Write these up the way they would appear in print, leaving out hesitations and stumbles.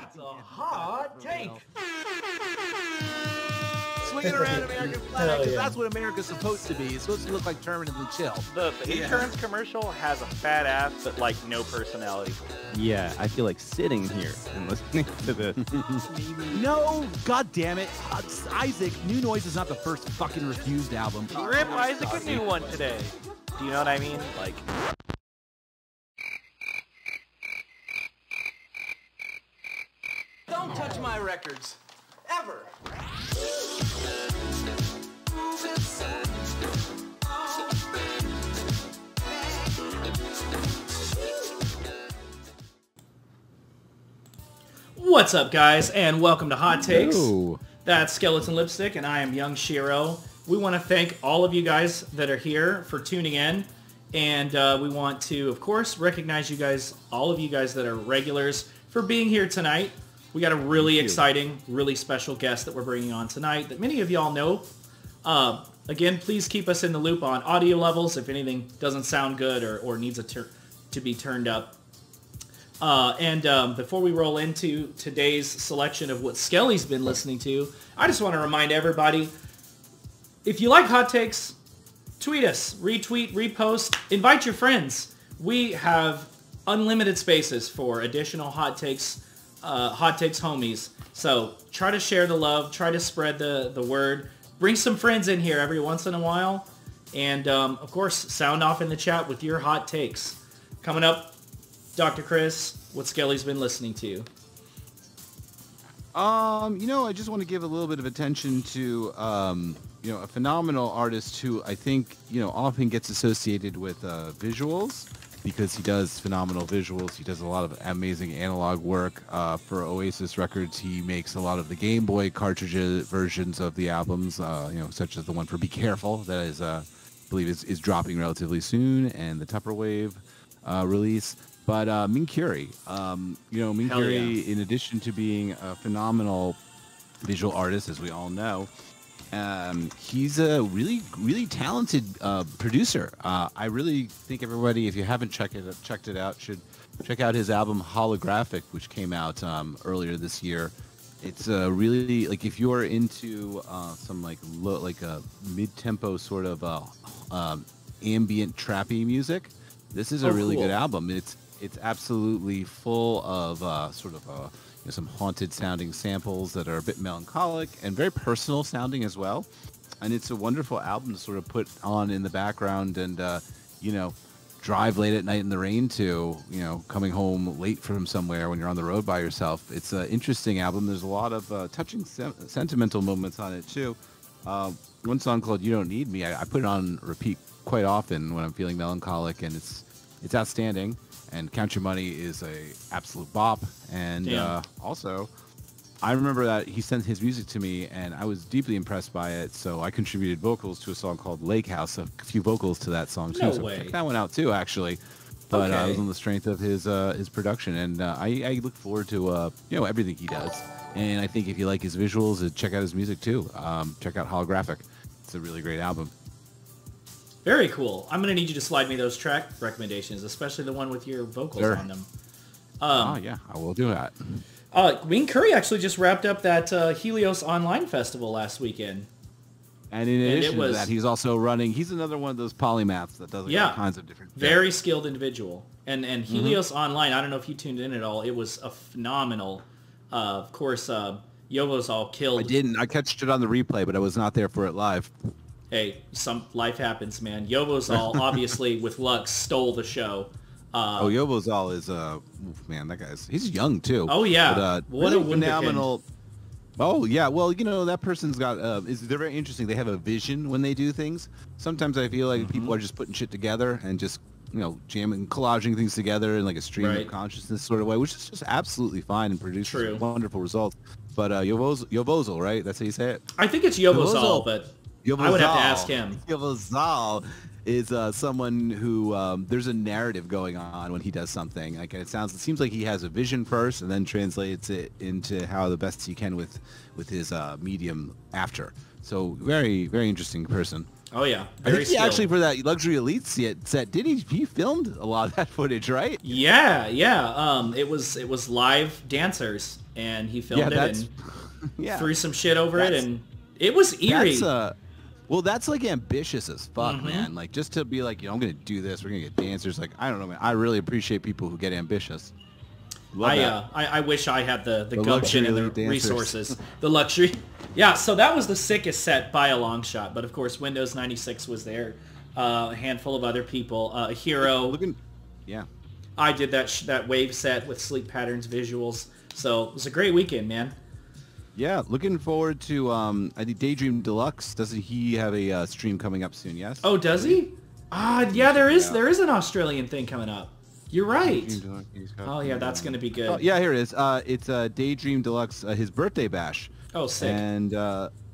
That's a hot take. Swinging around American flag, because that's what America's supposed to be. It's supposed to look like permanently chill. The insurance commercial has a fat ass, but like no personality. Yeah, I feel like sitting here and listening to this. No, god damn it. Isaac, New Noise is not the first fucking refused album. Rip Isaac a new one today. Do you know what I mean? Like... Don't touch my records. Ever. What's up, guys, and welcome to Hot Takes. Hello. That's Skeleton Lipstick, and I am Young Shiro. We want to thank all of you guys that are here for tuning in, and we want to, of course, recognize you guys, all of you guys that are regulars, for being here tonight. We got a really exciting, really special guest that we're bringing on tonight that many of y'all know. Again, please keep us in the loop on audio levels if anything doesn't sound good or needs to be turned up. Before we roll into today's selection of what Skelly's been listening to, I just want to remind everybody, if you like Hot Takes, tweet us, retweet, repost, invite your friends. We have unlimited spaces for additional Hot Takes homies. So try to share the love, try to spread the word, bring some friends in here every once in a while, and of course, sound off in the chat with your hot takes. Coming up, Dr. Chris, what Skelly's been listening to. I just want to give a little bit of attention to, a phenomenal artist who I think, often gets associated with visuals because he does phenomenal visuals. He does a lot of amazing analog work. For Oasis Records, he makes a lot of the Game Boy cartridge versions of the albums, such as the one for Be Careful that is, I believe is dropping relatively soon, and the Tupperwave release. But Min Curie, Min Curie, in addition to being a phenomenal visual artist, as we all know, he's a really, really talented producer. I really think everybody, if you haven't checked it out, should check out his album Holographic, which came out earlier this year. It's really, like, if you're into some like a mid-tempo sort of ambient trappy music, this is a really good album. It's absolutely full of some haunted sounding samples that are a bit melancholic and very personal sounding as well. And it's a wonderful album to sort of put on in the background and, drive late at night in the rain to, coming home late from somewhere when you're on the road by yourself. It's an interesting album. There's a lot of touching sentimental moments on it too. One song called You Don't Need Me, I put it on repeat quite often when I'm feeling melancholic, and it's outstanding. And Count Your Money is a absolute bop. And also, I remember that he sent his music to me, and I was deeply impressed by it. So I contributed vocals to a song called Lake House, a few vocals to that song too. No so way. check that one out too, actually. But it was on the strength of his production, and I look forward to everything he does. And I think if you like his visuals, check out his music too. Check out Holographic. It's a really great album. Very cool. I'm going to need you to slide me those track recommendations, especially the one with your vocals on them. Yeah, I will do that. Min Curie actually just wrapped up that Helios Online Festival last weekend. And in addition to that, he's also running, he's another one of those polymaths that does all kinds of different... Very skilled individual. And Helios Online, I don't know if you tuned in at all, it was a phenomenal, of course, Yovo's all killed. I didn't. I catched it on the replay, but I was not there for it live. Hey, some life happens, man. Yovozal, obviously, with luck, stole the show. Yovozal is man, that he's young too. Oh yeah, but, what really a phenomenal. Oh yeah, well that person's got. They're very interesting. They have a vision when they do things. Sometimes I feel like people are just putting shit together and just jamming, collaging things together in like a stream of consciousness sort of way, which is just absolutely fine and produces wonderful results. But Yovozal, right? That's how you say it. I think it's Yovozal, but. I would have to ask him. Yovozal is someone who there's a narrative going on when he does something. Like it seems like he has a vision first, and then translates it into how the best he can with his medium after. So very, very interesting person. Oh yeah, I very think he skilled. actually, for that Luxury Elite set, did he filmed a lot of that footage, right? Yeah. It was live dancers, and he filmed it and yeah. threw some shit over it, and it was eerie. Well, that's like ambitious as fuck, man. Like just to be like, I'm gonna do this. We're gonna get dancers. Like, I don't know, man. I really appreciate people who get ambitious. I wish I had the gumption and the dancers. resources, the luxury. Yeah, so that was the sickest set by a long shot. But of course, Windows 96 was there. A handful of other people. Hero. Yeah. I did that wave set with sleep patterns, visuals. So it was a great weekend, man. Yeah, looking forward to I think Daydream Deluxe. Doesn't he have a stream coming up soon? Yes. Oh, does he? Yeah, there is an Australian thing coming up. You're right. Oh yeah, that's gonna be good. Oh, yeah, here it is. It's Daydream Deluxe, his birthday bash. Oh, sick. And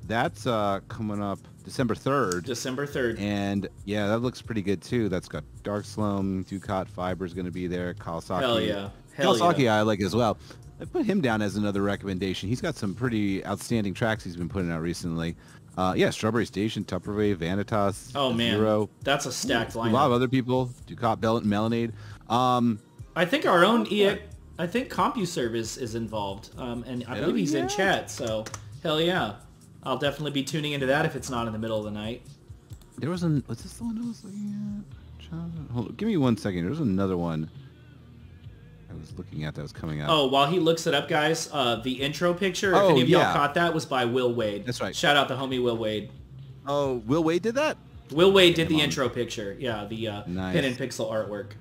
that's coming up December 3rd. December 3rd. And yeah, that looks pretty good too. That's got Dark Slum, Ducat Fiber's going to be there. Kawasaki. Hell yeah. Kawasaki I like as well. I put him down as another recommendation. He's got some pretty outstanding tracks he's been putting out recently. Yeah, Strawberry Station, Tupperwave, Vanitas, oh man, Zero. That's a stacked lineup. A lot of other people. Ducat, Melonade. I think our own I think CompuServe is involved, and I believe he's in chat. So hell yeah, I'll definitely be tuning into that if it's not in the middle of the night. There was was this the one I was looking at? Hold on, give me 1 second. There was another one I was looking at that was coming up. Oh, while he looks it up, guys, the intro picture, if Oh, any of y'all yeah. caught that, was by Will Wade. That's right. Shout out to homie Will Wade. Oh, Will Wade did that? Will Wade did the intro picture. Yeah, the Nice. pen and pixel artwork.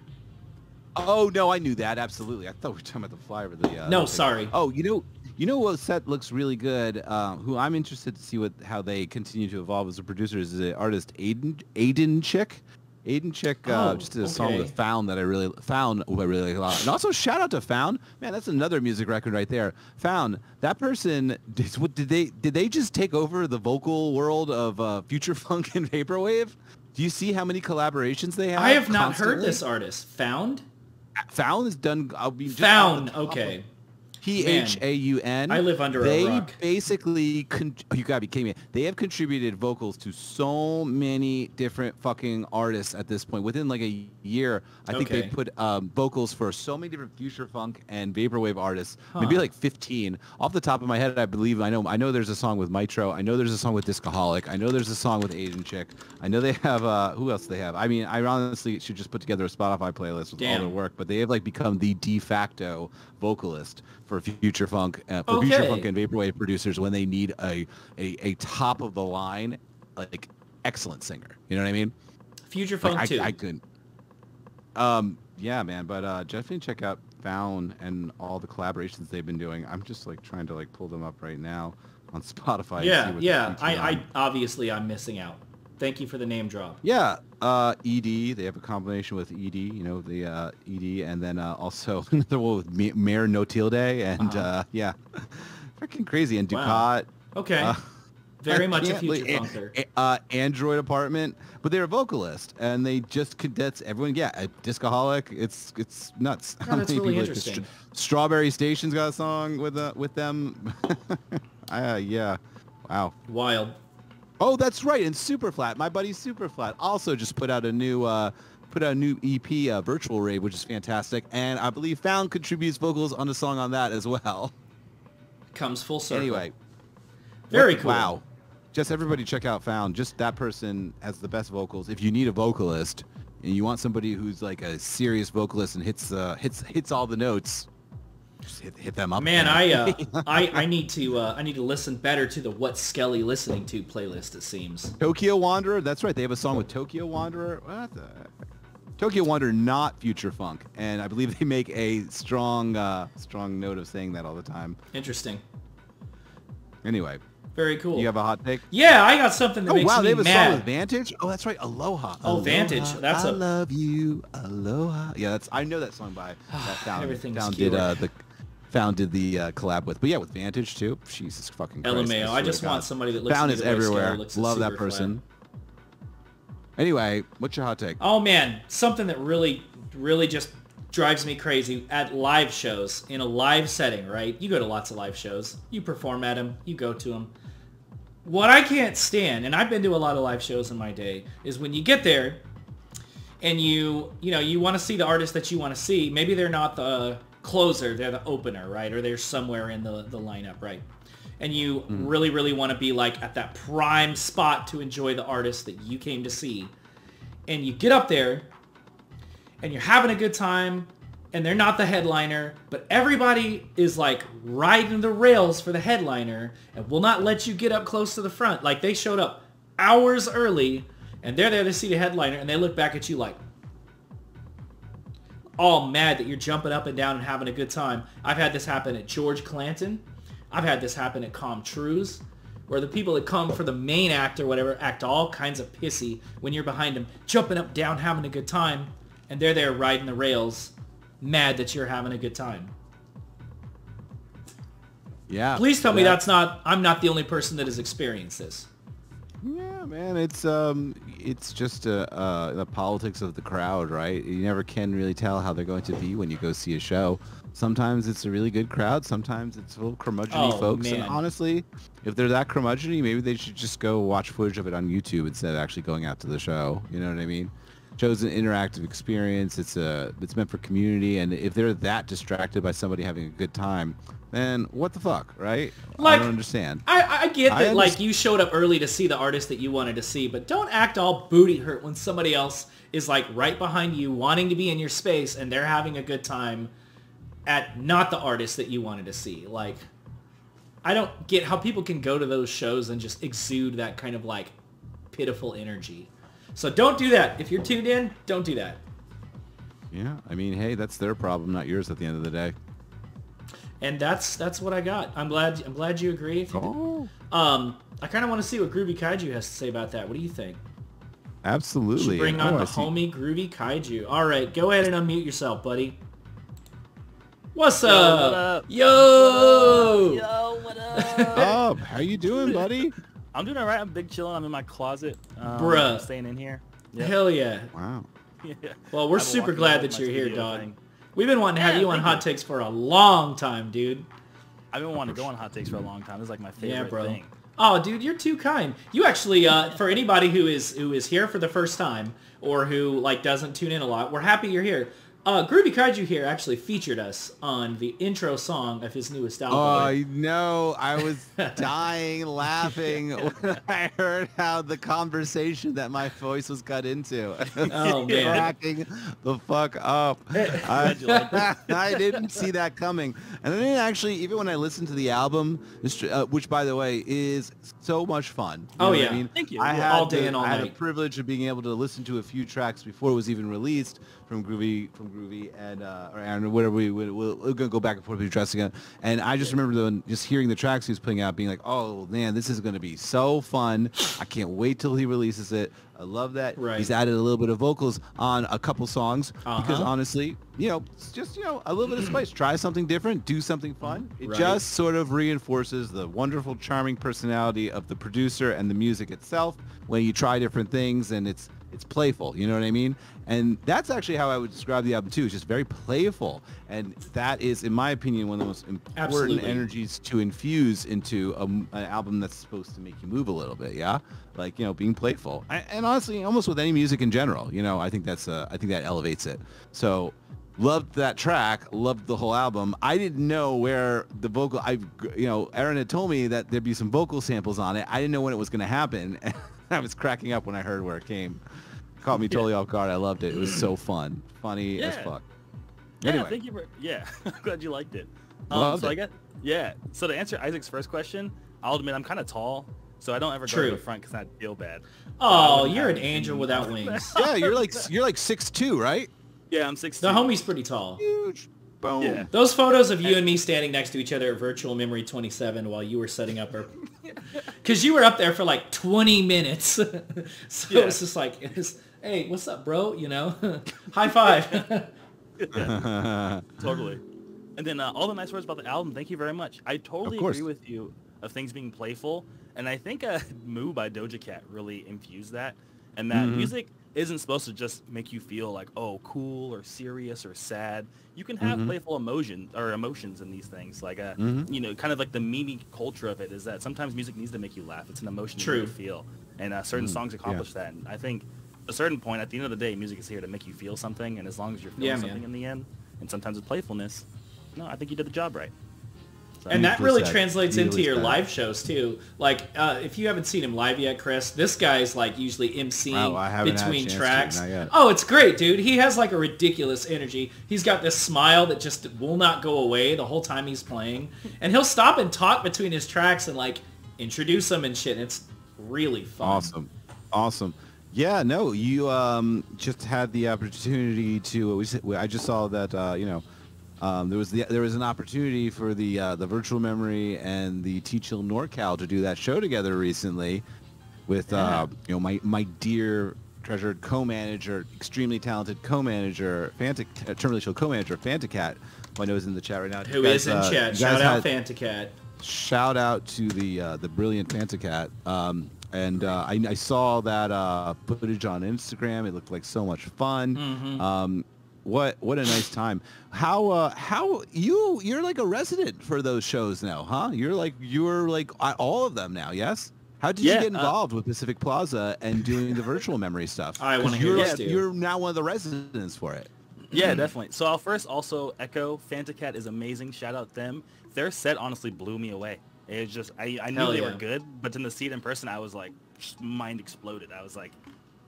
Oh no, I knew that absolutely. I thought we were talking about the flyer for the. No, thing. sorry. Oh, you know what set looks really good? Who I'm interested to see how they continue to evolve as a producer is the artist Aiden Chick. Aiden Chick just did a song with Found that I really like a lot. And also shout out to Found. Man, that's another music record right there. Found, that person did they just take over the vocal world of future funk and vaporwave? Do you see how many collaborations they have? I have not heard this artist. Found? Found is done. Found. Okay. Phaun. I live under a rock. They basically, you gotta be kidding me. They have contributed vocals to so many different fucking artists at this point. Within like a year, I think they put vocals for so many different future funk and vaporwave artists. Maybe like 15. Off the top of my head, I believe I know there's a song with Mitro. I know there's a song with Discoholic. I know there's a song with Asian Chick. I know they have who else they have? I mean, I honestly should just put together a Spotify playlist with all their work, but they have like become the de facto vocalist for future funk and vaporwave producers when they need a top of the line like excellent singer. You know what I mean? Future funk too. I couldn't. Yeah, man, but definitely check out Found and all the collaborations they've been doing. I'm just like trying to like pull them up right now on Spotify. Yeah. I obviously I'm missing out. Thank you for the name drop. Yeah, ED. They have a combination with ED. You know the ED, and then also another one with Mayor No Tilde, and yeah, freaking crazy. And Ducat. Wow. Okay. Very much a future funker. Android Apartment, but they're a vocalist, and they just that's everyone. Yeah, a Discoholic. It's nuts. Oh, that's really interesting. Strawberry Station's got a song with them. Yeah. Wow. Wild. Oh, that's right. And Superflat, my buddy Superflat, also just put out a new EP, Virtual Rave, which is fantastic. And I believe Found contributes vocals on a song on that as well. Comes full circle. Anyway. Very cool. Wow. Just everybody check out Found. Just that person has the best vocals. If you need a vocalist and you want somebody who's like a serious vocalist and hits all the notes, just hit them up. Man, I need to listen better to the What's Skelly Listening To playlist, it seems. Tokyo Wanderer, that's right. They have a song with Tokyo Wanderer. What the heck? Tokyo Wanderer, not future funk, and I believe they make a strong note of saying that all the time. Interesting. Anyway. Very cool. You have a hot take? Yeah, I got something that makes me mad. Oh wow, they have a song with Vantage? Oh, that's right, Aloha. Oh, Aloha, Vantage. That's I love you, Aloha. Yeah, I know that song by that Found. Everything's Found did the collab with, but yeah, with Vantage too. Jesus fucking Christ. LMAO. I just want somebody that looks Found at is me the way everywhere. Skelly looks at Love that Superflat. person. Anyway, what's your hot take? Oh man, something that really just drives me crazy at live shows, in a live setting, right? You go to lots of live shows. You perform at them. You go to them. what I can't stand, and I've been to a lot of live shows in my day, is when you get there and you want to see the artist that you want to see. Maybe they're not the closer, they're the opener, right? Or they're somewhere in the lineup, right? And you really, really want to be like at that prime spot to enjoy the artist that you came to see. And you get up there and you're having a good time and they're not the headliner, but everybody is like riding the rails for the headliner and will not let you get up close to the front. Like they showed up hours early and they're there to see the headliner and they look back at you like all mad that you're jumping up and down and having a good time. I've had this happen at George Clanton. I've had this happen at Trues, where the people that come for the main act or whatever act all kinds of pissy when you're behind them, jumping up, down, having a good time, and they're there riding the rails, mad that you're having a good time. Yeah. Please tell me I'm not the only person that has experienced this. Yeah, man, it's just the politics of the crowd, right? You never can really tell how they're going to be when you go see a show. Sometimes it's a really good crowd. Sometimes it's full of curmudgeon-y folks. Man. And honestly, if they're that curmudgeon-y, maybe they should just go watch footage of it on YouTube instead of actually going out to the show. You know what I mean? Show's an interactive experience. It's meant for community. And if they're that distracted by somebody having a good time, then what the fuck, right? Like, I don't understand. I get that, like, you showed up early to see the artist that you wanted to see, but don't act all booty hurt when somebody else is, like, right behind you wanting to be in your space and they're having a good time at not the artist that you wanted to see. Like, I don't get how people can go to those shows and just exude that kind of, like, pitiful energy. So don't do that. If you're tuned in, don't do that. Yeah, I mean, hey, that's their problem, not yours at the end of the day. And that's what I got. I'm glad you agree. I kind of want to see what Groovy Kaiju has to say about that. What do you think? Absolutely. Should bring on the homie Groovy Kaiju. All right, go ahead and unmute yourself, buddy. What's up? What up? Yo! Yo, what up? Oh, how you doing, buddy? I'm doing alright. I'm big chilling. I'm in my closet. Bruh. I'm staying in here. Yep. Hell yeah. Wow. Yeah. Well, we're I've been super walking glad around that with you're my here, studio dog. thing. We've been wanting to have Yeah, you on thank Hot you. Takes for a long time, dude. I've been wanting to go on Hot Takes for a long time. This is like my favorite Yeah, bro. thing. Oh, dude, you're too kind. You actually, for anybody who is here for the first time or who like doesn't tune in a lot, we're happy you're here. Groovy Kaiju here actually featured us on the intro song of his newest album. Oh, I know. I was dying laughing when I heard how the conversation that my voice was cut into. Oh, man. Cracking the fuck up. I didn't see that coming. And I didn't actually, even when I listened to the album, which, by the way, is so much fun. You know what I mean? Thank you. I Yeah. had All day and all I had night. the privilege of being able to listen to a few tracks before it was even released from Groovy and whatever we're gonna go back and forth with dressing up. And I just remember just hearing the tracks he was putting out, being like, "Oh man, this is gonna be so fun! I can't wait till he releases it." I love that. Right. He's added a little bit of vocals on a couple songs because honestly, it's just a little bit of spice. Try something different, do something fun. It Right. just sort of reinforces the wonderful, charming personality of the producer and the music itself when you try different things and it's playful, you know what I mean? And that's actually how I would describe the album too. It's just very playful. And that is, in my opinion, one of the most important Absolutely. energies to infuse into an album that's supposed to make you move a little bit, yeah? Like, being playful. And honestly, almost with any music in general, I think I think that elevates it. So loved that track, loved the whole album. I didn't know where the vocal, Aaron had told me that there'd be some vocal samples on it. I didn't know when it was going to happen. I was cracking up when I heard where it came. Caught me totally off guard. I loved it. It was so fun. Funny as fuck. Anyway. Yeah, thank you for, I'm glad you liked it. Loved so it. So to answer Isaac's first question, I'll admit I'm kind of tall, so I don't ever go True. to the front because I feel bad. Oh, you're an angel without wings. Yeah, you're like 6'2", right? Yeah, I'm 6'2". The homie's pretty tall. Huge. Boom. Yeah. Those photos of you and me standing next to each other at Virtual Memory 27 while you were setting up our... Because you were up there for like 20 minutes. So it's just like, hey, what's up, bro? High five. Totally. And then all the nice words about the album, thank you very much. I totally Of course. agree with you of things being playful. And I think Moo by Doja Cat really infused that. And that music isn't supposed to just make you feel like, oh, cool or serious or sad. You can have playful emotions in these things. Like, you know, kind of like the meme culture of it is that sometimes music needs to make you laugh. It's an emotion you feel. And certain songs accomplish that. And I think at a certain point, at the end of the day, music is here to make you feel something. And as long as you're feeling something in the end, and sometimes with playfulness, no, I think you did the job right. And that really translates into your live shows too. Like, if you haven't seen him live yet, Chris, this guy's like usually emceeing between tracks. Oh, it's great, dude. He has like a ridiculous energy. He's got this smile that just will not go away the whole time he's playing. And he'll stop and talk between his tracks and like introduce them and shit. It's really fun. Awesome. Yeah, no, you just had the opportunity to. I just saw that you know. There was an opportunity for the Virtual Memory and the T-Chill NorCal to do that show together recently with you know, my dear treasured co-manager, extremely talented co-manager, Terminally Chill co-manager, Fantacat, who I know is in the chat right now. Who is in chat? Shout out Fantacat. Shout out to the brilliant Fantacat. And I saw that footage on Instagram. It looked like so much fun. What a nice time. How you're like a resident for those shows now, huh? You're like all of them now, yes? How did you get involved with Pacific Plaza and doing the Virtual Memory stuff? I want to hear this too. You're now one of the residents for it. Yeah, definitely. So I'll first also echo Fantacat is amazing. Shout out them. Their set honestly blew me away. It was just I knew they were good, but to see it in person, I was like, mind exploded. I was like,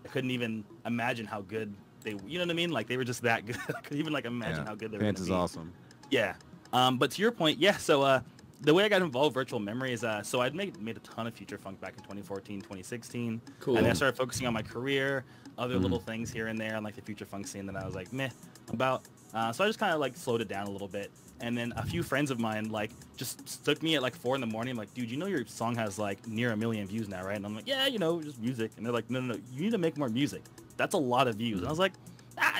I couldn't even imagine how good they, you know what I mean? Like they were just that good. I couldn't even like imagine how good they were. Fans is awesome. Yeah. But to your point, yeah. So the way I got involved with Virtual Memory is so I'd made a ton of future funk back in 2014, 2016. Cool. And then I started focusing on my career, other little things here and there on like the future funk scene that I was like meh about. So I just kind of like slowed it down a little bit. And then a few friends of mine like just stuck me at like 4 in the morning. I'm like, dude, you know your song has like near 1 million views now, right? And I'm like, yeah, you know, just music. And they're like, no, you need to make more music. That's a lot of views. And I was like,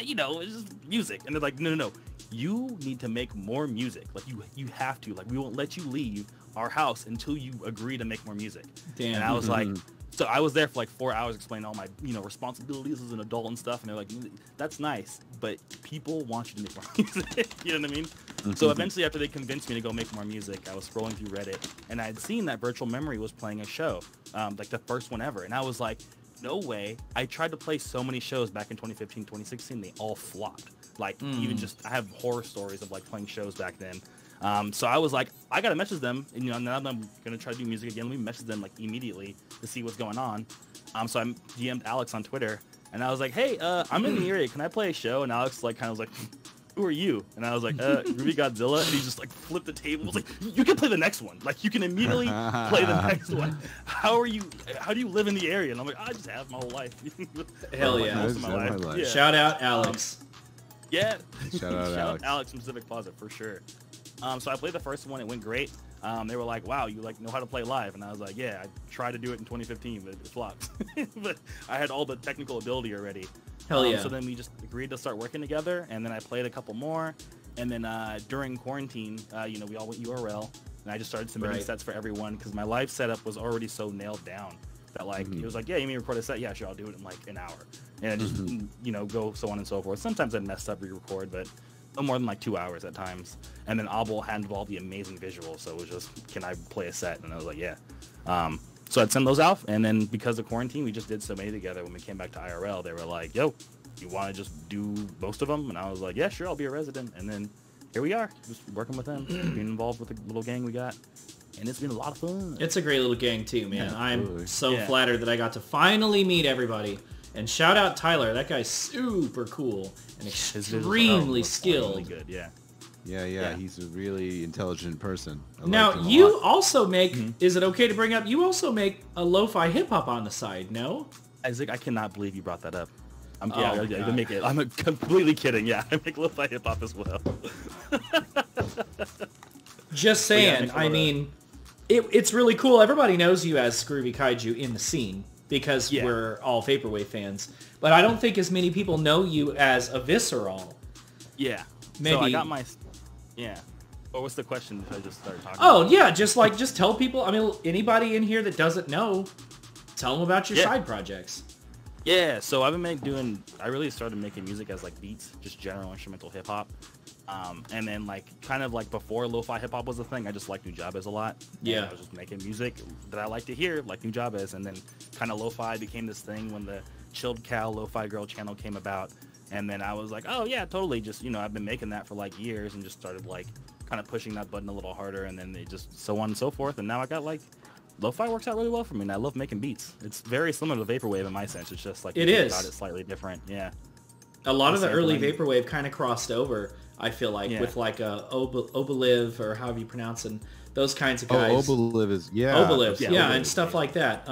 you know, it's just music. And they're like, no, you need to make more music. Like you have to. Like we won't let you leave our house until you agree to make more music. Damn. And I was like, so I was there for like 4 hours explaining all my, you know, responsibilities as an adult and stuff. And they're like, that's nice, but people want you to make more music. You know what I mean? So eventually after they convinced me to go make more music, I was scrolling through Reddit and I had seen that Virtual Memory was playing a show, like the first one ever. And I was like, no way. I tried to play so many shows back in 2015, 2016. They all flopped. Like even just, I have horror stories of like playing shows back then. So I was like, I got to message them. And, you know, now that I'm going to try to do music again, let me message them like immediately to see what's going on. So I DM'd Alex on Twitter and I was like, hey, I'm in the area. Can I play a show? And Alex like kind of was like, who are you? And I was like, Groovy Godzilla. And he just like flipped the table. He was like, you can play the next one. Like you can immediately play the next one. How do you live in the area? And I'm like, I just have my whole life. Hell yeah. Most of my life. Yeah. Shout out Alex. Yeah. Shout out Alex from Pacific Plaza for sure. So I played the first one. It went great. They were like, wow, you like know how to play live. And I was like, yeah, I tried to do it in 2015, but it flopped. But I had all the technical ability already. Hell yeah. So then we just agreed to start working together. And then I played a couple more. And then during quarantine, you know, we all went URL. And I just started submitting sets for everyone because my live setup was already so nailed down that like, it was like, yeah, you mean record a set? Yeah, sure, I'll do it in like an hour. And I just, you know, go so on and so forth. Sometimes I messed up, re-record, but no more than like 2 hours at times. And then Abel handled all the amazing visuals, so it was just, can I play a set? And I was like, yeah. So I'd send those out, and then because of quarantine, we just did so many together. When we came back to IRL, they were like, yo, you want to just do most of them? And I was like, yeah, sure, I'll be a resident. And then here we are, just working with them, being involved with the little gang we got. And it's been a lot of fun. It's a great little gang too, man. Yeah, I'm so flattered that I got to finally meet everybody. And shout out Tyler, that guy's super cool and extremely skilled. Really good, yeah. Yeah, he's a really intelligent person. Now, you also make, is it okay to bring up, you also make a lo-fi hip-hop on the side, no? Isaac, I cannot believe you brought that up. I'm completely kidding, yeah. I make lo-fi hip-hop as well. Just saying, I mean, it's really cool. Everybody knows you as Groovy Kaiju in the scene because we're all vaporwave fans. But I don't think as many people know you as Aviscerall. Yeah. Maybe. So I got my... Yeah. What was the question if I just started talking about? Yeah, just tell people, I mean, anybody in here that doesn't know, tell them about your side projects. Yeah, so I've been I really started making music as like beats, just general instrumental hip hop. And then like kind of like before lo-fi hip hop was a thing, I just liked Nujabes a lot. Yeah. I was just making music that I like to hear, like Nujabes, and then kind of lo-fi became this thing when the Chilled Cow Lo-Fi Girl channel came about. And then I was like, oh yeah, totally. Just, I've been making that for like years and just started like kind of pushing that button a little harder, and then they just so on and so forth. And now I got like lo-fi works out really well for me, and I love making beats. It's very similar to vaporwave in my sense. It's just like it is about it slightly different. Yeah. A lot of the early vaporwave kind of crossed over, I feel like, with like Obaliv or however you pronounce it, those kinds of guys. Obaliv is Obaliv, Obaliv, and stuff like that.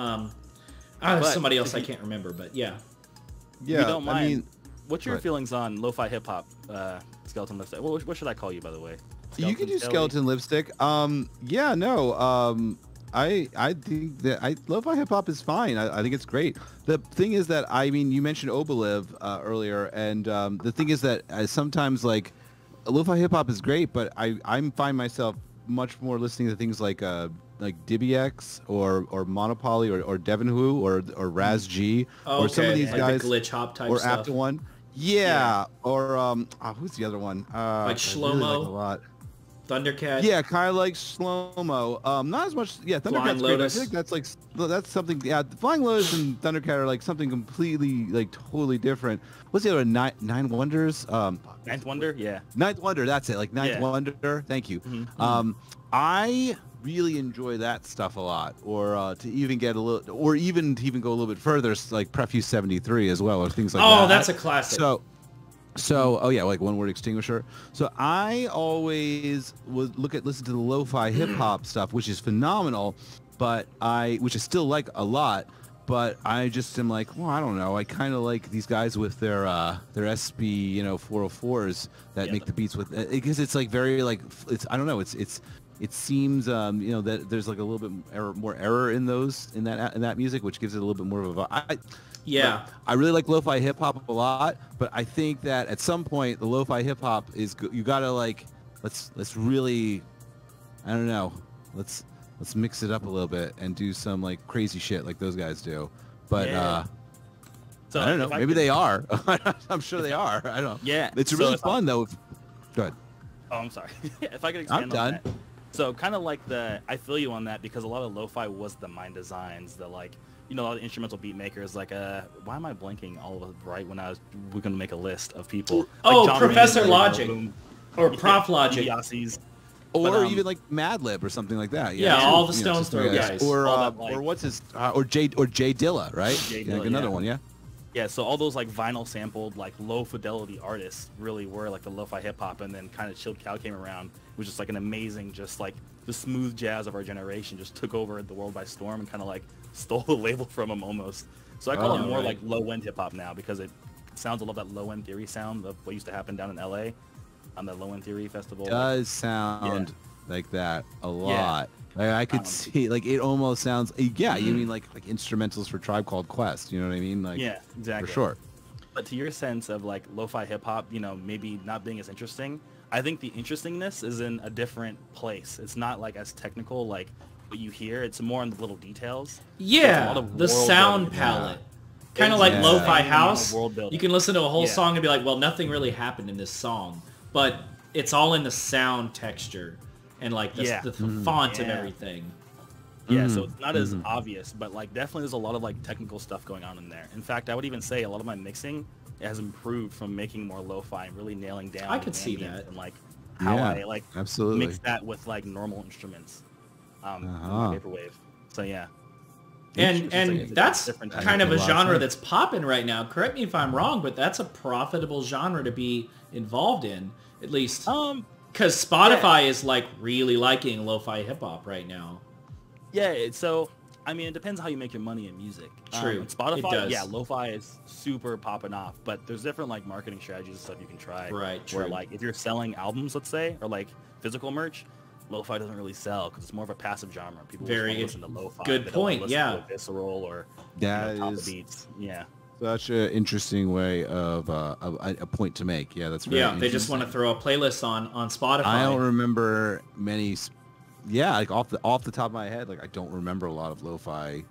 Somebody else I can't remember, but yeah. Yeah, you don't mind. I mean, what's your feelings on lo-fi hip hop, Skeleton Lipstick? What should I call you, by the way? You can do Skeleton Lipstick. I think that lo-fi hip hop is fine. I think it's great. The thing is that, I mean, you mentioned Obaliv earlier, and the thing is that sometimes like lo-fi hip hop is great, but I find myself much more listening to things like DibiX or Monopoly or Devin Hu or Raz G or some of these guys, the glitch hop type or stuff. After One. Yeah. Or who's the other one? Like Shlomo. Really like a lot. Thundercat. Yeah, kind of like Slow-Mo. Not as much. Yeah, Thundercat's great. I think that's something. Yeah, Flying Lotus and Thundercat are like something completely, like totally different. What's the other Nine Wonders? Ninth Wonder. Yeah. Ninth Wonder. That's it. Like Ninth Wonder. Thank you. Mm-hmm. I really enjoy that stuff a lot. Or to even get a little, or even to even go a little bit further, like Prefuse 73 as well, or things like that. Oh, that's a classic. So, like One Word Extinguisher. So I always would listen to the lo-fi hip hop stuff, which is phenomenal, which I still like a lot, but I just am like, well, I don't know. I kind of like these guys with their SB, 404s that make the beats with, because it's like very like, I don't know. It seems, that there's like a little bit more error in that music, which gives it a little bit more of a Yeah, I really like lo-fi hip hop a lot, but I think that at some point the lo-fi hip hop is you gotta like let's really, I don't know, let's mix it up a little bit and do some like crazy shit like those guys do. But so I don't know, maybe they are. I'm sure they are. I don't know. Yeah, it's really fun though. Go ahead. Oh, I'm sorry. If I could expand on that. So kind of like I feel you on that, because a lot of lo-fi was the mind designs, the like. A lot of the instrumental beat makers, like, why am I blanking all of right when we're going to make a list of people? Oh, like Professor Logic. Or Prof Logic. Or even like Madlib or something like that. Yeah, all the Stones Throw guys. Or what's his, or Jay Dilla, right? Jay Dilla, like another one, yeah? Yeah, so all those like vinyl sampled, like low fidelity artists really were like the lo-fi hip hop, and then kind of Chilled Cow came around, which is like an amazing, just like the smooth jazz of our generation just took over the world by storm and kind of like stole the label from them almost. So I call it more like low-end hip-hop now, because it sounds a lot that low-end theory sound of what used to happen down in LA on the low-end theory festival. It does sound like that a lot. Like, I could see, like, it almost sounds, you mean like instrumentals for Tribe Called Quest, you know what I mean? Like, yeah, exactly. For sure. But to your sense of like lo-fi hip-hop, maybe not being as interesting, I think the interestingness is in a different place. It's not like as technical, like what you hear. It's more in the little details. Yeah, the sound palette. Kind of like lo-fi house. You can listen to a whole song and be like, well, nothing really happened in this song, but it's all in the sound texture and like the font and everything. Yeah, so it's not as obvious, but like definitely there's a lot of like technical stuff going on in there. In fact, I would even say a lot of my mixing has improved from making more lo-fi and really nailing down. I could see that. And like how I like absolutely mix that with like normal instruments. Vaporwave. So yeah. And that's kind of a genre that's popping right now. Correct me if I'm wrong, but that's a profitable genre to be involved in, at least. Because Spotify is like really liking lo-fi hip hop right now. Yeah, so I mean, it depends how you make your money in music. True. Spotify, lo-fi is super popping off, but there's different like marketing strategies and stuff you can try. Right. True. Where like if you're selling albums, let's say, or like physical merch, lo-fi doesn't really sell because it's more of a passive genre. People very listen to lo-fi. Good point. Yeah. Aviscerall or top of beats. Yeah. Such an interesting way of a point to make. Yeah, that's very they just want to throw a playlist on Spotify. I don't remember many. Yeah, like off the top of my head, like I don't remember a lot of lo-fi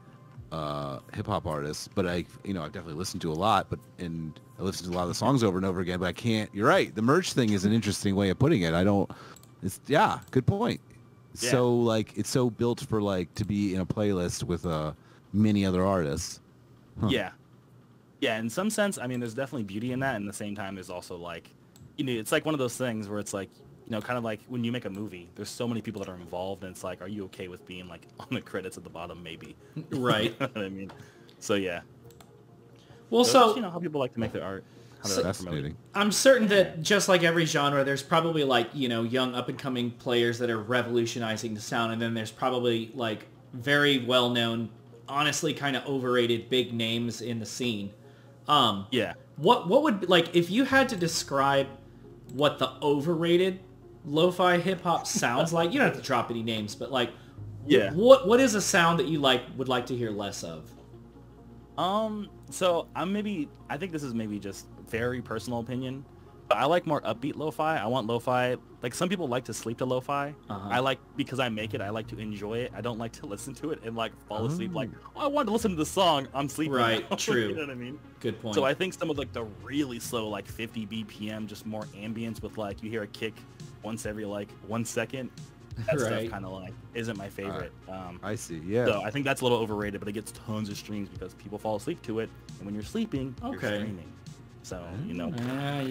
hip hop artists, but I've definitely listened to a lot, and I listened to a lot of the songs over and over again, but I can't. You're right. The merch thing is an interesting way of putting it. Good point. Yeah. So like it's so built for like to be in a playlist with many other artists. Huh. Yeah. Yeah, in some sense, I mean, there's definitely beauty in that, and at the same time, there's also like, it's like one of those things where it's like, kind of like when you make a movie, there's so many people that are involved, and it's like, are you okay with being like on the credits at the bottom? Maybe. Right. You know what I mean? So yeah. Well, so how people like to make their art. Fascinating. I'm certain that just like every genre, there's probably like, young up and coming players that are revolutionizing the sound. And then there's probably like very well known, honestly kind of overrated big names in the scene. Yeah. What would, like, if you had to describe what the overrated lo-fi hip hop sounds like, you don't have to drop any names, but like, yeah, what is a sound that you would like to hear less of? So I think this is maybe just very personal opinion, but I like more upbeat lo-fi. I want lo-fi, like some people like to sleep to lo-fi. I like, because I make it, I like to enjoy it. I don't like to listen to it and like fall asleep like, I wanted to listen to the song, I'm sleeping. Right, now. true. You know what I mean? Good point. So I think some of like the really slow, like 50 BPM, just more ambience with like, you hear a kick once every like 1 second. That right. stuff kind of like isn't my favorite. I see. Yeah. So I think that's a little overrated, but it gets tons of streams because people fall asleep to it, and when you're sleeping, you're streaming. So you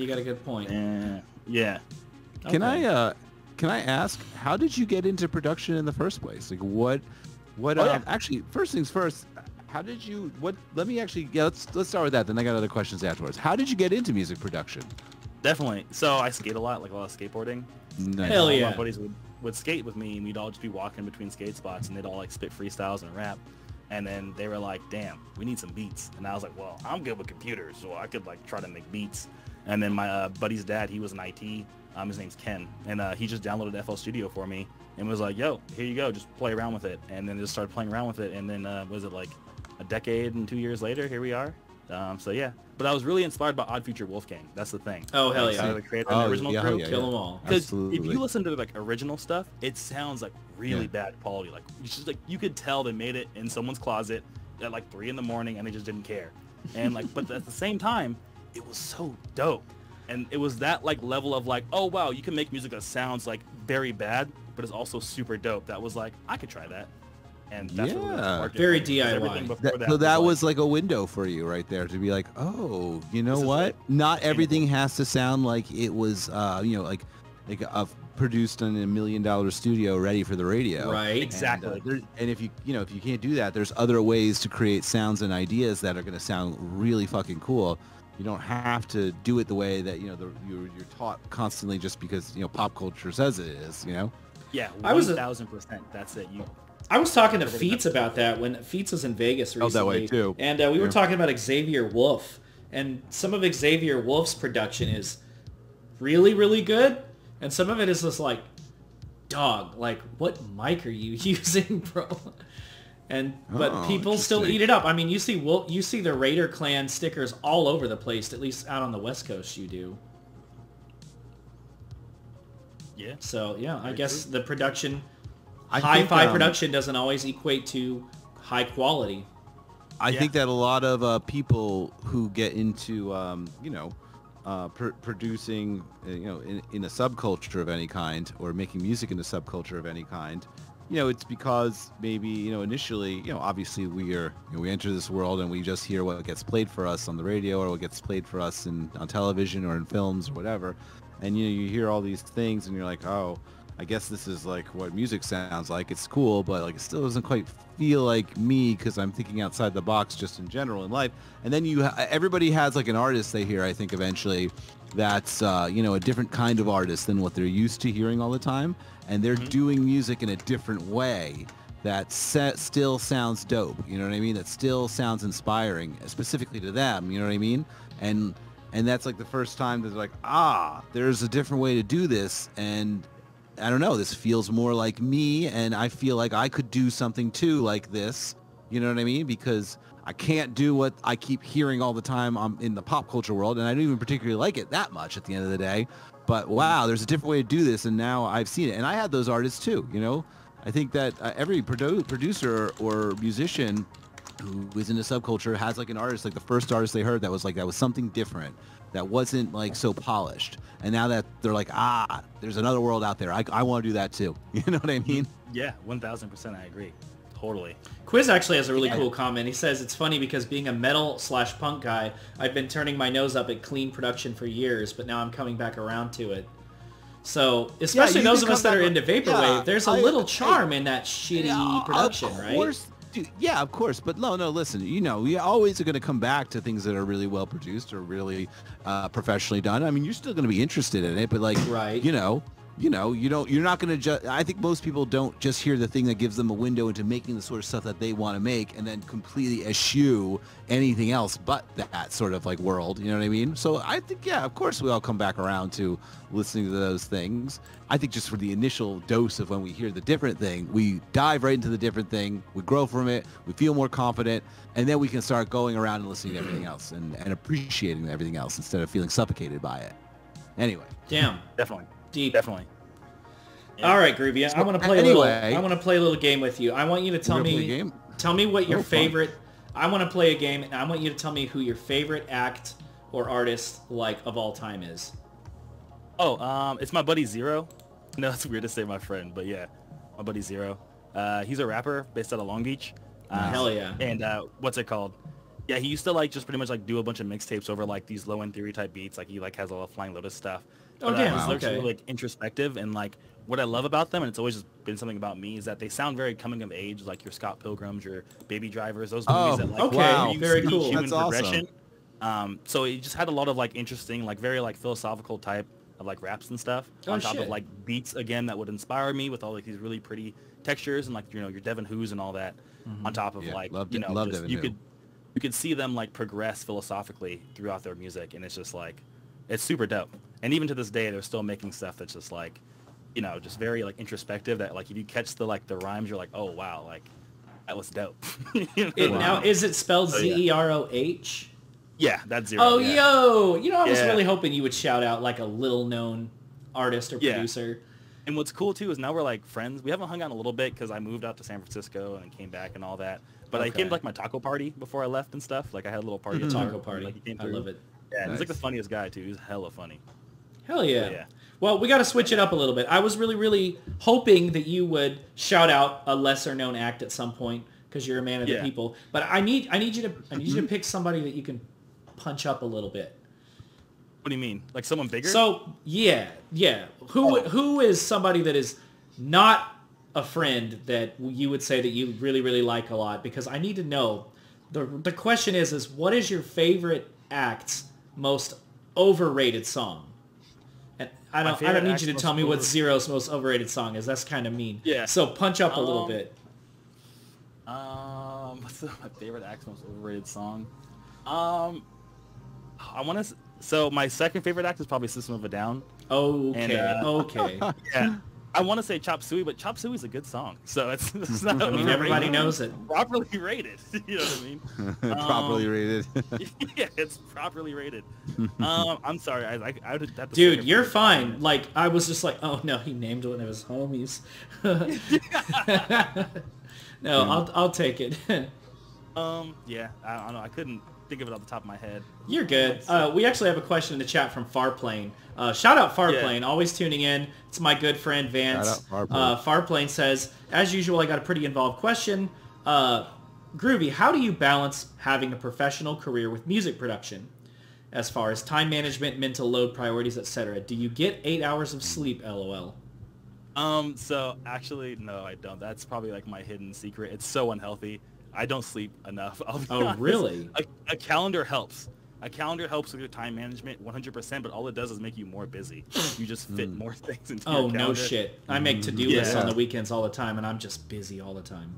got a good point. Yeah. Can I ask, how did you get into production in the first place? Like what? Actually, first things first. How did you? Let's start with that. Then I got other questions afterwards. How did you get into music production? Definitely. So I skate a lot, like a lot of skateboarding. Nice. Hell yeah. My buddies would skate with me, and we'd all just be walking between skate spots, and they'd all like spit freestyles and rap. And then they were like, damn, we need some beats. And I was like, well, I'm good with computers, so I could like try to make beats. And then my buddy's dad, he was in IT. His name's Ken. And he just downloaded FL Studio for me and was like, yo, here you go, just play around with it. And then just started playing around with it. And then was it like a decade and 2 years later, here we are. So yeah, but I was really inspired by Odd Future Wolfgang. That's the thing. Oh hell yeah! The creator and the original crew, kill them all. Because if you listen to like original stuff, it sounds like really bad quality. Like it's just like you could tell they made it in someone's closet at like 3 in the morning and they just didn't care. And like, but at the same time, it was so dope. And it was that like level of like, oh wow, you can make music that sounds like very bad, but it's also super dope. That was like, I could try that. And that's what really sparked it. Very DIY. So that was like a window for you right there to be like, oh, you know what? Not everything has to sound like it was, like produced in $1 million studio ready for the radio. Right. Exactly. And if you can't do that, there's other ways to create sounds and ideas that are going to sound really fucking cool. You don't have to do it the way that you're taught constantly just because pop culture says it is. Yeah, 1,000%. That's it. I was talking to Feats about that when Feats was in Vegas recently. that way too. And we were talking about Xavier Wolf, and some of Xavier Wolf's production is really, really good, and some of it is just like, dog, like what mic are you using, bro? But people still eat it up. I mean, you see the Raider Clan stickers all over the place. At least out on the West Coast, you do. Yeah. So yeah, I guess the production. Hi-fi production doesn't always equate to high quality. I think that a lot of people who get into, producing, in a subculture of any kind or making music in a subculture of any kind, it's because maybe, initially, obviously we enter this world and we just hear what gets played for us on the radio or what gets played for us on television or in films or whatever. And, you hear all these things and you're like, oh, I guess this is like what music sounds like. It's cool, but like it still doesn't quite feel like me because I'm thinking outside the box just in general in life. And then everybody has like an artist they hear, I think eventually, that's a different kind of artist than what they're used to hearing all the time, and they're doing music in a different way that still sounds dope. You know what I mean? That still sounds inspiring, specifically to them. You know what I mean? And that's like the first time that they're like, there's a different way to do this, and I don't know, this feels more like me, and I feel like I could do something too like this. You know what I mean? Because I can't do what I keep hearing all the time in the pop culture world, and I don't even particularly like it that much at the end of the day. But wow, there's a different way to do this, and now I've seen it. And I had those artists too, I think that every producer or musician who is in the subculture has like an artist, like the first artist they heard that was something different, that wasn't like so polished, and now that they're like, there's another world out there, I want to do that too. You know what I mean? Yeah, 1000%. I agree. Totally. Quiz actually has a really cool comment. He says, it's funny because being a metal/punk guy, I've been turning my nose up at clean production for years, but now I'm coming back around to it. So, especially those of us that are into vaporwave, there's a little charm in that shitty production, right? Course, dude, yeah, of course. But no, listen, we always are going to come back to things that are really well produced or really professionally done. I mean, you're still going to be interested in it, but like, right. You're not going to just, I think most people don't just hear the thing that gives them a window into making the sort of stuff that they want to make and then completely eschew anything else but that sort of like world. You know what I mean? So I think, yeah, of course we all come back around to listening to those things. I think just for the initial dose of when we hear the different thing, we dive right into the different thing, we grow from it, we feel more confident, and then we can start going around and listening to everything else and appreciating everything else instead of feeling suffocated by it. Anyway. Damn. Definitely. Deep. Definitely. Yeah. All right, Groovy. I want to play a little game with you. I want you to tell me what your favorite. I want to play a game, and I want you to tell me who your favorite act or artist of all time is. Oh, it's my buddy Zero. No, it's weird to say my friend, but yeah, my buddy Zero. He's a rapper based out of Long Beach. Hell yeah. And what's it called? Yeah, he used to just pretty much do a bunch of mixtapes over these Low End Theory type beats. He has all the Flying Lotus stuff. Oh, damn. His lyrics are really introspective, and what I love about them, and it's always just been something about me, is that they sound very coming of age, like your Scott Pilgrims, your Baby Drivers, those movies that very cool. human That's progression. Awesome. So he just had a lot of interesting, very philosophical type of raps and stuff on top of beats again that would inspire me with all these really pretty textures and your Devin Who's and all that on top of you could see them progress philosophically throughout their music, and it's just it's super dope. And even to this day, they're still making stuff that's just just very introspective. That if you catch the rhymes, you're like, oh wow, that was dope. Now, is it spelled Zeroh? Yeah, that's Zero. Oh, yeah. I was really hoping you would shout out a little known artist or producer. And what's cool too is now we're friends. We haven't hung out in a little bit because I moved out to San Francisco and came back and all that. But I came to my taco party before I left and stuff. I had a little party. Taco party. He came I love it. Yeah, nice. He's the funniest guy too. He's hella funny. Hell yeah. Well, we got to switch it up a little bit. I was really, really hoping that you would shout out a lesser known act at some point because you're a man of the people. But I need you to pick somebody that you can punch up a little bit. What do you mean? Someone bigger? So yeah. Who is somebody that is not a friend that you would say that you really, really like a lot? Because I need to know. The question is what is your favorite act's most overrated song? And I don't need you to tell me what Zero's most overrated song is. That's kind of mean. Yeah. So punch up a little bit. What's my favorite act's most overrated song? So my second favorite act is probably System of a Down. Okay. Okay. Yeah. I want to say Chop Suey, but Chop Suey's a good song. So it's not. I mean, everybody knows it. Properly rated. You know what I mean? Properly rated. Yeah, it's properly rated. I'm sorry. I would have to. Dude, you're fine. I was just oh no, he named one of his homies. No, I'll take it. Yeah, I don't know. I couldn't think of it off the top of my head. You're good. We actually have a question in the chat from Farplane. Shout out Farplane, always tuning in. It's my good friend Vance. Farplane says, as usual, I got a pretty involved question. Groovy, how do you balance having a professional career with music production? As far as time management, mental load, priorities, etc. Do you get 8 hours of sleep, LOL? So actually, no, I don't. That's probably my hidden secret. It's so unhealthy. I don't sleep enough. I'll be honest. Really? A calendar helps. A calendar helps with your time management 100%, but all it does is make you more busy. You just fit more things into your calendar. Oh, no shit. I make to-do lists on the weekends all the time, and I'm just busy all the time.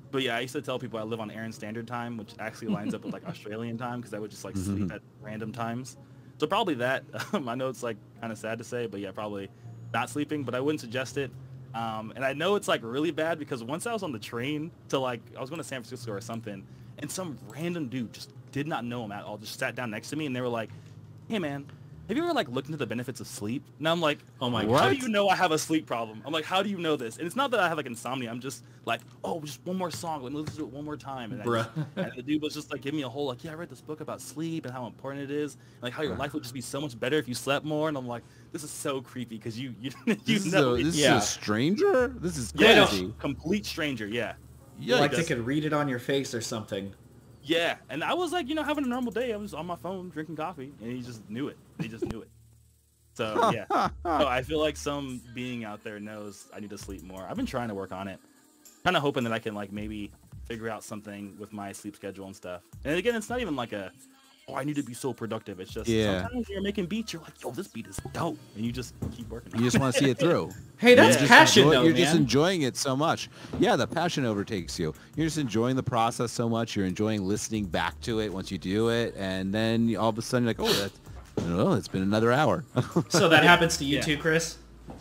But yeah, I used to tell people I live on Erin Standard Time, which actually lines up with Australian time, because I would just sleep at random times. So probably that. I know it's kind of sad to say, but yeah, probably not sleeping, but I wouldn't suggest it. And I know it's really bad because once I was on the train to I was going to San Francisco or something, and some random dude just did not know him at all, just sat down next to me, and they were like, hey man, have you ever like looked into the benefits of sleep? And I'm like, oh my God, how God. do you know I have a sleep problem? I'm like, how do you know this? And it's not that I have like insomnia. I'm just like, oh, just one more song. Let me listen to it one more time. And, and the dude was just like, giving me a whole like, yeah, I read this book about sleep and how important it is, and like how your life would just be so much better if you slept more. And I'm like, this is so creepy because you this know is a stranger. This is yeah, crazy. no, complete stranger. Yeah. Yeah, like they could read it on your face or something. Yeah, and I was like, having a normal day. I was on my phone drinking coffee, and he just knew it. They just knew it. So yeah, so I feel like some being out there knows I need to sleep more. I've been trying to work on it, kind of hoping that I can like maybe figure out something with my sleep schedule and stuff. And again, it's not even like oh, I need to be so productive. It's just sometimes you're making beats, you're like, yo, this beat is dope, and you just keep working on it. You just want to see it through. Hey, that's passion, though, You're just enjoying it so much. Yeah, the passion overtakes you. You're just enjoying the process so much. You're enjoying listening back to it once you do it, and then all of a sudden you're like, oh, it's been another hour. So that happens to you too, Chris? I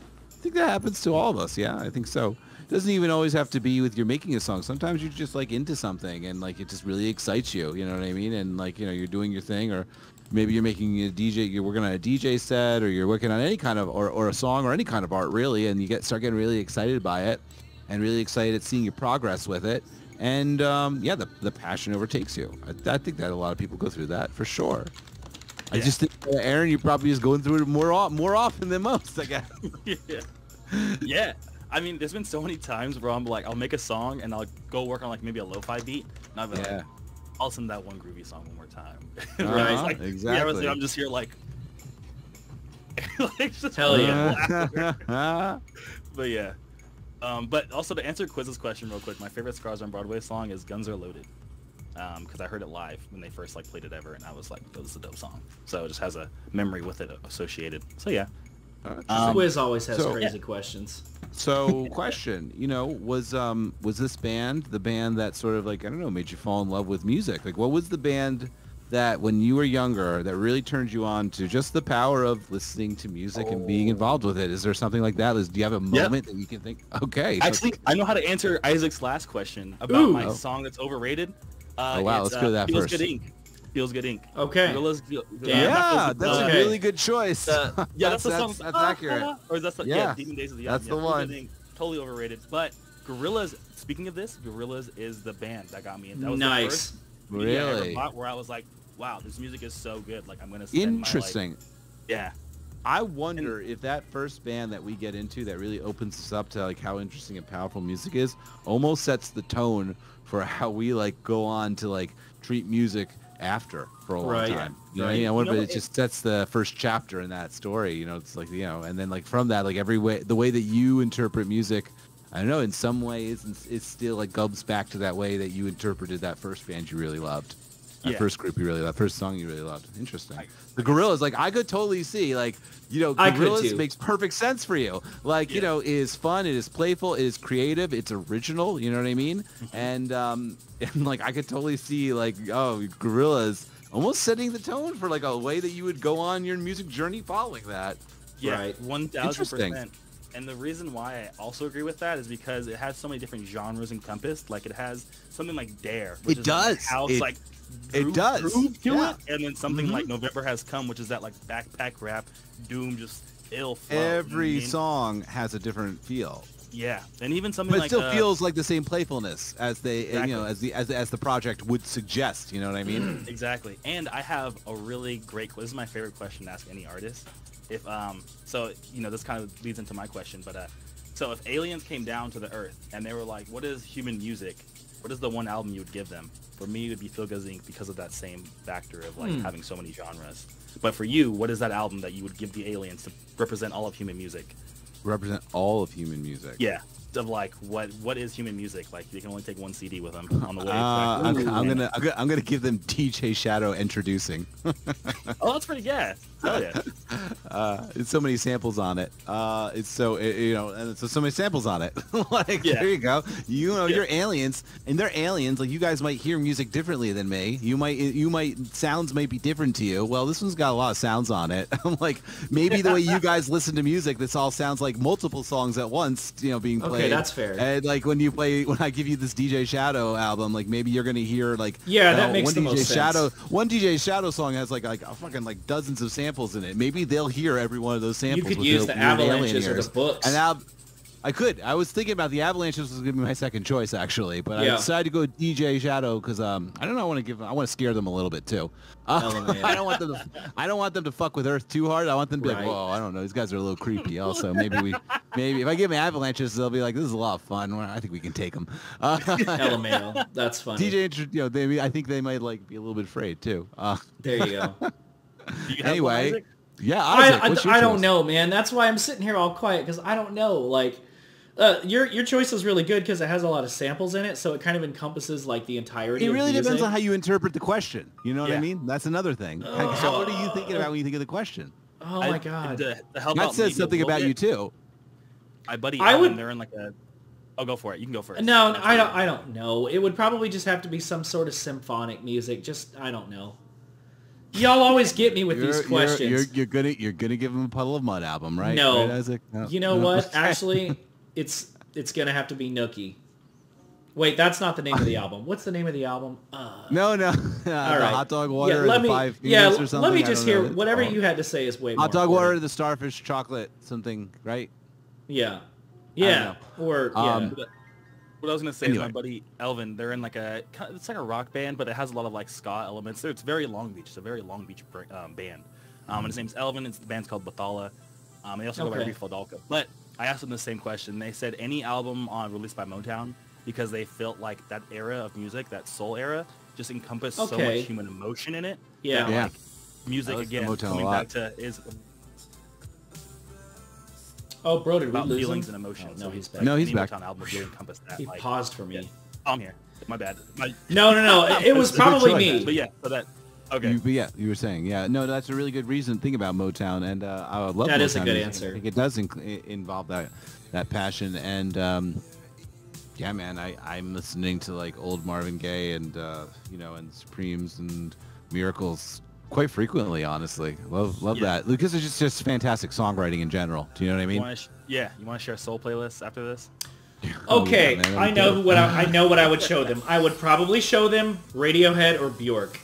think that happens to all of us. Yeah, I think so. It doesn't even always have to be with you're making a song. Sometimes you're just like into something and like it just really excites you. You know what I mean? And like, you're doing your thing, or maybe you're making a DJ, you're working on a DJ set, or you're working on any kind of, or a song or any kind of art really. And you start getting really excited by it and really excited at seeing your progress with it. And the passion overtakes you. I think that a lot of people go through that for sure. I just think, Aaron, you probably is going through it more often than most, I guess. Yeah. I mean, there's been so many times where I'm like, I'll make a song and I'll go work on like maybe a lo-fi beat, and I'll be like, I'll send that one groovy song one more time. Right? Like, exactly. Yeah, I'm just here like, hell yeah. But yeah. But also to answer Quiz's question real quick, my favorite Scars on Broadway song is Guns Are Loaded. Because I heard it live when they first like played it ever, and I was like, "This is a dope song." So it just has a memory with it associated. So yeah, Quiz always has crazy questions. So, question, was this band the band that sort of like, I don't know, made you fall in love with music? Like, what was the band that when you were younger that really turned you on to just the power of listening to music and being involved with it? Is there something like that? Do you have a moment that you can think? Okay, actually, I know how to answer Isaac's last question about my song that's overrated. Wow, let's go to that first. Feels Good Ink. Okay. Yeah, that's a really good choice. Yeah, that's the song. That's accurate. Or is that Demon Days of the Young. That's the one. Ink, totally overrated. But Gorillaz, speaking of this, Gorillaz is the band that got me in. That was nice. the first really? I ever bought where I was like, wow, this music is so good. Like, I'm going to spend Interesting. my life. Yeah. I wonder if that first band that we get into that really opens us up to like how interesting and powerful music is almost sets the tone for how we like go on to like treat music after for a long time. You know what I mean? I wonder if it just sets the first chapter in that story. It's like, and then like from that, like the way that you interpret music, I don't know, in some ways it's still like gubs back to that way that you interpreted that first band you really loved. That first group you really loved, first song you really loved. Interesting. The Gorillaz, like I could totally see, like, Gorillaz makes perfect sense for you. Like, it is fun, it is playful, it is creative, it's original, you know what I mean? And like I could totally see like, Gorillaz almost setting the tone for like a way that you would go on your music journey following that. Yeah, right. 1000%. And the reason why I also agree with that is because it has so many different genres encompassed. Like it has something like Dare, which is like house, it does. Groove to it, and then something like November Has Come, which is that like backpack rap, doom, just ill flow. Every song has a different feel. Yeah, and even something but like it still feels like the same playfulness as they, as the project would suggest. You know what I mean? Exactly. And I have a really great. This is my favorite question to ask any artist. If so this kind of leads into my question, but so if aliens came down to the Earth and they were like, what is human music? What is the one album you would give them? For me, it would be Feel Good Inc. because of that same factor of like having so many genres. But for you, what is that album that you would give the aliens to represent all of human music? Represent all of human music? Yeah. Of like what is human music? Like you can only take one CD with them on the way. I'm gonna give them DJ Shadow Introducing. Oh, that's pretty good. Oh yeah. It's so many samples on it. It's so and it's so many samples on it. Like there you go. You're aliens, and they're aliens. Like you guys might hear music differently than me. You might sounds might be different to you. Well, this one's got a lot of sounds on it. I'm like maybe the way you guys listen to music, this all sounds like multiple songs at once. Being played. Okay, that's fair. And like when I give you this DJ Shadow album, like maybe you're gonna hear like that makes the most sense. One DJ Shadow song has like a fucking like dozens of samples in it. Maybe maybe they'll hear every one of those samples. You could with use their the weird alien avalanches or ears. the books. And I could. I was thinking about the avalanches was going to be my second choice actually, but I decided to go DJ Shadow because I don't know. I want to scare them a little bit too. I don't want them to fuck with Earth too hard. I want them to be like, whoa, I don't know. These guys are a little creepy. Also, maybe if I give them avalanches, they'll be like, this is a lot of fun. I think we can take them. LMAO. That's funny. DJ, I think they might be a little bit afraid too. There you go. Anyway. Yeah, I don't know, man. That's why I'm sitting here all quiet because I don't know. Like, your choice is really good because it has a lot of samples in it, so it kind of encompasses like the entirety. It really of music. depends on how you interpret the question. You know what I mean? That's another thing. So what are you thinking about when you think of the question? Oh my god, that says something about you too. My buddy, Alvin, they're in like a. Oh, go for it. You can go first. No, I don't know. It would probably just have to be some sort of symphonic music. Just I don't know. Y'all always get me with these questions. You're gonna give him a Puddle of Mud album, right? No. Right, Isaac? No. You know what? Actually, it's gonna have to be Nookie. Wait, that's not the name of the album. What's the name of the album? No. All right. The Hot Dog Water, let me, the Five Fingers or something. Let me just hear whatever you had to say is way more Hot Dog important. Water, the Starfish Chocolate, something, right? Yeah. What I was gonna say is my buddy Elvin. They're in it's like a rock band, but it has a lot of like ska elements. It's very Long Beach. It's a very Long Beach band. And his name's Elvin. The band's called Bathala. They also go by Reef Faldalka. But I asked them the same question. They said any album released by Motown because they felt like that era of music, that soul era, just encompassed so much human emotion in it. Yeah. Like, music again coming back to is. Oh, bro, did we about lose feelings him? and emotions. No, he's back. No, he's back. Motown album really encompassed that. He paused for me. I'm here. My bad. No. It was probably me. But yeah, so that. Okay. You were saying, no, that's a really good reason to think about Motown, and I would love that Motown is a good music. answer. I think it does involve that passion, and yeah, man, I'm listening to like old Marvin Gaye and and Supremes and Miracles quite frequently, honestly. Love that because it's just fantastic songwriting in general. Do you know what I mean? You want to share a soul playlist after this? Okay, I know what I would show them. I would probably show them Radiohead or Bjork,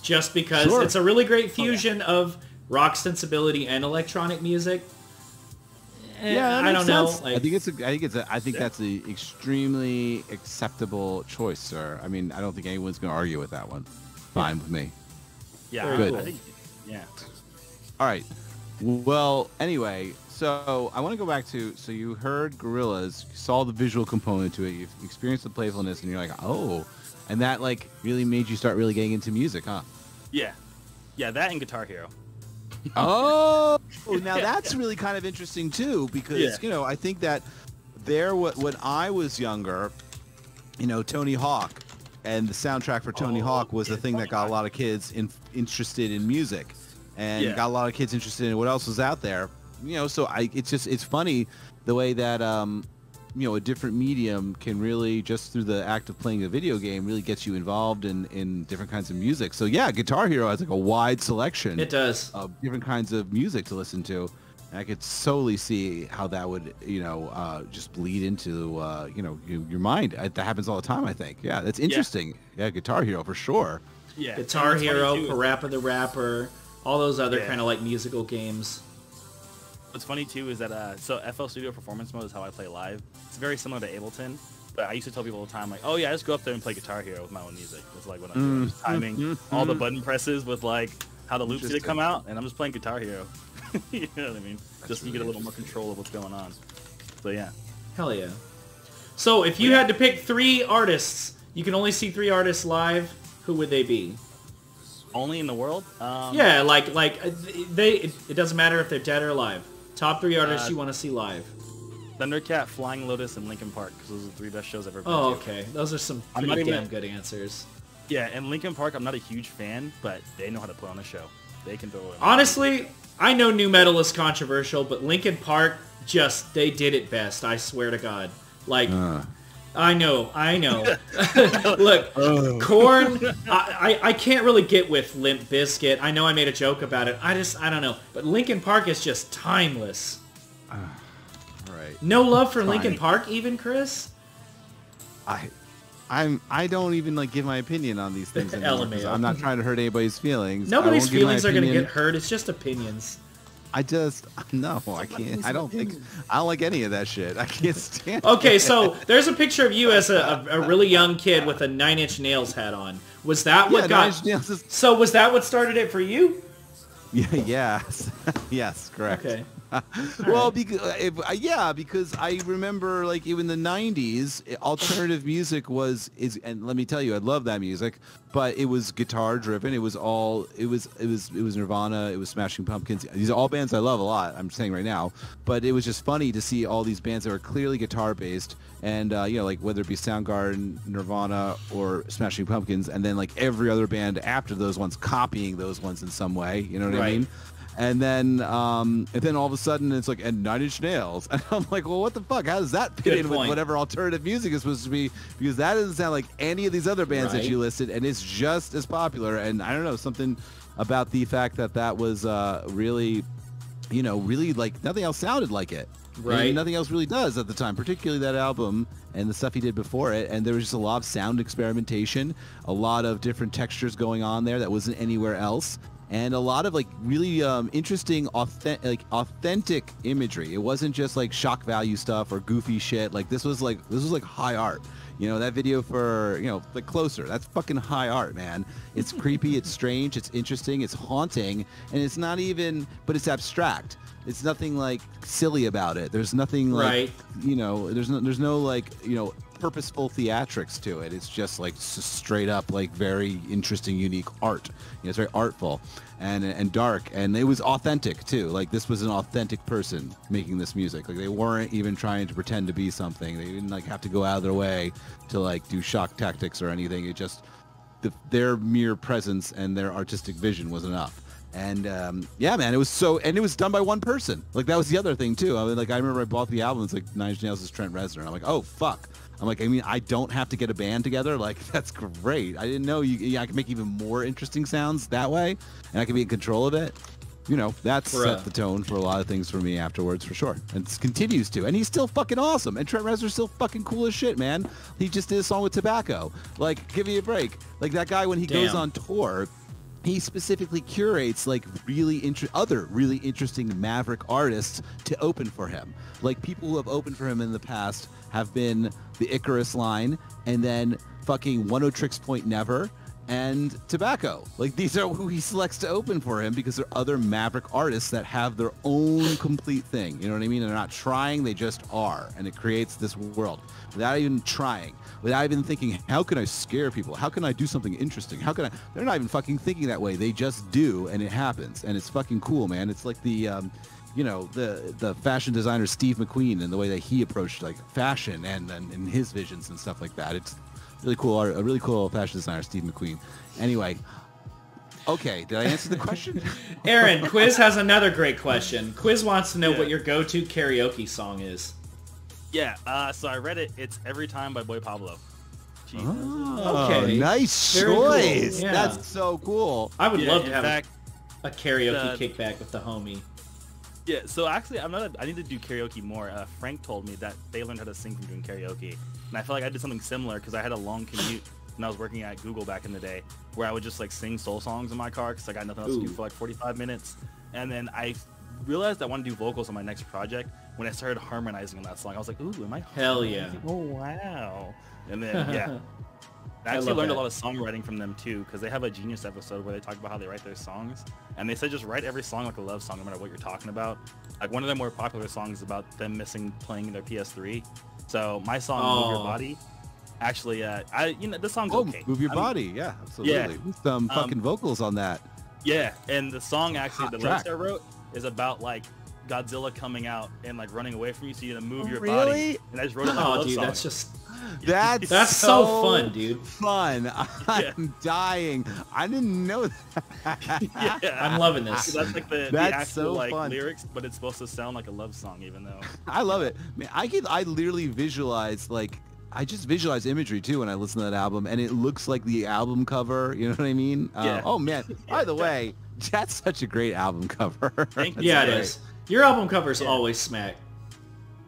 just because it's a really great fusion of rock sensibility and electronic music. I don't know. I think that's an extremely acceptable choice, sir. I mean, I don't think anyone's going to argue with that one. Fine with me. Yeah, good. I think, All right. Well, anyway, so I want to go back to, so you heard Gorillaz, you saw the visual component to it, you've experienced the playfulness, and you're like, oh, and that like really made you start really getting into music, huh? Yeah, that and Guitar Hero. Oh, now that's really kind of interesting too, because I think that when I was younger, Tony Hawk and the soundtrack for Tony Hawk was the thing that got a lot of kids interested in music, and got a lot of kids interested in what else was out there. So it's funny the way that a different medium can really, just through the act of playing a video game, really gets you involved in different kinds of music. So yeah, Guitar Hero has like a wide selection. It does. Of different kinds of music to listen to. And I could solely see how that would, just bleed into, your mind. That happens all the time, I think. Yeah, that's interesting. Yeah, Guitar Hero for sure. Yeah, Guitar Hero, Parappa the Rapper, all those other kind of like musical games. What's funny too is that so FL Studio Performance Mode is how I play live. It's very similar to Ableton, but I used to tell people all the time like, oh yeah, I just go up there and play Guitar Hero with my own music. It's like when I'm doing timing all the button presses with like how the loops need to come out, and I'm just playing Guitar Hero. You know what I mean? Just so you get a little more control of what's going on. So yeah. Hell yeah. So if you had to pick 3 artists, you can only see 3 artists live, who would they be? Only in the world? Yeah, it doesn't matter if they're dead or alive. Top 3 artists you want to see live. Thundercat, Flying Lotus, and Linkin Park, because those are the 3 best shows I've ever been to. Okay. Those are some pretty damn good answers. Yeah, and Linkin Park, I'm not a huge fan, but they know how to put on a show. They can throw it. Honestly, I know nu metal is controversial, but Linkin Park, they did it best. I swear to God. Like, I know. Look, Korn, I can't really get with Limp Bizkit. I know I made a joke about it. I don't know. But Linkin Park is just timeless. Right. No love for Linkin Park even, Chris? I don't even give my opinion on these things anymore. I'm not trying to hurt anybody's feelings. Nobody's feelings are going to get hurt. It's just opinions. I just no, I can't. I don't like any of that shit. I can't stand. Okay, so there's a picture of you as a really young kid with a 9 Inch Nails hat on. Was that what got? 9 Inch Nails is... So was that what started it for you? Yeah. Yes. Yes. Correct. Okay. Well, because I remember like even the 90s, alternative music and let me tell you, I love that music, but it was guitar driven. It was Nirvana, it was Smashing Pumpkins. These are all bands I love a lot, I'm saying right now, but it was just funny to see all these bands that were clearly guitar based and like whether it be Soundgarden, Nirvana, or Smashing Pumpkins, and then like every other band after those ones copying those ones in some way, you know what I mean? And then all of a sudden it's like, and 9 Inch Nails. And I'm like, well, what the fuck? How does that fit in with whatever alternative music is supposed to be? Because that doesn't sound like any of these other bands that you listed, and it's just as popular. And I don't know, something about the fact that was really, really like nothing else sounded like it. Right. And nothing else really does at the time, particularly that album and the stuff he did before it. And there was just a lot of sound experimentation, a lot of different textures going on there that wasn't anywhere else. And a lot of like really interesting, authentic imagery. It wasn't just like shock value stuff or goofy shit. Like this was like high art. That video for like Closer. That's fucking high art, man. It's creepy. It's strange. It's interesting. It's haunting. And it's not even, but it's abstract. It's nothing like silly about it. There's nothing like there's no like purposeful theatrics to it. It's just like straight up like very interesting, unique art. It's very artful and dark, and it was authentic too. Like this was an authentic person making this music. Like they weren't even trying to pretend to be something. They didn't like have to go out of their way to like do shock tactics or anything. It just their mere presence and their artistic vision was enough. And yeah, man, it was and it was done by one person. Like that was the other thing too. I remember I bought the album. It's like 9 Inch Nails is Trent Reznor. And I'm like, oh fuck. I'm like, I don't have to get a band together. Like that's great. I didn't know I could make even more interesting sounds that way, and I could be in control of it. That set the tone for a lot of things for me afterwards, for sure. And it continues to. And he's still fucking awesome. And Trent Reznor's still fucking cool as shit, man. He just did a song with Tobacco. Like, give me a break. Like that guy when he goes on tour. He specifically curates like other really interesting maverick artists to open for him. Like people who have opened for him in the past have been the Icarus Line and then fucking One O Tricks Point Never and Tobacco. Like these are who he selects to open for him because they're other maverick artists that have their own complete thing. You know what I mean? They're not trying, they just are. And it creates this world without even trying. Without even thinking, how can I scare people? How can I do something interesting? They're not even fucking thinking that way. They just do, and it happens. And it's fucking cool, man. It's like the fashion designer Steve McQueen and the way that he approached like fashion and his visions and stuff like that. It's really cool art, a really cool fashion designer, Steve McQueen. Anyway, okay, did I answer the question? Aaron, Quiz has another great question. Quiz wants to know what your go-to karaoke song is. Yeah, so I read it. It's Every Time by Boy Pablo. Oh, okay. Nice choice. Cool. Yeah. That's so cool. I would love to have a karaoke kickback with the homie. Yeah, so actually, I need to do karaoke more. Frank told me that they learned how to sing from doing karaoke. And I feel like I did something similar because I had a long commute when I was working at Google back in the day where I would just like sing soul songs in my car because I got nothing else to do for like 45 minutes. And then I realized I want to do vocals on my next project when I started harmonizing on that song. I was like, ooh, am I Hell yeah. Oh, wow. And then, yeah. I actually learned a lot of songwriting from them too, because they have a Genius episode where they talk about how they write their songs. And they said just write every song like a love song, no matter what you're talking about. Like one of their more popular songs is about them missing playing their PS3. So my song, Move Your Body, actually, the song's okay. Move Your Body, yeah, absolutely. Yeah. Some fucking vocals on that. Yeah, and the song actually, the lyrics I wrote is about like Godzilla coming out and like running away from you, so you gotta move your body. And I just wrote it like a love song. That's just that's so fun, dude. Fun. I'm dying. I didn't know that. Yeah, I'm loving this. That's like the actual like lyrics, but it's supposed to sound like a love song, even though. I love it. Man, I literally visualize like. I just visualize imagery too when I listen to that album, and it looks like the album cover. You know what I mean? Yeah. Oh man! By the way, that's such a great album cover. Thank you. Yeah, it is. Your album covers always smack.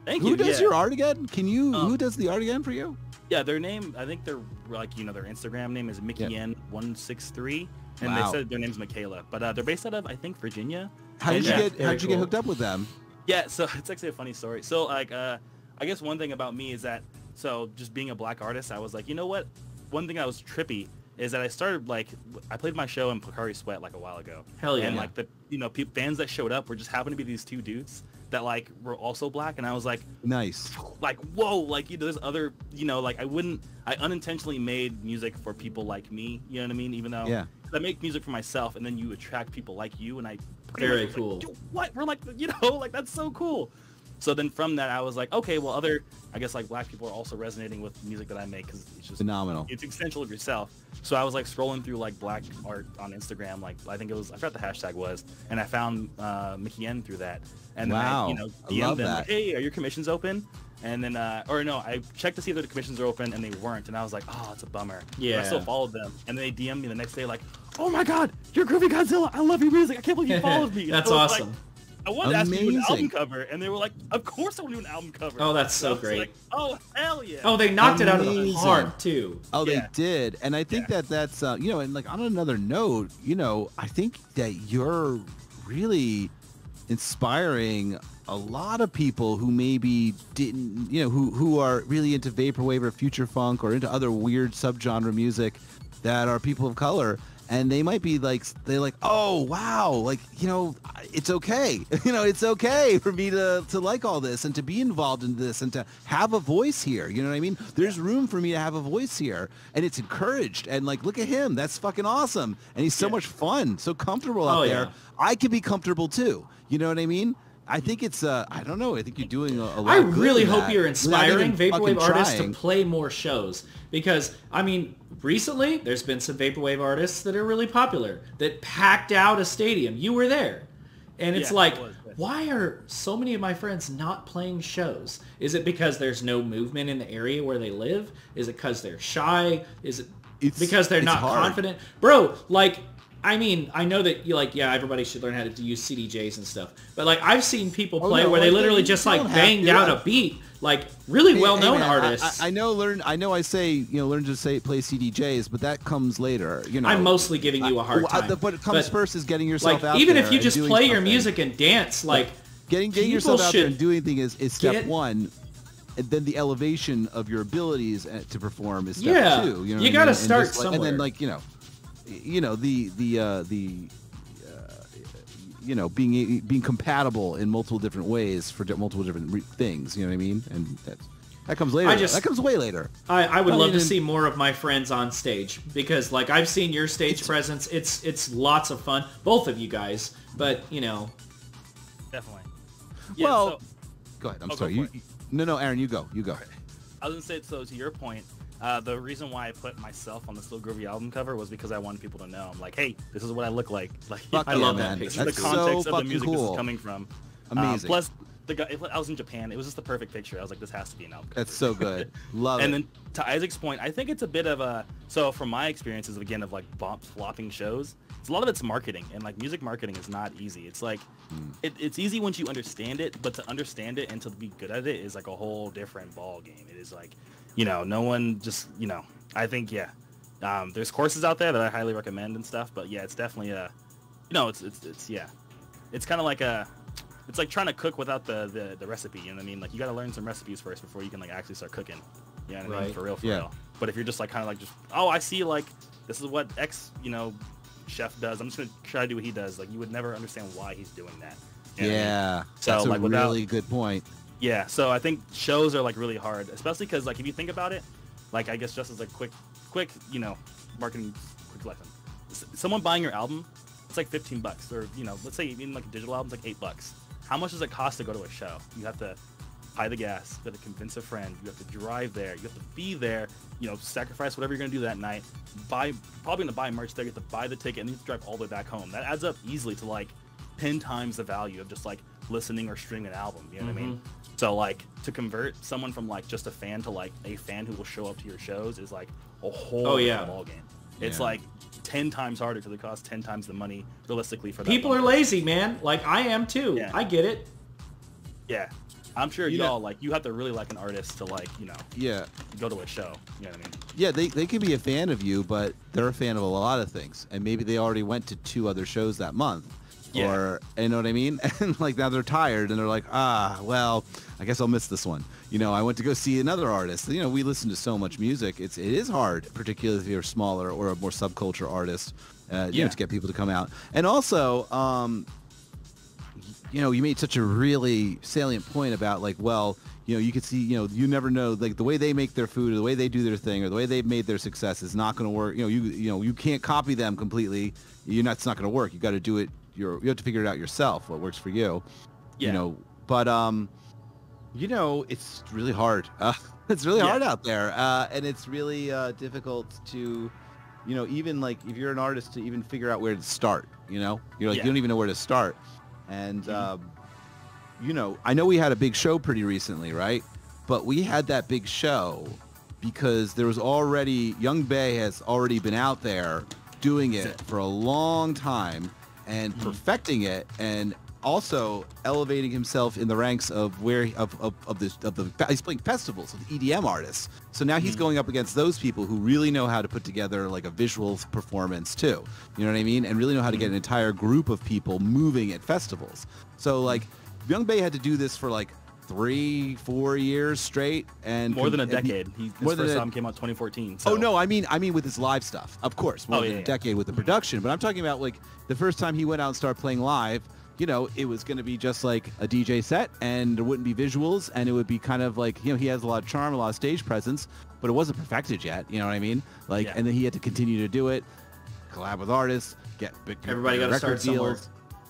Thank you. Who does your art again? Can you? Who does the art again for you? Yeah, their name. I think they're like their Instagram name is MickeyN163, and they said their name's Michaela. But they're based out of I think Virginia, How did you Yeah, get very cool. hooked up with them? Yeah, so it's actually a funny story. So like, I guess one thing about me is that, so just being a black artist, I was like, you know what? One thing that was trippy is that I started like, I played my show in Pocari Sweat like a while ago. Hell yeah. And like the, bands that showed up were just happened to be these two dudes that like were also black, and I was like, Nice. like, whoa, like, there's other, like I unintentionally made music for people like me, you know what I mean? Even though I make music for myself, and then you attract people like you, and I very cool. Like, what? We're like, like, that's so cool. So then from that, I was like, okay, well, I guess like black people are also resonating with music that I make, because it's just phenomenal. It's extension of yourself. So I was like scrolling through like black art on Instagram, like I think it was, I forgot the hashtag was, and I found Mickey N through that. And then wow. I DM'd them, that. like, hey, are your commissions open? And then, or no, I checked to see if the commissions are open, and they weren't. And I was like, oh, it's a bummer. Yeah. But I still followed them. And then they DM'd me the next day like, oh my God, you're Groovy Godzilla. I love your music. I can't believe you followed me. That's awesome. Like, I wanted to ask you to do an album cover, and they were like, of course I want to do an album cover. Oh, that's so I was great. Like, oh, hell yeah. Oh, they knocked it out of the Amazing. park, too. Oh, they Yeah. did. And I think that's, and like on another note, I think that you're really inspiring a lot of people who maybe didn't, who are really into vaporwave or future funk or into other weird subgenre music that are people of color. And they might be like, they're like, oh, wow, like, it's okay. It's okay for me to like all this and to be involved in this and to have a voice here. You know what I mean? There's room for me to have a voice here, and it's encouraged. And like, look at him. That's fucking awesome. And he's so much fun, so comfortable out there. Yeah. I can be comfortable too. You know what I mean? I think it's, I don't know. I think you're doing a lot I of good really in hope that you're without inspiring even fucking vaporwave artists to trying. play more shows, because recently there's been some vaporwave artists that are really popular that packed out a stadium. You were there, and it's like, why are so many of my friends not playing shows? Is it because there's no movement in the area where they live? Is it because they're shy? Is it because they're not hard. confident? Bro, like, I know that you everybody should learn how to use CDJs and stuff. But like, I've seen people play where they literally just like banged out a beat, like really well-known artists. I know. I say learn to play CDJs, but that comes later. I'm mostly giving you a hard time. What comes first is getting yourself out even there. if you just play your something. music and dance, like getting yourself out there and doing things is step get- one. And then the elevation of your abilities to perform is step two. You got to start somewhere. And then like being compatible in multiple different ways for multiple different things. You know what I mean? And that comes later. That comes way later. I would love to see more of my friends on stage, because like I've seen your stage presence. It's lots of fun, both of you guys. But Definitely. Well, go ahead. I'm sorry. Go for No, Aaron, you go. You go. I was gonna say, so to your point, the reason why I put myself on the Still Groovy album cover was because I wanted people to know, I'm like, hey, this is what I look like. Like, I love that this picture. is the context so of the music fucking this cool. is coming from. Amazing. Plus, I was in Japan. It was just the perfect picture. I was like, this has to be an album cover. That's so good. Love it. And then to Isaac's point, I think it's a bit of a, so from my experiences, again, of like flopping shows, a lot of it's marketing, and like music marketing is not easy. It's like, it's easy once you understand it, but to understand it and to be good at it is like a whole different ball game. It is like, no one just, I think, there's courses out there that I highly recommend and stuff, but yeah, it's definitely a, it's kind of like it's like trying to cook without the recipe, you know what I mean? Like, you got to learn some recipes first before you can like actually start cooking, you know what I mean? For real. But if you're just like kind of like I see like, this is what X, chef does, I'm just gonna try to do what he does, like, you would never understand why he's doing that. You know what I mean? So that's like a really good point. Yeah, so I think shows are like really hard, especially because like if you think about it, like I guess just as a quick marketing quick lesson, someone buying your album, it's like $15, or let's say even like a digital album's like $8. How much does it cost to go to a show? You have to buy the gas, you have to convince a friend, you have to drive there, you have to be there, sacrifice whatever you're gonna do that night, probably gonna buy merch there, you have to buy the ticket, and you have to drive all the way back home. That adds up easily to like 10 times the value of just like listening or streaming an album, you know what I mean? So like, to convert someone from like just a fan to like a fan who will show up to your shows is like a whole ball game. It's like 10 times harder because it costs 10 times the money realistically for that. People are lazy, man. Like I am too. Yeah. I get it. Yeah. I'm sure y'all like, you have to really like an artist to like, go to a show. You know what I mean? Yeah, they can be a fan of you, but they're a fan of a lot of things. And maybe they already went to 2 other shows that month. Yeah. Or, you know what I mean? And like now they're tired and they're like, well, I guess I'll miss this one. You know, I went to go see another artist. You know, we listen to so much music. It is hard, particularly if you're smaller or a more subculture artist, you know, to get people to come out. And also, you know, you made such a really salient point about like, well, you know, you could see, you know, you never know, like the way they make their food or the way they do their thing or the way they've made their success is not going to work. You know, you can't copy them completely. It's not going to work. You got to do it. You have to figure it out yourself. What works for you, you know. But you know, it's really hard. It's really hard out there, and it's really difficult to, you know, even like if you're an artist to even figure out where to start. You know, you're like you don't even know where to start, and you know, I know we had a big show pretty recently, right? But we had that big show because there was already Young Bay has already been out there doing it for a long time and perfecting it, and also elevating himself in the ranks of where he's playing festivals with EDM artists. So now he's going up against those people who really know how to put together like a visual performance too. You know what I mean? And really know how to get an entire group of people moving at festivals. So like Young Bay had to do this for like 3-4 years straight, and more than a decade. His first album came out 2014. So. Oh no, I mean with his live stuff, of course, more than a decade with the production. But I'm talking about like the first time he went out and started playing live. You know, it was going to be just like a DJ set, and there wouldn't be visuals, and it would be kind of like, you know, he has a lot of charm, a lot of stage presence, but it wasn't perfected yet. You know what I mean? Like, and then he had to continue to do it, collab with artists, get bigger record deals.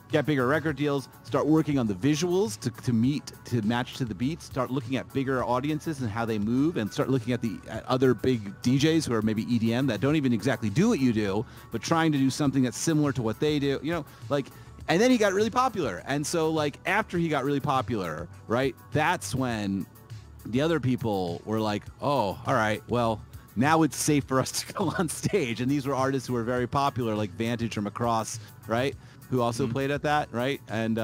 Get bigger record deals, start working on the visuals to match to the beats, start looking at bigger audiences and how they move, and start looking at other big DJs who are maybe EDM that don't even exactly do what you do, but trying to do something that's similar to what they do, you know, like, and then he got really popular. And so like after he got really popular, right, that's when the other people were like, oh, all right, well, now it's safe for us to go on stage. And these were artists who were very popular, like Vantage or Macross, right? Who also played at that, right? And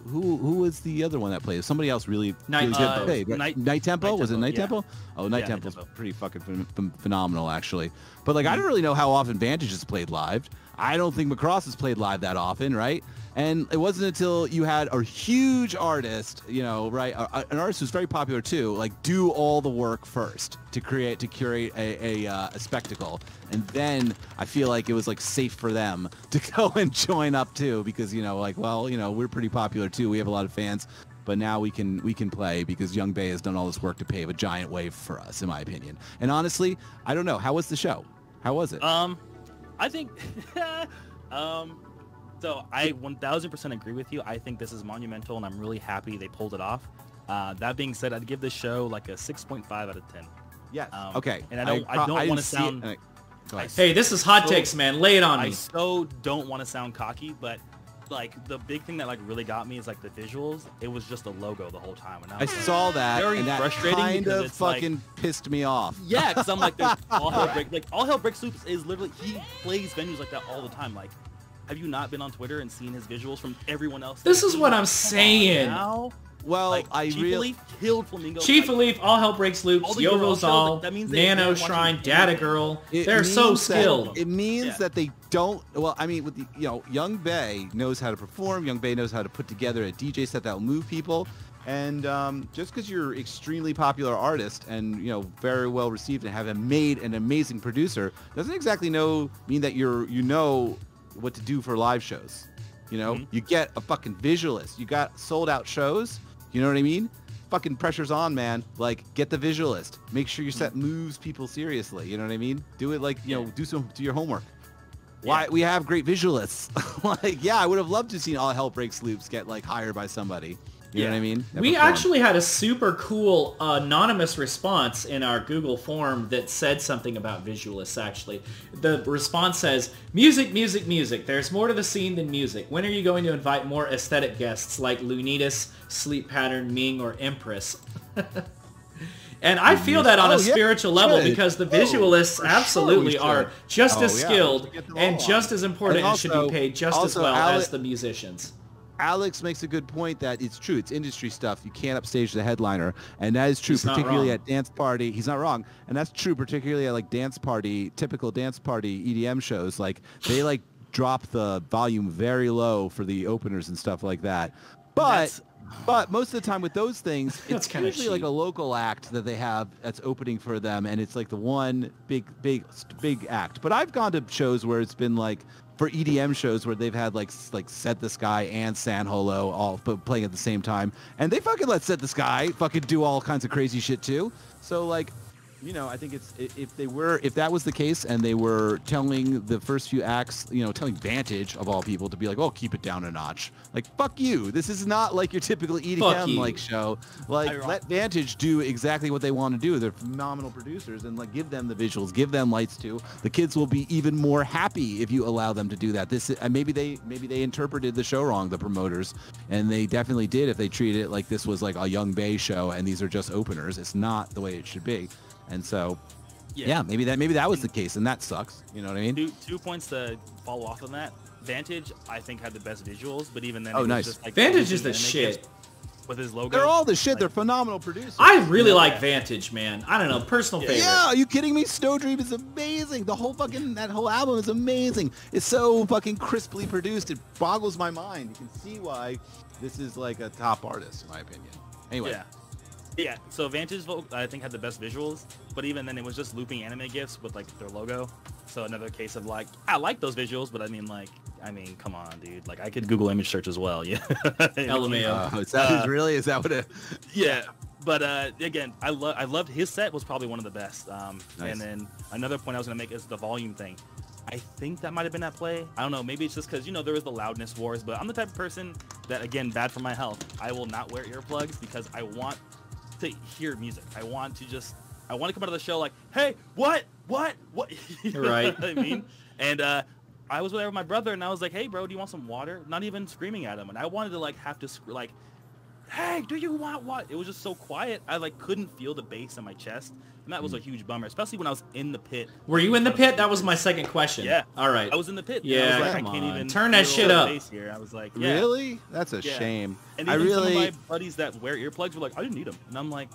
who was the other one that played? Somebody else really Night good played, right? Night Tempo? Was it Night yeah. Tempo? Oh, Night Tempo's pretty fucking phenomenal, actually. But like, I don't really know how often Vantage has played live. I don't think Macross has played live that often, right? And it wasn't until you had a huge artist, you know, right, an artist who's very popular too, like do all the work first to curate a spectacle, and then I feel like it was like safe for them to go and join up too, because, you know, like, well, you know, we're pretty popular too, we have a lot of fans, but now we can play because Young Bay has done all this work to pave a giant wave for us, in my opinion. And honestly, I don't know, how was the show? How was it? I think so I 1000% agree with you. I think this is monumental, and I'm really happy they pulled it off. That being said, I'd give this show like a 6.5 out of 10. Yes. Okay. And I don't want to sound... Hey, this is hot takes, man. Lay it on me. I so don't want to sound cocky, but like the big thing that like really got me is like the visuals. It was just a logo the whole time. And I saw that, very and that frustrating kind of fucking like, pissed me off. Yeah, because I'm like, there's All Hell Breaks Loose is literally, he plays venues like that all the time. Like, have you not been on Twitter and seen his visuals from everyone else? This is what I'm saying. Well, like, I Chief really Leaf killed Flamingo. Chief like, Leaf, All Hell Breaks Loose, Yovo's All, Nano Shrine, Data Girl. They're so skilled. It means that they don't. Well, I mean, with the, you know, Young Bay knows how to perform. Young Bay knows how to put together a DJ set that will move people. And just because you're extremely popular artist and, you know, very well received and have made an amazing producer doesn't exactly mean that you know what to do for live shows. You know, you get a fucking visualist. You got sold out shows. You know what I mean? Fucking pressure's on, man. Like, get the visualist. Make sure your set moves people seriously. You know what I mean? Do it like, you know, do your homework. Why we have great visualists. Like, yeah, I would have loved to see All Hell Breaks Loose get like hired by somebody. You know what I mean? We actually had a super cool anonymous response in our Google form that said something about visualists, actually. The response says, music, music, music. There's more to the scene than music. When are you going to invite more aesthetic guests like Lunitas, Sleep Pattern, Ming, or Empress? And I feel that on a spiritual level because the visualists absolutely are just as skilled and just as important and should be paid just as well as the musicians. Alex makes a good point that it's true. It's industry stuff. You can't upstage the headliner. And that is true, particularly at dance party. He's not wrong. And that's true, particularly at like dance party, typical dance party EDM shows. Like they like drop the volume very low for the openers and stuff like that. But most of the time with those things, it's usually like a local act that they have that's opening for them, and it's like the one big act. But I've gone to shows where it's been like, for EDM shows where they've had like Set the Sky and San Holo all playing at the same time, and they fucking let Set the Sky fucking do all kinds of crazy shit too. So like, you know, I think it's if that was the case and they were telling the first few acts, you know, telling Vantage of all people to be like, oh, keep it down a notch. Like, fuck you. This is not like your typical EDM like show. Like, let Vantage do exactly what they want to do. They're phenomenal producers, and like, give them the visuals, give them lights too. The kids will be even more happy if you allow them to do that. This maybe they interpreted the show wrong, the promoters, and they definitely did if they treated it like this was like a Young Bay show and these are just openers. It's not the way it should be. And so, maybe that was the case, and that sucks. You know what I mean? Two points to follow off on that. Vantage, I think, had the best visuals, but even then, nice. Just, like, Vantage is the shit. With his logo, they're all the shit. Like, they're phenomenal producers. I really like Vantage, man. I don't know, personal favorite. Yeah, are you kidding me? Snow Dream is amazing. The whole that whole album is amazing. It's so fucking crisply produced. It boggles my mind. You can see why this is like a top artist, in my opinion. Anyway. Yeah, so Vantage, I think, had the best visuals, but even then it was just looping anime GIFs with like their logo. So another case of like, I like those visuals, but I mean, come on, dude. Like, I could Google image search as well. Yeah. LMAO. Is that what it? Yeah. But again, I loved his set was probably one of the best. Nice. And then another point I was gonna make is the volume thing. I think that might have been at play. I don't know. Maybe it's just because, you know, there was the loudness wars, but I'm the type of person that, again, bad for my health. I will not wear earplugs because I want to hear music. I want to come out of the show like, hey, what? You know right. what I mean? And I was there with my brother, and I was like, hey, bro, do you want some water? Not even screaming at him. And I wanted to like have to like, hey, do you want what? It was just so quiet. I like couldn't feel the bass in my chest, and that was a huge bummer, especially when I was in the pit. Were you in the pit? That was my second question. Yeah. All right. I was in the pit. Yeah, I was like, come I can't on. even Turn that shit up. Here. I was like, yeah. Really? That's a shame. And even some of my buddies that wear earplugs were like, I didn't need them, and I'm like,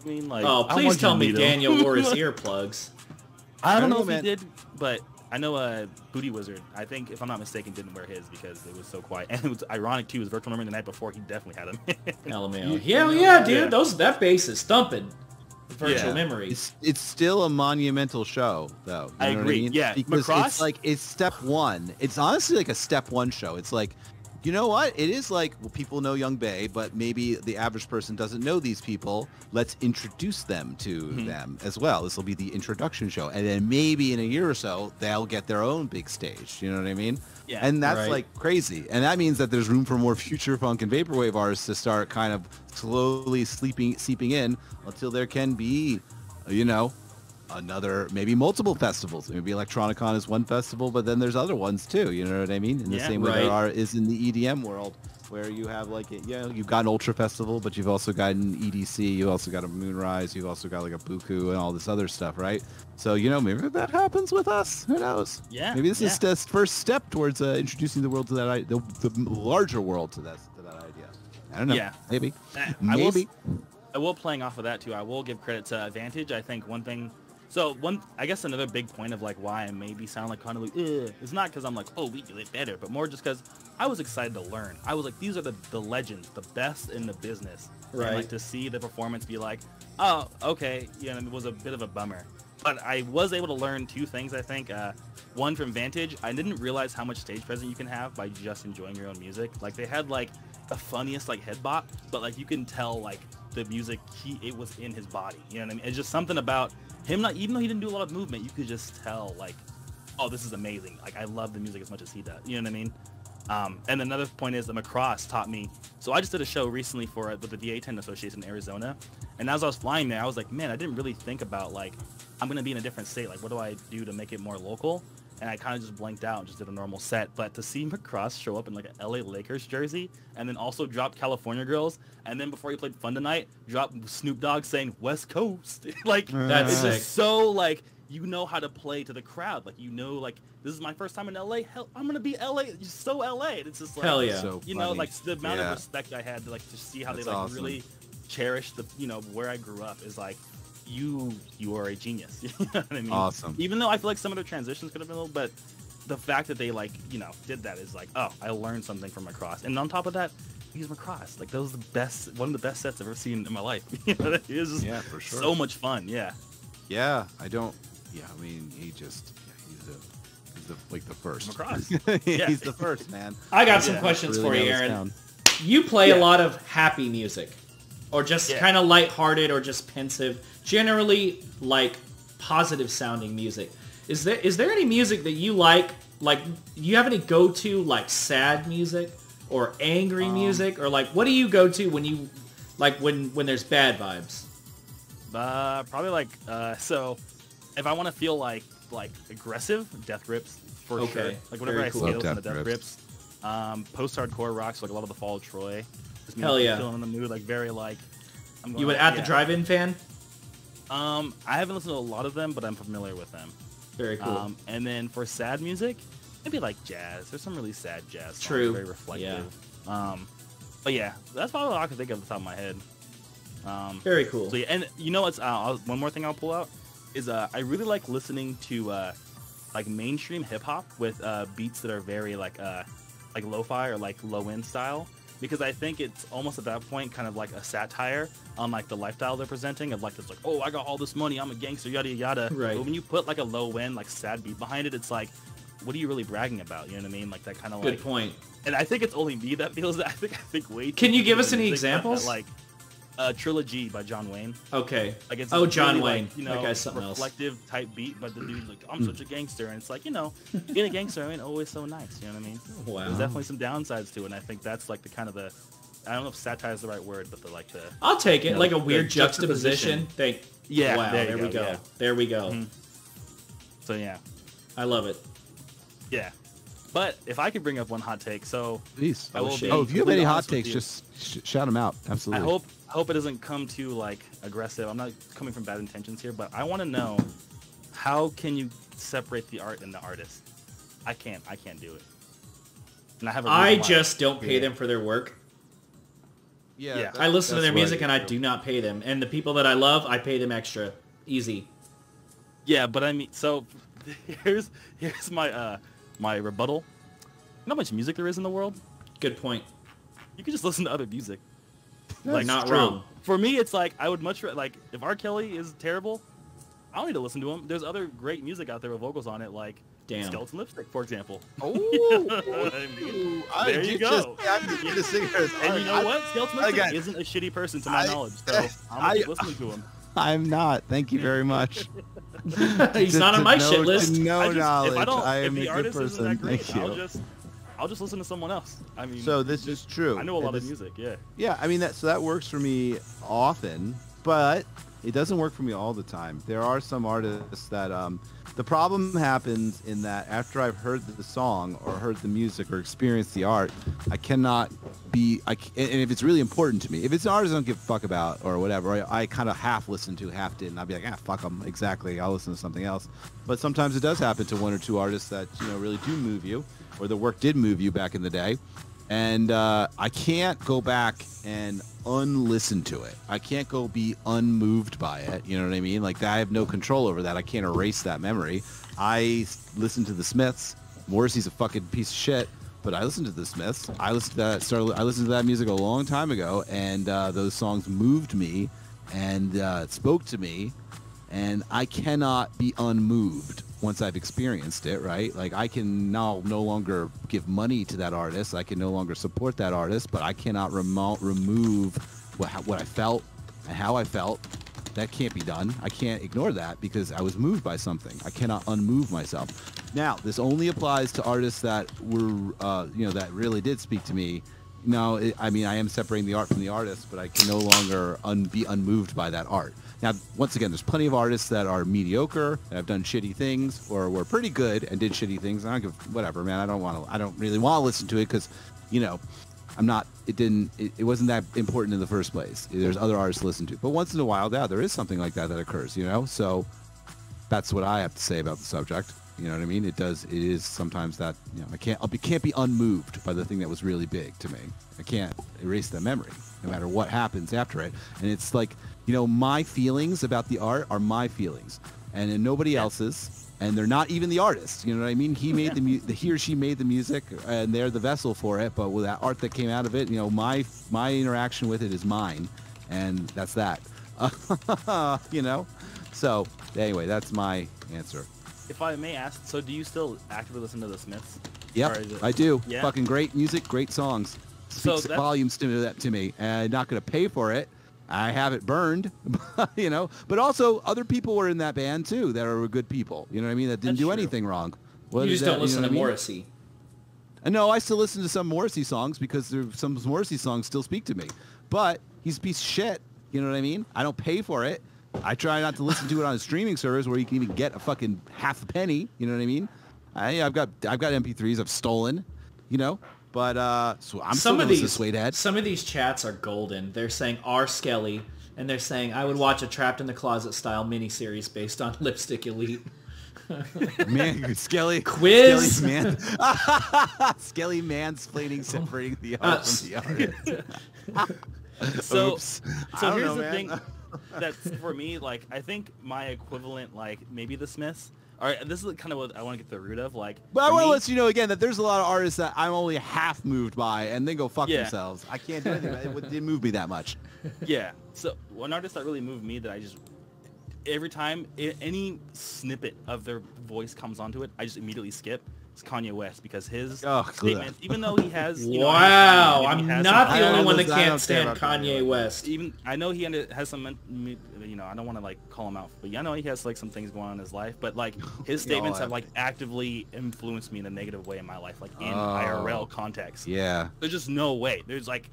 I mean, like, oh, please tell me Daniel wore his earplugs. I don't know if he did, but I know Booty Wizard, I think, if I'm not mistaken, didn't wear his because it was so quiet. And it was ironic, too, his virtual memory the night before, he definitely had him. LMAO. Hell yeah, dude. That bass is thumping. Virtual memory. It's still a monumental show, though. I agree. I mean? Yeah. Because it's like, it's step one. It's honestly like a step one show. It's like, you know what? It is like, well, people know Young Bay, but maybe the average person doesn't know these people. Let's introduce them to them as well. This will be the introduction show. And then maybe in a year or so, they'll get their own big stage. You know what I mean? Yeah. And that's like crazy. And that means that there's room for more future funk and vaporwave artists to start kind of slowly seeping in until there can be, you know, another, maybe multiple festivals. Maybe Electronicon is one festival, but then there's other ones too. You know what I mean? In the same way there is in the EDM world, where you have like, you've got an Ultra Festival, but you've also got an EDC, you've also got a Moonrise, you've also got like a Buku and all this other stuff, right? So, you know, maybe that happens with us. Who knows? Yeah. Maybe this is the first step towards introducing the world to that, the larger world to that idea. I don't know. Yeah. Maybe. Maybe. I will, playing off of that too, I will give credit to Vantage. I think one thing. So I guess another big point of like why I maybe sound like kind of like, it's not because I'm like, oh, we do it better, but more just because I was excited to learn. I was like, these are the legends, the best in the business. Right. And like to see the performance be like, oh, okay, you know, it was a bit of a bummer. But I was able to learn two things, I think. One from Vantage, I didn't realize how much stage presence you can have by just enjoying your own music. Like they had like the funniest like head bop, but like you can tell like the music, it was in his body. You know what I mean? It's just something about him, not even though he didn't do a lot of movement, you could just tell like, oh, this is amazing. Like I love the music as much as he does. You know what I mean? And another point is that Macross taught me. So I just did a show recently with the DA10 Association in Arizona, and as I was flying there, I was like, man, I didn't really think about like I'm gonna be in a different state. Like, what do I do to make it more local? And I kind of just blanked out and just did a normal set. But to see Macross show up in like an LA Lakers jersey and then also drop California Girls, and then before he played Fun Tonight, drop Snoop Dogg saying West Coast. Like that's just so like, you know how to play to the crowd. Like, you know, like this is my first time in LA. Hell, I'm gonna be LA. Just so LA. It's just like, hell yeah. So you know, like the amount of respect I had to like to see how they like really cherish the, you know, where I grew up is like, you are a genius. You know what I mean? Awesome. Even though I feel like some of the transitions could have been a little, but the fact that they like, you know, did that is like, oh, I learned something from Macross. And on top of that, he's Macross. Like, that was one of the best sets I've ever seen in my life. You know, it was just for sure. so much fun. Yeah. Yeah, I mean, he's like the first. Macross. He's the first, man. I got some questions for you, Aaron. You play a lot of happy music, or just kind of lighthearted, or just pensive. Generally, like positive sounding music. Is there any music that you like? Like, you have any go-to like sad music or angry music, or like what do you go to when you like when there's bad vibes? Probably like so if I want to feel like aggressive, Death Grips for sure. Like whenever I scale from the Death Grips, post-hardcore rocks, like a lot of the Fall of Troy. Hell yeah! Feeling in the mood, like very like. You would At the Drive-In fan? I haven't listened to a lot of them, but I'm familiar with them. Very cool. And then for sad music, maybe like jazz. There's some really sad jazz songs. True. Very reflective. Yeah. But yeah, that's probably all I can think of off the top of my head. Very cool. So yeah, and you know what's one more thing I'll pull out is I really like listening to like mainstream hip hop with beats that are very like lo-fi or like low end style, because I think it's almost at that point kind of like a satire on like the lifestyle they're presenting of like it's like, oh, I got all this money, I'm a gangster, yada yada. Right. But when you put like a low end like sad beat behind it, it's like, what are you really bragging about? You know what I mean? Like that kind of like. Good point. And I think it's only me that feels that. I think way. Can you give us any examples? Like Trilogy by John Wayne. Okay. Like it's John really, Wayne. Like, you know, that guy's something reflective type beat, but the dude's like, I'm such a gangster, and it's like, you know, being a gangster ain't always so nice. You know what I mean? Wow. There's definitely some downsides to it, and I think that's like the kind of the. I don't know if satire is the right word, but the like the. I'll take it, you know, like a weird juxtaposition. Yeah. Wow. There we go. Yeah. There we go. Mm-hmm. So yeah. I love it. Yeah. But if I could bring up one hot take, so please. I will be if you have any hot takes, you. just shout them out. Absolutely. I hope it doesn't come too like aggressive. I'm not coming from bad intentions here, but I want to know, how can you separate the art and the artist? I can't do it. And I just don't pay them for their work. Yeah. I listen to their music and I do not pay them. And the people that I love, I pay them extra. Easy. Yeah, but I mean, so here's my my rebuttal. You know how much music there is in the world? Good point. You can just listen to other music. Like, not wrong. For me, it's like, I would much rather, like, if R. Kelly is terrible, I don't need to listen to him. There's other great music out there with vocals on it, like Skeleton Lipstick, for example. Oh, there you go. I'm just singing her. And you know what? Skeleton Lipstick isn't a shitty person to my knowledge, so I'm just listening to him. I'm not. Thank you very much. He's not on my shit list. No knowledge. If the artist isn't that great, Thank you. I'll just listen to someone else. I mean, so this is true. I know a lot of music, yeah. Yeah, I mean that works for me often, but it doesn't work for me all the time. There are some artists that the problem happens in that after I've heard the song or heard the music or experienced the art, I cannot be. And if it's really important to me, if it's an artist I don't give a fuck about or whatever, I kind of half listen to, half didn't. I'll be like, fuck them. Exactly. I'll listen to something else. But sometimes it does happen to one or two artists that really do move you, or the work did move you back in the day. And I can't go back and unlisten to it. I can't go be unmoved by it. You know what I mean? Like, I have no control over that. I can't erase that memory. I listen to the Smiths. Morrissey's a fucking piece of shit, but I listen to the Smiths. I listened to that music a long time ago, and those songs moved me and spoke to me, and I cannot be unmoved once I've experienced it, right? Like, I can now no longer give money to that artist. I can no longer support that artist, but I cannot remove what I felt and how I felt. That can't be done. I can't ignore that because I was moved by something. I cannot unmove myself. Now, this only applies to artists that were, that really did speak to me. No, I am separating the art from the artist, but I can no longer be unmoved by that art. Now, once again, there's plenty of artists that are mediocre, that have done shitty things, or were pretty good and did shitty things. I don't give whatever, man. I don't really want to listen to it because, I'm not. It wasn't that important in the first place. There's other artists to listen to, but once in a while, there is something like that occurs. So that's what I have to say about the subject. You know what I mean? It is sometimes that I can't be unmoved by the thing that was really big to me. I can't erase the memory, no matter what happens after it. And it's like, my feelings about the art are my feelings, and nobody else's. and they're not even the artist. You know what I mean? He made he or she made the music, and they're the vessel for it. But with that art that came out of it, you know, my interaction with it is mine, and that's that. You know. So anyway, that's my answer. If I may ask, so do you still actively listen to the Smiths? Yep, I do. Yeah? Fucking great music, great songs. So Speaks volumes to me, and not going to pay for it. I have it burned, you know. But also, other people were in that band too that are good people. You know what I mean? That didn't do anything wrong. You just don't listen to Morrissey. No, I still listen to some Morrissey songs because some Morrissey songs still speak to me. But he's a piece of shit. You know what I mean? I don't pay for it. I try not to listen to it on a streaming service where you can even get a fucking half a penny. You know what I mean? I've got MP3s I've stolen, you know. But so I'm still listening to Suede Head. Some of these chats are golden. They're saying R. Skelly, and they're saying I would watch a Trapped in the Closet style miniseries based on Lipstick Elite. Man, Skelly quiz, Skelly man, Skelly mansplaining, separating the art from the artist. So I here's don't know, the thing man. that's for me, like, I think my equivalent, like, maybe the Smiths. All right, this is kind of what I want to get to the root of, like. But I want to let you know again that there's a lot of artists that I'm only half moved by, and then go fuck themselves. I can't do anything. It didn't move me that much. Yeah. So one artist that really moved me that I just every time any snippet of their voice comes onto it, I just immediately skip. It's Kanye West, because his statements, even though he has, wow, I'm not the only one that can't stand Kanye West. Even I know he has some, you know, I don't want to like call him out, but I know he has like some things going on in his life. But like his statements have like actively influenced me in a negative way in my life, like in IRL context. Yeah, there's just no way. There's like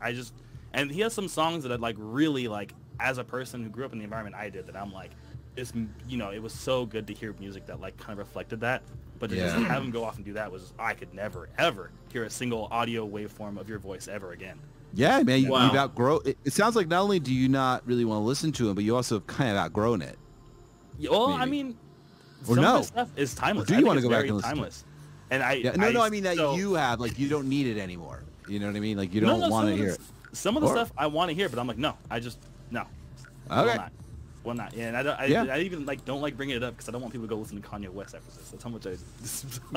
and he has some songs that I like really like as a person who grew up in the environment I did, that I'm like, it's, you know, it was so good to hear music that like kind of reflected that. But to just have him go off and do that was, I could never, ever hear a single audio waveform of your voice ever again. Yeah, man, you've outgrown it. It sounds like not only do you not really want to listen to him, but you also have kind of outgrown it. Yeah, well, maybe. I mean, or some no. of this stuff is timeless. Or do you want to go back and listen timeless. to it? And I mean that you have, like, you don't need it anymore. You know what I mean? Like, you don't want to hear it. Some of the stuff I want to hear, but I'm like, no. Okay. Well, not. Yeah, and I even like don't like bringing it up because I don't want people to go listen to Kanye West after this. That's how much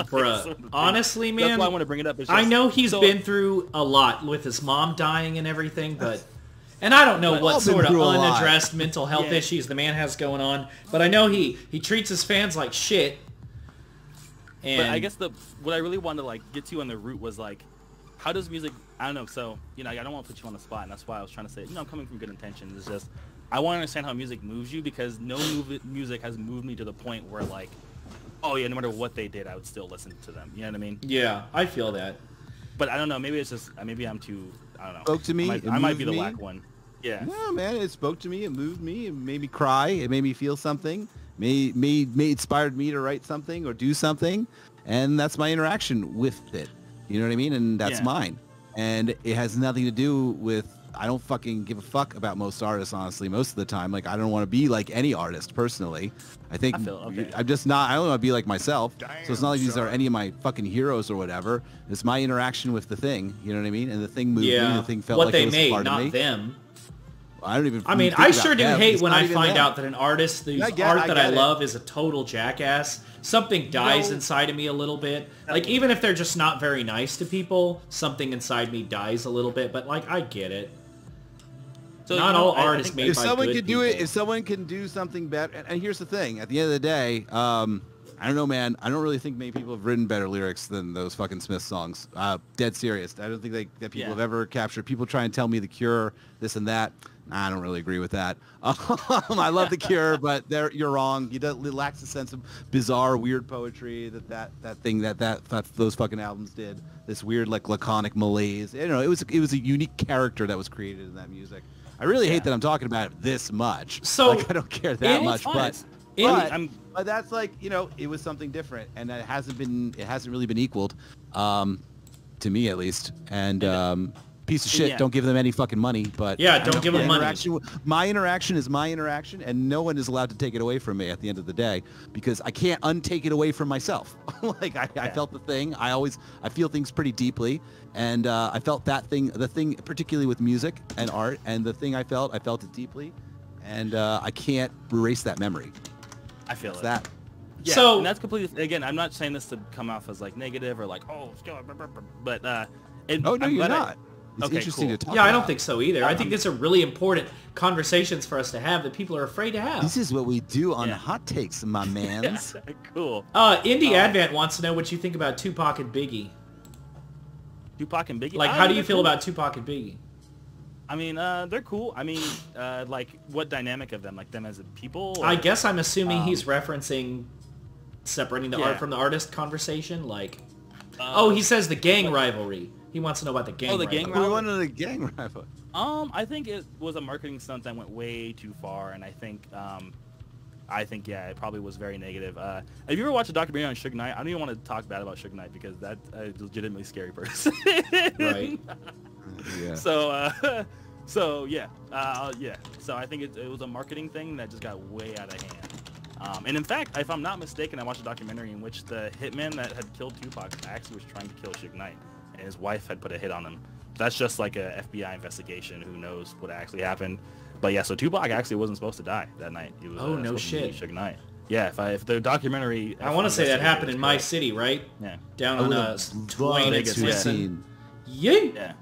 Bruh, honestly, man, that's why I want to bring it up. I know he's been through a lot with his mom dying and everything, and I don't know what sort of unaddressed mental health issues the man has going on, but I know he treats his fans like shit. And but I guess what I really wanted to like get to on the root was like, how does music? I don't know. So you know, I don't want to put you on the spot, and that's why I was trying to say, you know, coming from good intentions, it's just. I want to understand how music moves you, because no music has moved me to the point where, like, oh yeah, no matter what they did, I would still listen to them. You know what I mean? Yeah, I feel that. But I don't know. Maybe it's just maybe I'm too. I don't know. Spoke to me. I might be the whack one. Yeah. No, man, it spoke to me. It moved me. It made me cry. It made me feel something. Inspired me to write something or do something, and that's my interaction with it. You know what I mean? And that's mine. And it has nothing to do with. I don't fucking give a fuck about most artists, honestly, most of the time. Like, I don't want to be like any artist, personally. I'm just not, I don't want to be like myself. So it's not like these are any of my fucking heroes or whatever. It's my interaction with the thing, you know what I mean? And the thing moved me, the thing felt like it was a part of me. Not them. I don't even I mean, I sure do hate when I find out that an artist whose art that I love is a total jackass. Something dies inside of me a little bit. Like, even if they're just not very nice to people, something inside me dies a little bit. But, like, I get it. So, not all art is made by good people. If someone can do it, if someone can do something better, and here's the thing, at the end of the day, I don't know, man, I don't really think many people have written better lyrics than those fucking Smith songs. Dead serious. I don't think that people have ever captured. People try and tell me The Cure, this and that. I don't really agree with that. I love The Cure, but you're wrong. It lacks a sense of bizarre, weird poetry that those fucking albums did. This weird, like, laconic malaise. You know, it was a unique character that was created in that music. I really hate that I'm talking about it this much. So like, I don't care that much, but that's like, you know, it was something different, and it hasn't really been equaled, to me at least. And piece of shit, don't give them any fucking money, but don't give them money. My interaction is my interaction, and no one is allowed to take it away from me at the end of the day, because I can't untake it away from myself. Like, I felt the thing. I feel things pretty deeply, and I felt the thing particularly with music and art, and the thing I felt it deeply, and I can't erase that memory. I feel that. Yeah, So and that's completely. Again, I'm not saying this to come off as like negative or like, oh, but Oh no, you're not. It's okay, interesting cool. to talk yeah, about. I don't think so either. I think these are really important conversations for us to have that people are afraid to have. This is what we do on Yeah. Hot Takes, my mans. Cool. Indie Advent wants to know what you think about Tupac and Biggie. Tupac and Biggie. Like, I how do mean, you they're feel cool. about Tupac and Biggie? I mean, they're cool. I mean, like, what dynamic of them? Like, them as a people? Or, I guess I'm assuming he's referencing separating the Yeah. art from the artist conversation. Like, he says the gang rivalry. He wants to know about the gang the rivalry. gang We rivalry? wanted a gang rival. I think it was a marketing stunt that went way too far, and I think, yeah, it probably was very negative. Have you ever watched a documentary on Suge Knight? I don't even want to talk bad about Suge Knight because that's a legitimately scary person. Right. Yeah. So yeah. So I think it was a marketing thing that just got way out of hand. And in fact, if I'm not mistaken, I watched a documentary in which the hitman that had killed Tupac actually was trying to kill Suge Knight, and his wife had put a hit on him. That's just like a FBI investigation. Who knows what actually happened? But yeah, so Tupac actually wasn't supposed to die that night. He was, Oh, no supposed to meet shit. Suge Knight. Yeah, if the documentary... I want to say that happened in my correct. city, right? Yeah. Down I on would've Twain and loved to have Smithson. seen, Yeah. Yeah.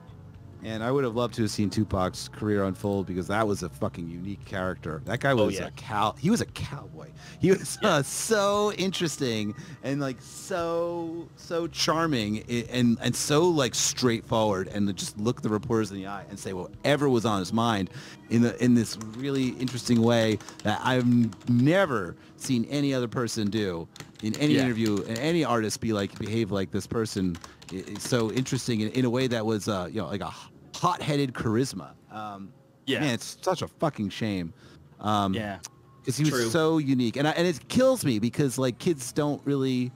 and I would have loved to have seen Tupac's career unfold because that was a fucking unique character. That guy was yeah. he was a cowboy. He was so interesting and like so charming and so like straightforward, and to just look the reporters in the eye and say whatever was on his mind in this really interesting way that I've never seen any other person do in any interview, and any artist behave like this person. It's so interesting in a way that was like a hot-headed charisma. Man, it's such a fucking shame. Yeah. Because he was True. so unique, and it kills me because like kids don't really,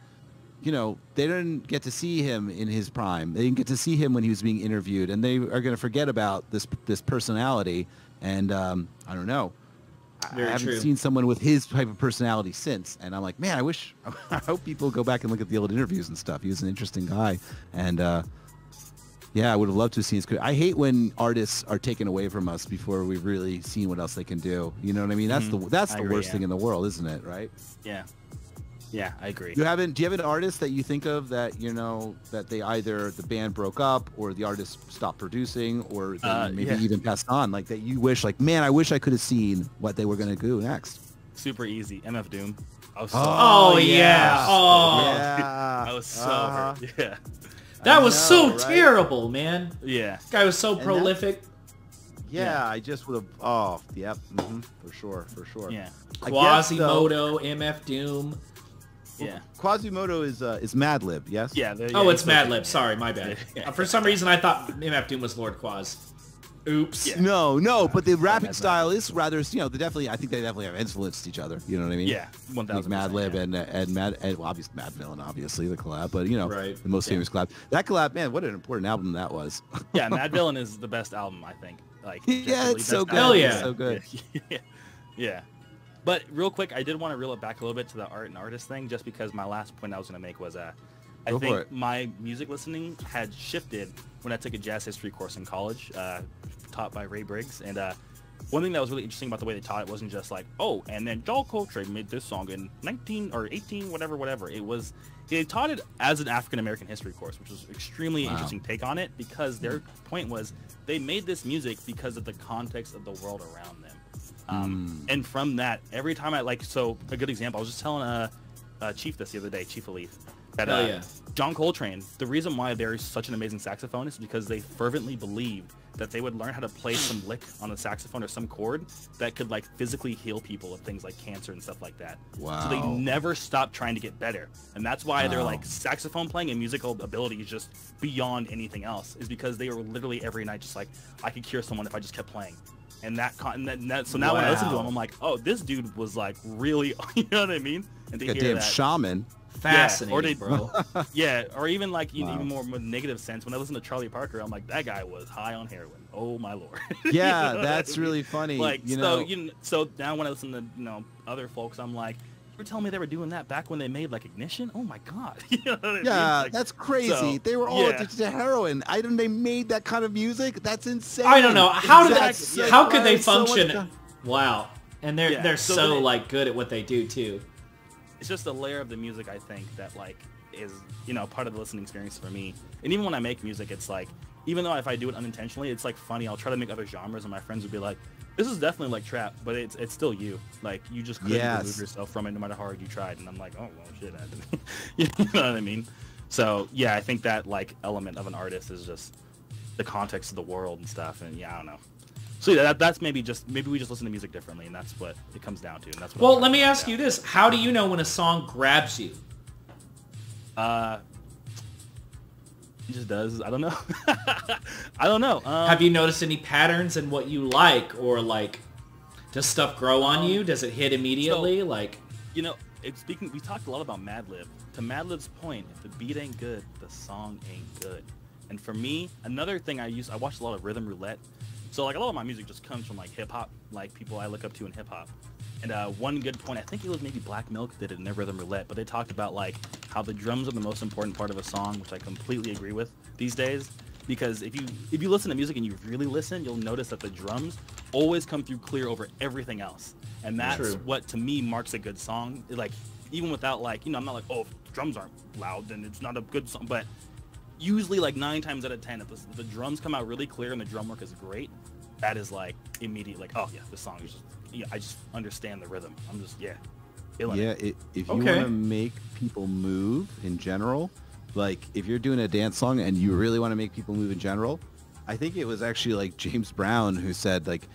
they didn't get to see him in his prime. They didn't get to see him when he was being interviewed, and they are going to forget about this personality. And I don't know. Very I haven't true. seen someone with his type of personality since, and I'm like, man, I hope people go back and look at the old interviews and stuff. He was an interesting guy, and yeah, I would have loved to have seen his career. I hate when artists are taken away from us before we've really seen what else they can do. You know what I mean? That's the agree, worst thing in the world, isn't it? Right? Yeah. Yeah, I agree. Do you have an artist that you think of that that they either the band broke up or the artist stopped producing or they maybe even passed on, like that you wish, like, man, I wish I could have seen what they were going to do next? Super easy. MF Doom. I was so Oh, yeah. Oh. Yeah. I was so hurt. Yeah. That was so right? terrible, man. Yeah. Guy was so prolific. Yeah, I just would have. Oh, yep, for sure. Yeah. I guess, though, Quasimodo, MF Doom. Yeah. Quasimodo is Madlib, yes? Yeah. Oh, it's Madlib. Sorry, my bad. Yeah. For some reason, I thought MF Doom was Lord Quaz. Oops. Yeah. No, but the rapping style is rather, I think they definitely have influenced each other. You know what I mean? Yeah. 1000%. Like Madlib and obviously Mad Villain, obviously the collab, but Right. the most famous collab. That collab, man, what an important album that was. Yeah, Mad Villain is the best album, I think. Like, Yeah, it's so good. Hell yeah. It's so good. Yeah. But real quick, I did want to reel it back a little bit to the art and artist thing, just because my last point I was going to make was I Go for think it. my music listening had shifted when I took a jazz history course in college, taught by Ray Briggs. And one thing that was really interesting about the way they taught it wasn't just like, oh, and then John Coltrane made this song in 19 or 18, whatever. They taught it as an African-American history course, which was an extremely interesting take on it, because their point was they made this music because of the context of the world around them. And from that, every time so a good example, I was just telling Chief this the other day, Chief Alif, that Hell yeah. John Coltrane, the reason why they're such an amazing saxophonist is because they fervently believed that they would learn how to play some lick on the saxophone or some chord that could like physically heal people of things like cancer and stuff like that. Wow. So they never stopped trying to get better. And that's why they're like saxophone playing and musical ability is just beyond anything else, is because they were literally every night just like, I could cure someone if I just kept playing. And so now when I listen to him, I'm like, oh, this dude was like really, you know what I mean? And to A hear damn that, shaman. Fascinating, bro. yeah, or even like even more negative sense, when I listen to Charlie Parker, I'm like, that guy was high on heroin. Oh my lord. Yeah, You know that's what I mean? really funny. Like, you so now when I listen to other folks, I'm like, you were telling me they were doing that back when they made like Ignition? Oh my god. You know what I mean? Yeah, Like, that's crazy. so, They were all yeah. addicted to heroin. They made that kind of music. That's insane. I don't know. How Exactly. could they So much function? time. Wow. And they're Yeah, so they- like good at what they do too. it's just a layer of the music, I think, that like is, you know, part of the listening experience for me. And even when I make music, it's like, even though if I do it unintentionally, it's like funny. I'll try to make other genres, and my friends would be like, "This is definitely like trap, but it's still you. Like you just couldn't remove yourself from it, no matter how hard you tried." And I'm like, "Oh well, shit, Anthony." You know what I mean? So yeah, I think that like element of an artist is just the context of the world and stuff. And yeah, I don't know. So yeah, that's maybe we just listen to music differently, and that's what it comes down to. And that's what well, let me ask you this: how do you know when a song grabs you? He just does. I don't know. I don't know. Have you noticed any patterns in what you like, or like, does stuff grow on you? Does it hit immediately? So, like, you know, we talked a lot about Madlib. To Madlib's point, if the beat ain't good, the song ain't good. And for me, another thing I watched a lot of rhythm roulette. So like a lot of my music just comes from like hip hop, like people I look up to in hip hop. And one good point, I think it was maybe Black Milk did it in their rhythm roulette, but they talked about like how the drums are the most important part of a song, which I completely agree with these days. Because if you listen to music and you really listen, you'll notice that the drums always come through clear over everything else. And that's what to me marks a good song. Like even without like, you know, I'm not like, oh, if drums aren't loud, then it's not a good song. But usually like 9 times out of 10, if the drums come out really clear and the drum work is great, that is like immediate, like, oh yeah, this song is just, yeah, I just understand the rhythm. I'm just, feeling it. If you want to make people move in general, like if you're doing a dance song and you really want to make people move in general, I think it was actually like James Brown who said like,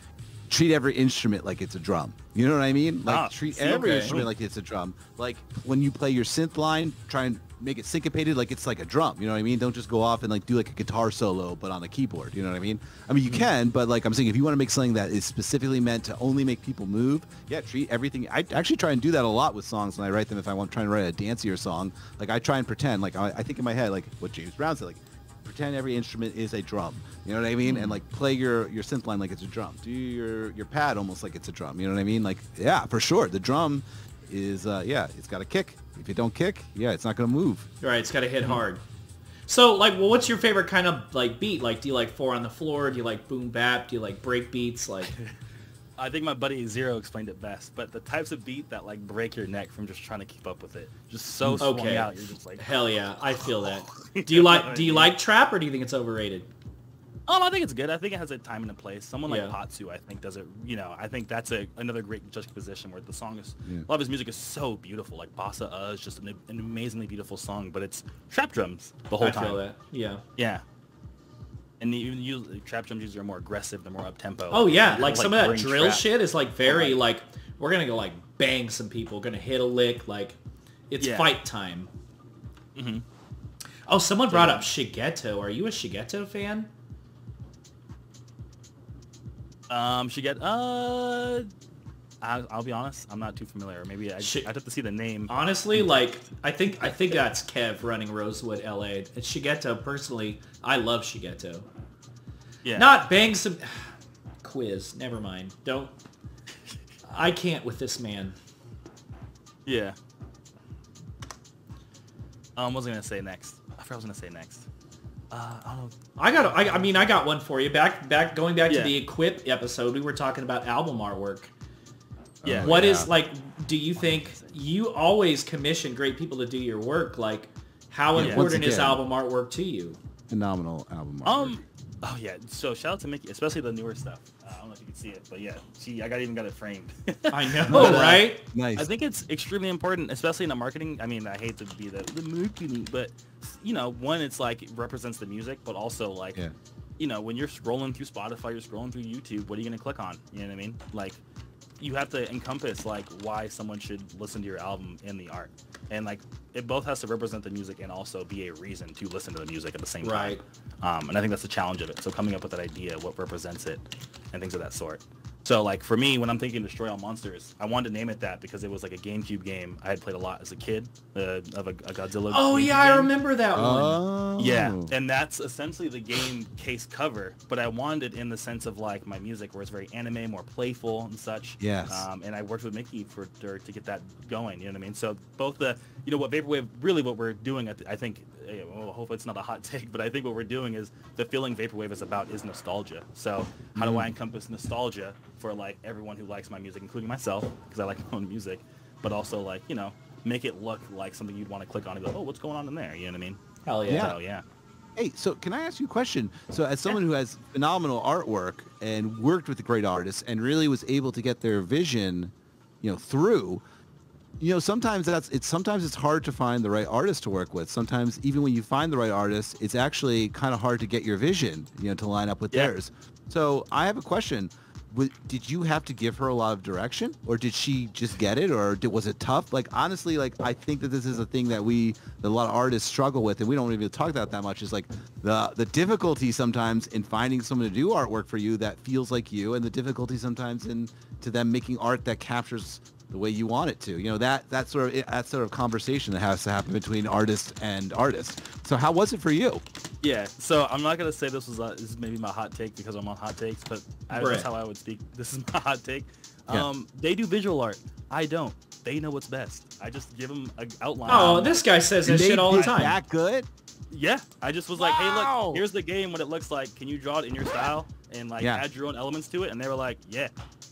treat every instrument like it's a drum. You know what I mean? Like treat every instrument like it's a drum. Like when you play your synth line, try and make it syncopated like it's like a drum. You know what I mean? Don't just go off and like do like a guitar solo but on a keyboard. You know what I mean? I mean you can, but like I'm saying, if you want to make something that is specifically meant to only make people move, treat everything. I actually try and do that a lot with songs when I write them. If I want to try and write a dancier song, like I try and pretend, like I think in my head, like what James Brown said, like pretend every instrument is a drum. You know what I mean? And like play your synth line like it's a drum. Do your pad almost like it's a drum. You know what I mean? Like yeah, for sure. The drum is it's got to kick. If it don't kick, it's not gonna move. Right, it's got to hit hard. So like, well, what's your favorite kind of like beat? Like, do you like 4 on the floor? Do you like boom bap? Do you like break beats? Like, I think my buddy Zero explained it best. But the types of beat that like break your neck from just trying to keep up with it, just so swung out, you're just like, hell yeah, I feel that. Do you like trap, or do you think it's overrated? I think it's good. I think it has a time and a place. Someone like Patsu, I think, does it. You know, I think that's another great juxtaposition where the song is. A lot of his music is so beautiful. Like Bossa is just an amazingly beautiful song, but it's trap drums the whole time. I feel that. Yeah. Yeah. And even trap drums usually are more aggressive. They're more up tempo. Oh yeah, like some of that drill shit is like very like we're gonna go like bang some people, gonna hit a lick, like it's fight time. Mm-hmm. Oh, someone brought up Shigeto. Are you a Shigeto fan? I'll be honest, I'm not too familiar. Maybe I'd have to see the name. Honestly, like I think that's Kev running Rosewood, LA. It's Shigeto. Personally, I love Shigeto. Yeah. Not bang some quiz. Never mind. Don't. I can't with this man. Yeah. What was I gonna say next? I forgot what I was gonna say next. I got one for you. Going back to the Equip episode, we were talking about album artwork. Yeah. What is like? Do you think you always commission great people to do your work? Like, how important is album artwork to you? Phenomenal album artwork. Oh yeah. So shout out to Mickey, especially the newer stuff. I don't know if you can see it, but yeah, I got it framed. I know, right? Nice. I think it's extremely important, especially in the marketing. I mean, I hate to be the marketing, but you know, one, it's like it represents the music, but also like, you know, when you're scrolling through Spotify, you're scrolling through YouTube, what are you gonna click on? You know what I mean? Like, you have to encompass like why someone should listen to your album in the art, and like it both has to represent the music and also be a reason to listen to the music at the same time. And I think that's the challenge of it. So coming up with that idea, what represents it, and things of that sort. So like for me, when I'm thinking Destroy All Monsters, I wanted to name it that because it was like a GameCube game I had played a lot as a kid of a Godzilla. Oh GameCube I game. remember that one. Yeah, and that's essentially the game case cover, but I wanted it in the sense of like my music where it's very anime, more playful and such. Yes. And I worked with Mickey to get that going. You know what I mean? So both the, you know, what Vaporwave, really what we're doing, I think, well, hopefully it's not a hot take, but I think what we're doing is the feeling Vaporwave is about is nostalgia. So how do I encompass nostalgia for like everyone who likes my music, including myself, because I like my own music, but also like, you know, make it look like something you'd want to click on and go, oh, what's going on in there? You know what I mean? Hell yeah. So, yeah. Hey, so can I ask you a question? So as someone who has phenomenal artwork and worked with great artists and really was able to get their vision, through, sometimes it's hard to find the right artist to work with. Sometimes even when you find the right artist, it's actually kind of hard to get your vision, to line up with theirs. So I have a question. Did you have to give her a lot of direction, or did she just get it, or was it tough? Like, honestly, like, I think that this is a thing that a lot of artists struggle with, and we don't even talk about that much, is like the difficulty sometimes in finding someone to do artwork for you that feels like you, and the difficulty sometimes to them making art that captures the way you want it to. That sort of conversation that has to happen between artist and artist. So how was it for you? Yeah, so I'm not gonna say this is maybe my hot take because I'm on hot takes, but that's how I would speak. This is my hot take. They do visual art. I don't. They know what's best. I just give them an outline. Oh, this guy says that shit all the time. That good? Yeah, I just was like, hey, look, here's the game, what it looks like. Can you draw it in your style and add your own elements to it? And they were like, yeah.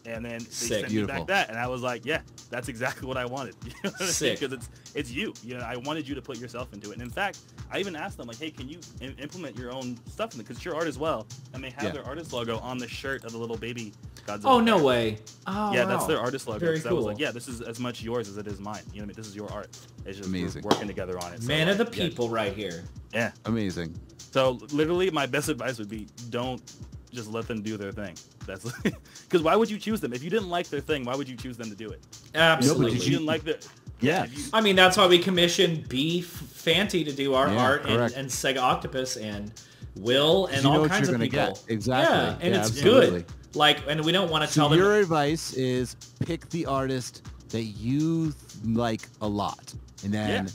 And then they sent me back that, and I was like, yeah, that's exactly what I wanted. You know what I mean? Because it's you. I wanted you to put yourself into it. And in fact, I even asked them, like, hey, can you implement your own stuff in it? Because it's your art as well. And they have their artist logo on the shirt of the little baby Godzilla. Oh, no way. Oh, yeah, that's their artist logo. Very so cool. I was like, yeah, this is as much yours as it is mine. You know what I mean? This is your art. It's just amazing. We're working together on it. Man of the people right here. Yeah. Amazing. So literally my best advice would be don't just let them do their thing. That's because why would you choose them? If you didn't like their thing, why would you choose them to do it? Absolutely. If you didn't like the... Yeah. I mean, that's why we commissioned B Fanti to do our art correct. and Sega Octopus and Will and all kinds of people. Get. Exactly. Yeah, and it's absolutely. good. Like, and we don't want to tell So them... your advice is pick the artist that you like a lot. And then...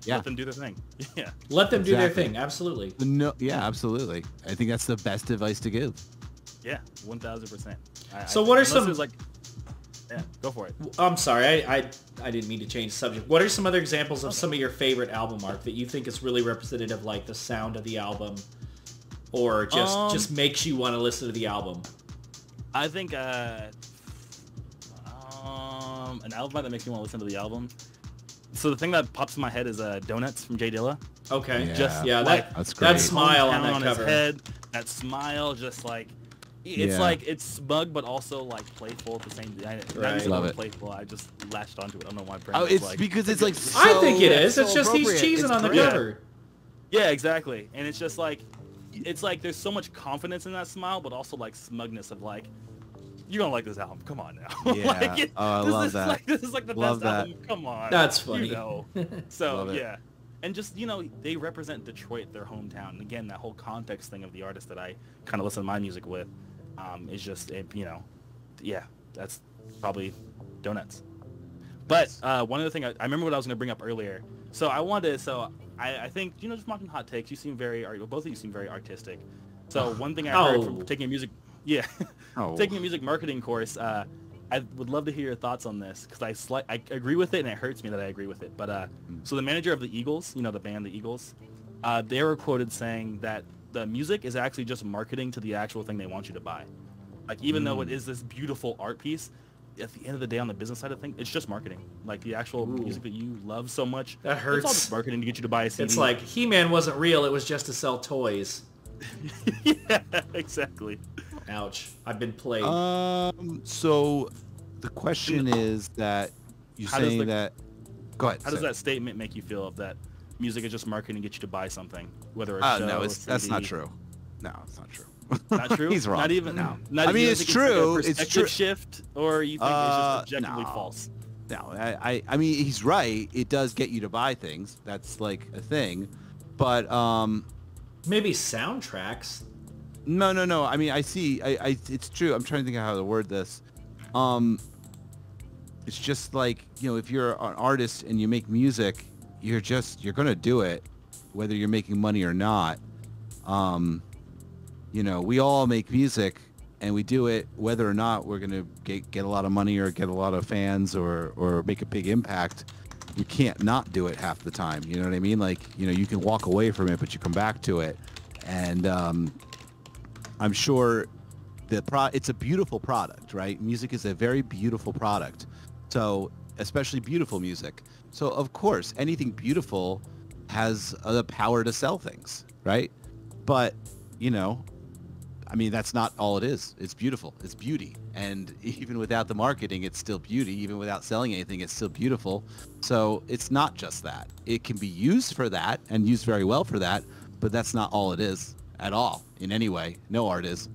Yeah. Let them do their thing. Yeah. Let them do their thing. Absolutely. No, yeah, absolutely. I think that's the best advice to give. Yeah, 1,000%. So what are some... Like, yeah, go for it. I'm sorry, I didn't mean to change the subject. What are some other examples of some of your favorite album art that you think is really representative of like the sound of the album, or just makes you want to listen to the album? I think an album that makes me want to listen to the album. So the thing that pops in my head is Donuts from Jay Dilla. Okay. Yeah. That's great. That smile on that cover. His head, that smile, just like it's like it's smug but also like playful at the same time. Right. Love it. Playful. I just latched onto it. I don't know why. It's because it's like. So, I think it is. It's just he's cheesing on the great. cover. Yeah, exactly. And it's just like, it's like there's so much confidence in that smile, but also like smugness of like, you're gonna like this album. Come on now. Yeah. I love that. Like, this is like the best album. Come on. That's funny. So yeah. And just, they represent Detroit, their hometown. And again, that whole context thing of the artist that I kind of listen to my music with is just, yeah, that's probably Donuts. But one other thing, I remember what I was going to bring up earlier. So I think, just mocking hot takes, you seem both of you seem very artistic. So one thing I heard from taking a music, taking a music marketing course, I would love to hear your thoughts on this because I agree with it and it hurts me that I agree with it. But so the manager of the Eagles, the band the Eagles, they were quoted saying that the music is actually just marketing to the actual thing they want you to buy. Like even though it is this beautiful art piece, at the end of the day on the business side of things, it's just marketing. Like the actual music that you love so much, that hurts. It's all just marketing to get you to buy a CD. It's like He-Man wasn't real; it was just to sell toys. Yeah, exactly. Ouch. I've been played. So the question is that you're saying that... Go ahead. How does that statement make you feel of that music is just marketing to get you to buy something? Whether it's no, that's not true. No, it's not true. Not true? He's wrong. Not even... No. Not I mean, it's true. Like it's true. Shift, or you think it's just objectively false? No, I mean, he's right. It does get you to buy things. That's like a thing. But... maybe soundtracks. No. I mean, I see. It's true. I'm trying to think of how to word this. It's just like, if you're an artist and you make music, you're gonna do it, whether you're making money or not. We all make music, and we do it whether or not we're gonna get a lot of money or get a lot of fans or make a big impact. You can't not do it half the time. You know what I mean? Like, you can walk away from it, but you come back to it. And I'm sure it's a beautiful product, right? Music is a very beautiful product. So especially beautiful music. So of course, anything beautiful has the power to sell things, right? But, you know, I mean, that's not all it is. It's beautiful. It's beauty. And even without the marketing, it's still beauty. Even without selling anything, it's still beautiful. So it's not just that. It can be used for that and used very well for that, but that's not all it is at all in any way. No art is.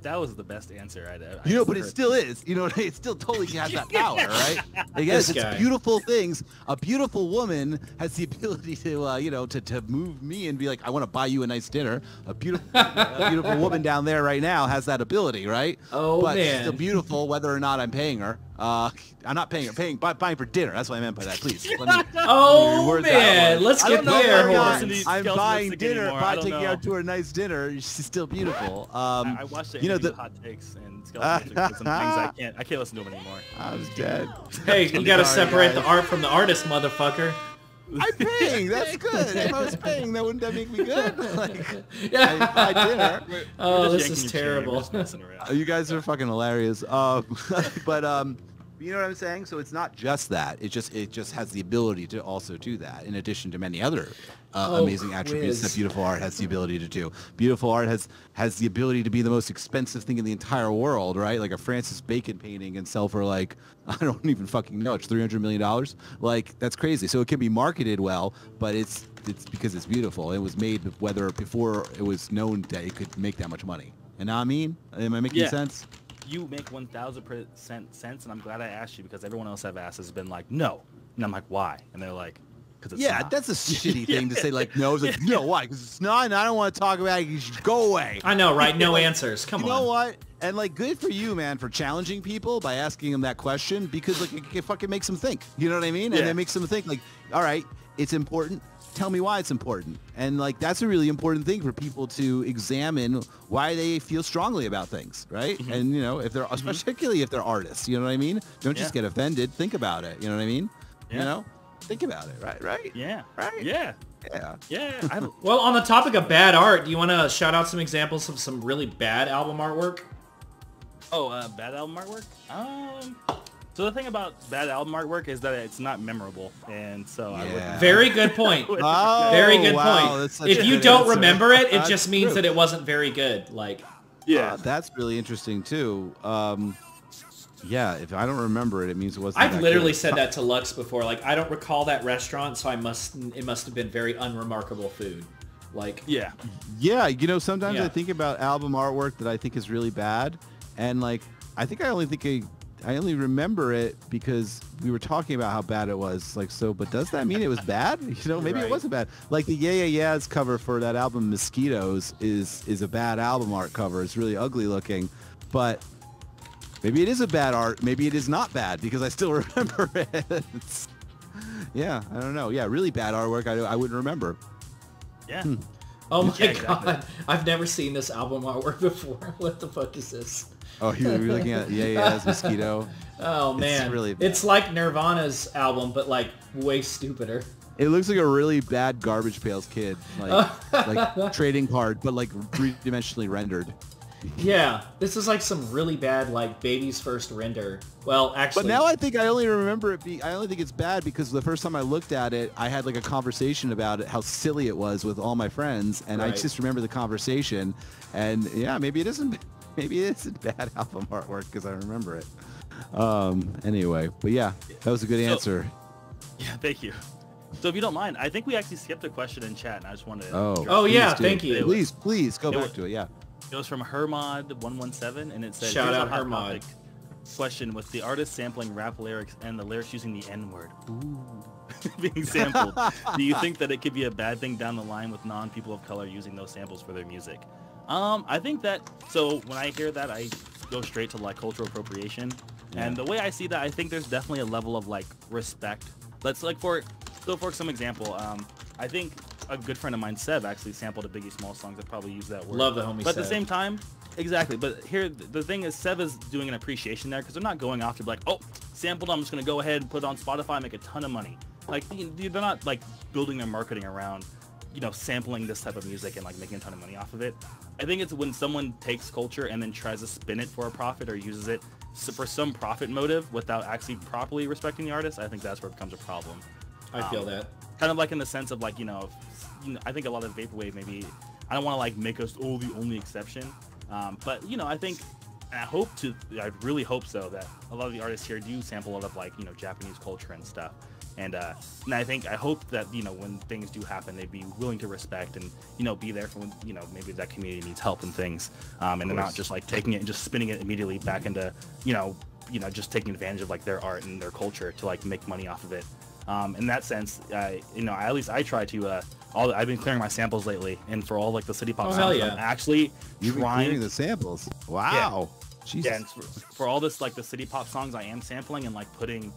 That was the best answer I'd ever. You know, but it still is. You know, it still totally has that power, right? Yes, it's beautiful things. A beautiful woman has the ability to, you know, to move me and be like, I want to buy you a nice dinner. A beautiful woman down there right now has that ability, right? Oh, but man. She's still beautiful whether or not I'm paying her. I'm not paying her. Buying for dinner. That's what I meant by that. Please. Oh, man. Let's get there, horns. I'm buying dinner. By taking her out to a nice dinner, she's still beautiful. I watched the interview with Hot Takes and Skelly did some things I can't listen to them anymore. I was dead. Hey, you gotta separate the art from the artist, motherfucker. I'm paying. That's good. If I was paying, wouldn't that make me good? Like, I buy dinner. Oh, this is terrible. You guys are fucking hilarious. But you know what I'm saying? So it's not just that. It just has the ability to also do that, in addition to many other amazing attributes that beautiful art has the ability to do. Beautiful art has the ability to be the most expensive thing in the entire world, right? Like a Francis Bacon painting and sell for like, I don't even fucking know, it's $300 million. Like, that's crazy. So it can be marketed well, but it's because it's beautiful. It was made before it was known that it could make that much money. And now I mean, am I making sense? You make 1,000% sense, and I'm glad I asked you because everyone else I've asked has been like, no. And I'm like, why? And they're like, because it's not. That's a shitty thing to say, like, no. It's like, no, why? Because it's not, and I don't want to talk about it. You should go away. I know, right? No answers. Come on. You know what? And, like, good for you, man, for challenging people by asking them that question because, like, it fucking makes them think. You know what I mean? And it makes them think, like, all right, it's important. Tell me why it's important. And like that's a really important thing for people to examine why they feel strongly about things, right? Mm-hmm. And you know, if they're particularly if they're artists, you know what I mean? Don't just get offended. Think about it. You know what I mean? Yeah. You know? Think about it. Right? Yeah. Right? Yeah. Well, on the topic of bad art, do you want to shout out some examples of some really bad album artwork? Oh, bad album artwork? So the thing about bad album artwork is that it's not memorable, and so I would. Very good point. Very good point. If you don't remember it, it just means that it wasn't very good. Like, that's really interesting too. Yeah, if I don't remember it, it means it wasn't. I've literally said that to Lux before. Like, I don't recall that restaurant, so it must have been very unremarkable food. Like, yeah. You know, sometimes I think about album artwork that I think is really bad, and like I think I only remember it because we were talking about how bad it was. Like, so, but does that mean it was bad? You know, maybe it wasn't bad. Like the Yeah Yeah Yeahs cover for that album Mosquitoes is a bad album art cover. It's really ugly looking, but maybe it is a bad art. Maybe it is not bad because I still remember it. Yeah, I don't know. Yeah, really bad artwork. I wouldn't remember. Yeah. Oh my God. I've never seen this album artwork before. What the fuck is this? Oh, you're looking at Yeah's Mosquito. Oh man, it's like Nirvana's album, but like way stupider. It looks like a really bad Garbage Pails Kid, like trading card, but like three-dimensionally rendered. Yeah, this is like some really bad like baby's first render. Well, actually, but now I think I only remember it. I only think it's bad because the first time I looked at it, I had like a conversation about it, how silly it was with all my friends, and I just remember the conversation. And yeah, maybe it isn't. Maybe it isn't bad album artwork because I remember it. Anyway, but yeah, that was a good answer. Yeah, thank you. So if you don't mind, I think we actually skipped a question in chat, and I just wanted to... Oh yeah, thank you. Please go back to it, yeah. It was from Hermod117, and it said... Shout out Hermod. Question, with the artist sampling rap lyrics and the lyrics using the N-word being sampled, do you think that it could be a bad thing down the line with non-people of color using those samples for their music? I think that, so when I hear that, I go straight to like cultural appropriation. And the way I see that, I think there's definitely a level of like respect. Let's like for some example, I think a good friend of mine, Seb, actually sampled a Biggie Smalls song. I'd probably use that word. Love the homie Seb. But at the same time, exactly. But here, the thing is, Seb is doing an appreciation there because they're not going off to be like, oh, sampled, I'm just going to go ahead and put it on Spotify and make a ton of money. Like, they're not like building their marketing around, you know, sampling this type of music and like making a ton of money off of it. I think it's when someone takes culture and then tries to spin it for a profit or uses it for some profit motive without actually properly respecting the artist, I think that's where it becomes a problem. I feel that. Kind of like in the sense of like, I think a lot of vaporwave maybe, I don't want to like make us the only exception. But I think, and I really hope so, that a lot of the artists here do sample a lot of like, Japanese culture and stuff. And I hope that, when things do happen, they'd be willing to respect and, be there for when, maybe that community needs help and things. And they're not just like taking it and just spinning it immediately back into, just taking advantage of like their art and their culture to like make money off of it. In that sense, at least I try to, I've been clearing my samples lately, and for all like the city pop songs, I'm actually clearing the samples. Wow. Yeah. Jesus. Yeah, and for all this like the city pop songs I am sampling and like putting,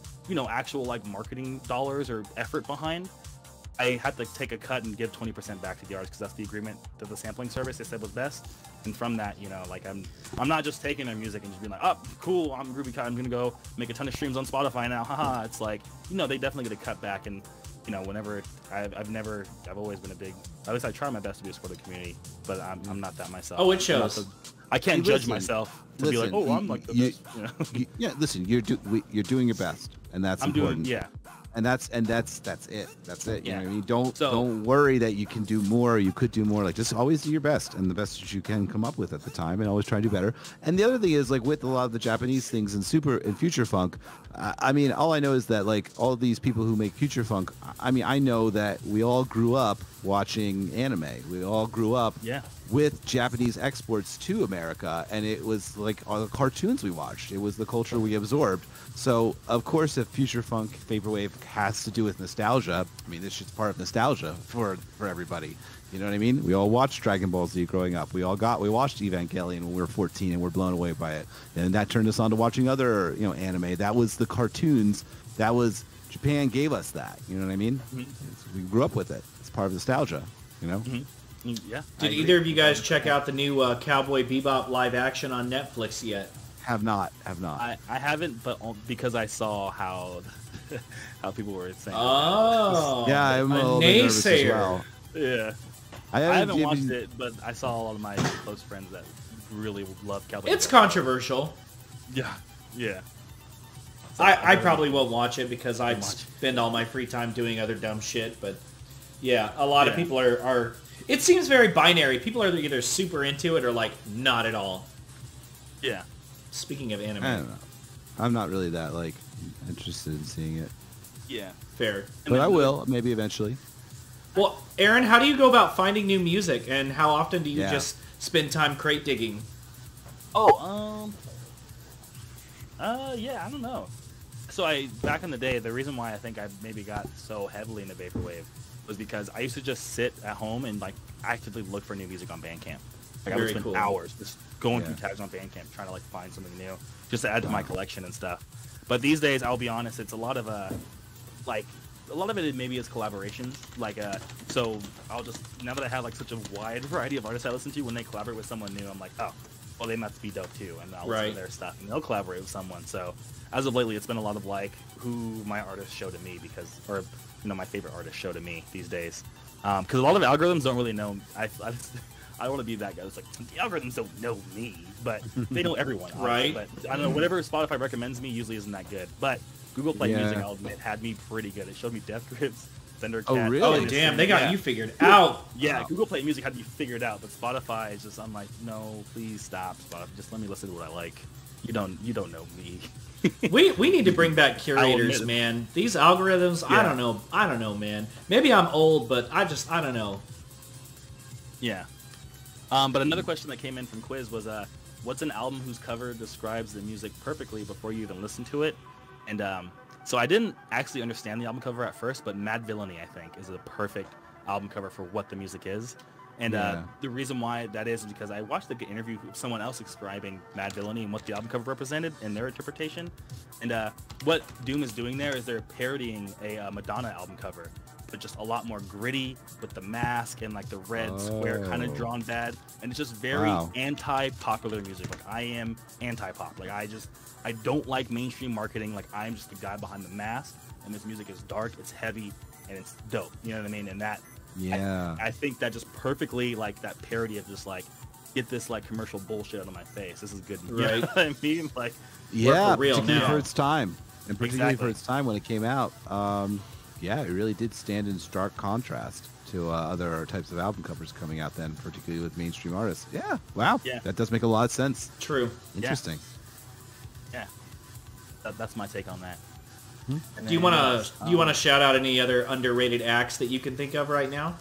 actual like marketing dollars or effort behind, I had to take a cut and give 20% back to the artist because that's the agreement that the sampling service they said was best. And from that, like I'm not just taking their music and just being like, oh, cool, I'm Groovy Kaiju, I'm gonna go make a ton of streams on Spotify now, haha. It's like, they definitely get a cut back, and whenever I've always been a big, at least I try my best to be a supportive community, but I'm not that myself. Oh, it shows. I can't judge myself to be like, oh, I'm like the best. Yeah, listen, you're doing your best, and that's important. And that's it. That's it. Yeah. You know what I mean? Don't worry that you can do more or you could do more. Like, just always do your best and the best that you can come up with at the time, and always try to do better. And the other thing is, like, with a lot of the Japanese things and future funk, I mean, all I know is that like all of these people who make future funk, I mean, I know that we all grew up watching anime. We all grew up with Japanese exports to America, and it was like all the cartoons we watched. It was the culture we absorbed. So, of course, if future funk, vaporwave has to do with nostalgia, I mean, this shit's part of nostalgia for everybody. You know what I mean? We all watched Dragon Ball Z growing up. We watched Evangelion when we were 14 and we're blown away by it. And that turned us on to watching other, anime. That was the cartoons. That was, Japan gave us that. You know what I mean? Mm-hmm. We grew up with it. It's part of nostalgia, Mm-hmm. Yeah. Did either of you guys check out the new Cowboy Bebop live action on Netflix yet? Have not. I haven't, but because I saw how people were saying. Oh. Yeah, I'm a little bit nervous as well. Yeah. I haven't watched it, but I saw a lot of my close friends that really love Cowboy Bebop. It's controversial. Yeah. I probably won't watch it because I spend all my free time doing other dumb shit, but yeah, a lot of people are it seems very binary. People are either super into it or like not at all. Yeah. Speaking of anime. I don't know. I'm not really that like interested in seeing it. Yeah. Fair. But I will, maybe eventually. Well, Aaron, how do you go about finding new music, and how often do you just spend time crate digging? Oh, yeah, I don't know. So back in the day, the reason why I think I maybe got so heavily into vaporwave was because I used to just sit at home and like actively look for new music on Bandcamp. Like I would spend hours just going through tags on Bandcamp trying to like find something new, just to add to my collection and stuff. But these days, I'll be honest, it's a lot of a lot of it maybe is collaborations. Like, so I'll just, now that I have like such a wide variety of artists I listen to, when they collaborate with someone new, I'm like, oh, well, they must be dope too, and I'll listen to their stuff, and they'll collaborate with someone. So as of lately, it's been a lot of like who my artists show to me or my favorite artists show to me these days. Because a lot of algorithms don't really know. I don't want to be that guy. It's like the algorithms don't know me, but they know everyone. Right. But I don't know. Whatever Spotify recommends me usually isn't that good. But Google Play Music, I'll admit, had me pretty good. It showed me Death Grips, Thundercat. Oh, really? Oh, damn. They got you figured out. Yeah, Google Play Music had me figured out, but Spotify is just, I'm like, no, please stop, Spotify. Just let me listen to what I like. You don't know me. we need to bring back curators, man. These algorithms, I don't know, man. Maybe I'm old, but I don't know. Yeah. But another question that came in from Quiz was, what's an album whose cover describes the music perfectly before you even listen to it? And so I didn't actually understand the album cover at first, but Mad Villainy, I think, is a perfect album cover for what the music is. And the reason why that is because I watched the interview with someone else describing Mad Villainy and what the album cover represented in their interpretation. And what Doom is doing there is they're parodying a Madonna album cover, but just a lot more gritty with the mask and like the red square kind of drawn bad. And it's just very anti-popular music. Like I am anti-pop. Like I don't like mainstream marketing. Like I'm just the guy behind the mask, and this music is dark, it's heavy, and it's dope. You know what I mean? And that, I think that just perfectly, like that parody of just like, get this like commercial bullshit out of my face. This is good. Right. You know what I mean? Like, Yeah, for real particularly now. for its time, and particularly Exactly. for its time when it came out. Yeah, it really did stand in stark contrast to other types of album covers coming out then, particularly with mainstream artists. Yeah, wow, Yeah. that does make a lot of sense. True. Interesting. yeah, that's my take on that. Do And you then, want to shout out any other underrated acts that you can think of right now?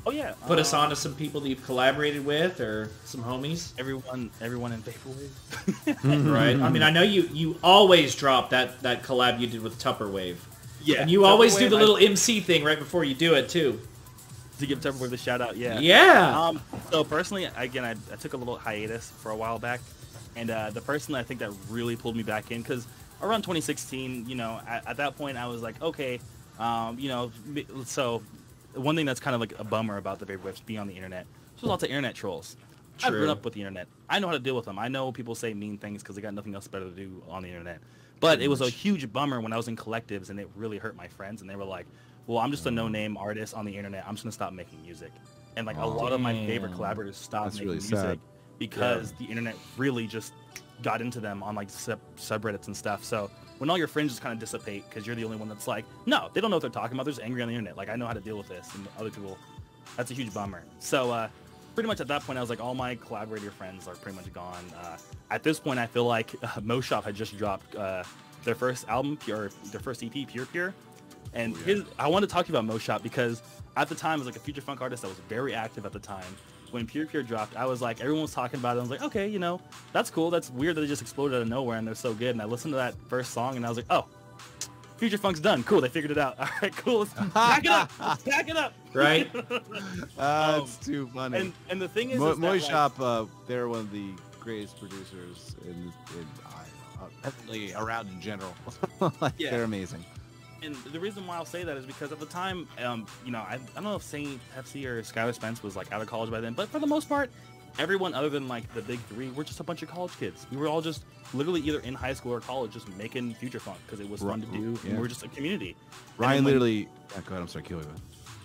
Oh yeah. Put us on to some people that you've collaborated with or some homies. Everyone in vaporwave. Right. I mean, I know you always drop that collab you did with Tupperwave. Yeah. And you always do Tupperwave, the little MC thing right before you do it too. to give Tupperwave a shout out. Yeah. Yeah. So personally, again, I took a little hiatus for a while back, and the person I think that really pulled me back in, because around 2016, you know, at that point I was like, okay, you know, so one thing that's kind of like a bummer about the vaporwaves being on the internet, there's lots of internet trolls. I've True. grown up with the internet. I know how to deal with them. I know people say mean things because they got nothing else better to do on the internet. But it was a huge bummer when I was in collectives, and it really hurt my friends, and they were like, well, I'm just a no-name artist on the internet. I'm just going to stop making music. And like a lot of my favorite Damn. collaborators stopped That's making really music sad. because the internet really just got into them on like subreddits and stuff. So when all your friends just kind of dissipate because you're the only one that's like, no, they don't know what they're talking about. They're just angry on the internet. Like, I know how to deal with this, and other people, that's a huge bummer. So pretty much at that point, I was like, all my collaborator friends are pretty much gone. At this point, I feel like Mo Shop had just dropped their first album, their first EP, Pure. And I wanted to talk to you about Mo Shop because at the time, it was like a future funk artist that was very active at the time. When Pure dropped, I was like, everyone was talking about it. I was like, okay, you know, that's cool. That's weird that they just exploded out of nowhere and they're so good. And I listened to that first song and I was like, oh, Future Funk's done. Cool, they figured it out. All right, cool. Let's pack it up. Let's pack it up. Right? That's too funny. And the thing is, Moy is that, like, Shop, they're one of the greatest producers definitely around in general. Like, Yeah. They're amazing. and the reason why I'll say that is because at the time, you know, I don't know if Saint Pepsi or Skylar Spence was like out of college by then, but for the most part, everyone other than like the big three were just a bunch of college kids. We were all just literally either in high school or college just making future funk because it was fun to do, and we were just a community. And Ryan then when- literally... Oh, go ahead, I'm sorry, kill you.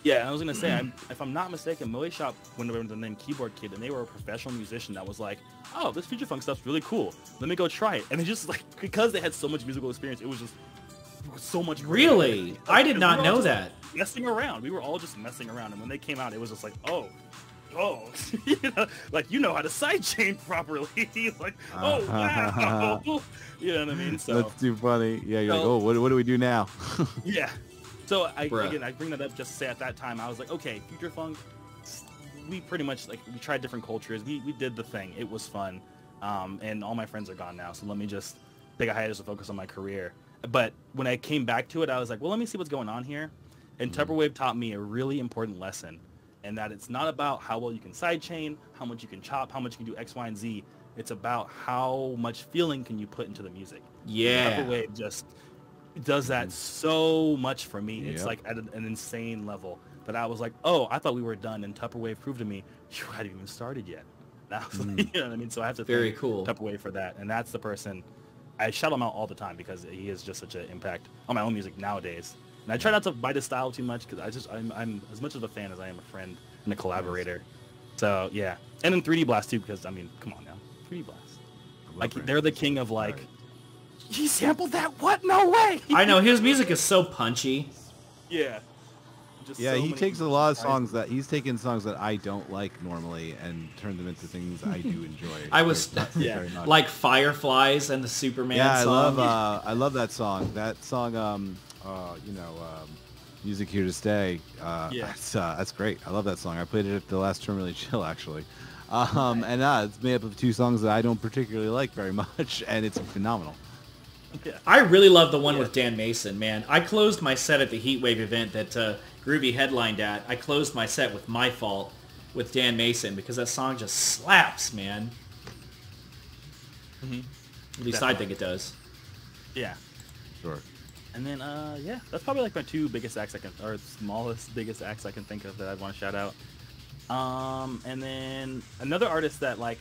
Yeah, I was gonna say, if I'm not mistaken, Moe Shop went under the name Keyboard Kid, and they were a professional musician that was like, "Oh, this future funk stuff's really cool. Let me go try it." And they just like, because they had so much musical experience, it was just so much. Really? I did not know that. Messing around, we were all just messing around, and when they came out, it was just like, oh, you know, like you know how to sidechain properly. Like, oh wow, you know what I mean? So That's too funny. Yeah, you're like, So- oh, what do we do now? yeah. So I Bruh. bring that up just to say at that time I was like, okay, future funk. We pretty much like we tried different cultures. We did the thing. It was fun, and all my friends are gone now. So let me just take a hiatus to focus on my career. But when I came back to it, I was like, well, let me see what's going on here. And Tupperwave taught me a really important lesson, and that it's not about how well you can sidechain, how much you can chop, how much you can do X, Y, and Z. It's about how much feeling can you put into the music. Yeah. Tupperwave just does that so much for me. It's Yep. like at an insane level that I was like, oh, I thought we were done, and Tupperwave proved to me you hadn't even started yet. Now, you know what I mean? So I have to Very thank cool. Tupperwave for that, and that's the person I shout him out all the time because he is just such an impact on my own music nowadays. And I try not to bite his style too much because I'm as much of a fan as I am a friend and a collaborator. So yeah, and then 3D Blast too because I mean, come on now, 3D Blast. Like they're the king of like. He sampled that? What? No way! I know, his music is so punchy. Yeah. Just Yeah, so he many takes a lot of surprises. songs that he's taken songs that I don't like normally and turned them into things I do enjoy. I was Yeah. very much. like Fireflies and the Superman yeah, song. I love that song. That song, Music Here to Stay. Yeah. That's great. I love that song. I played it at the last Terminally Chill actually. And it's made up of two songs that I don't particularly like very much, and it's phenomenal. Yeah. I really love the one with Dan Mason, man. I closed my set at the Heatwave event that Groovy headlined at. I closed my set with My Fault with Dan Mason because that song just slaps, man. At least I think it does. Yeah. Sure. And then, yeah, that's probably like my two biggest acts or smallest, biggest acts I can think of that I'd want to shout out. And then another artist that like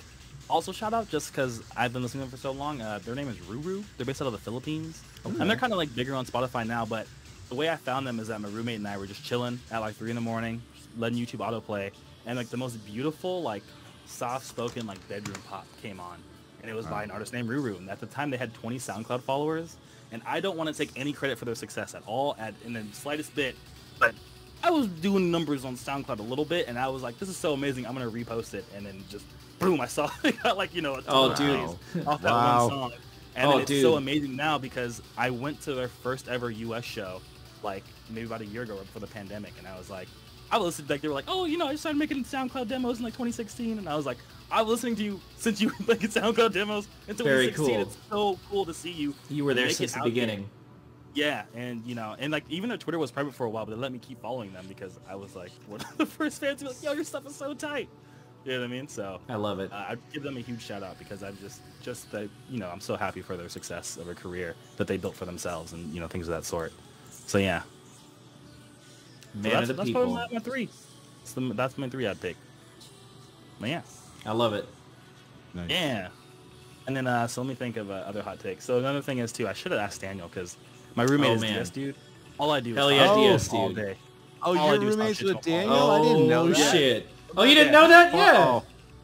also shout out just because I've been listening to them for so long. Their name is Ruru. They're based out of the Philippines, and they're kind of like bigger on Spotify now. But the way I found them is that my roommate and I were just chilling at like 3 in the morning, letting YouTube autoplay, and like the most beautiful like soft-spoken like bedroom pop came on, and it was by an artist named Ruru. And at the time, they had 20 SoundCloud followers. And I don't want to take any credit for their success at all, in the slightest bit. But I was doing numbers on SoundCloud a little bit, and I was like, "This is so amazing! I'm gonna repost it." And then just boom, I saw it got like a ton of plays off that one song. And it's so amazing now because I went to their first ever U.S. show, like maybe about a year ago before the pandemic, and I was like, I was listening, like they were like, "Oh, I started making SoundCloud demos in like 2016," and I was like, "I was listening to you since you were making SoundCloud demos in 2016. Very cool. It's so cool to see you. You were there since the beginning." Yeah, and and like even their Twitter was private for a while, but they let me keep following them because I was like one of the first fans to be like, "Yo, your stuff is so tight." You know what I mean? So I love it. I'd give them a huge shout out because I'm just that I'm so happy for their success of a career that they built for themselves and things of that sort. So yeah. Man of the people. That's probably my 3. That's my 3 I'd pick. But yeah. I love it. Nice. Yeah. And then, so let me think of other hot takes. So another thing is, too, I should have asked Daniel, because my roommate is DS Dude. All I do is DS all Dude. day. Oh, your roommate's with Daniel? Oh, I didn't know that. Shit. Oh, you didn't know that? Yeah.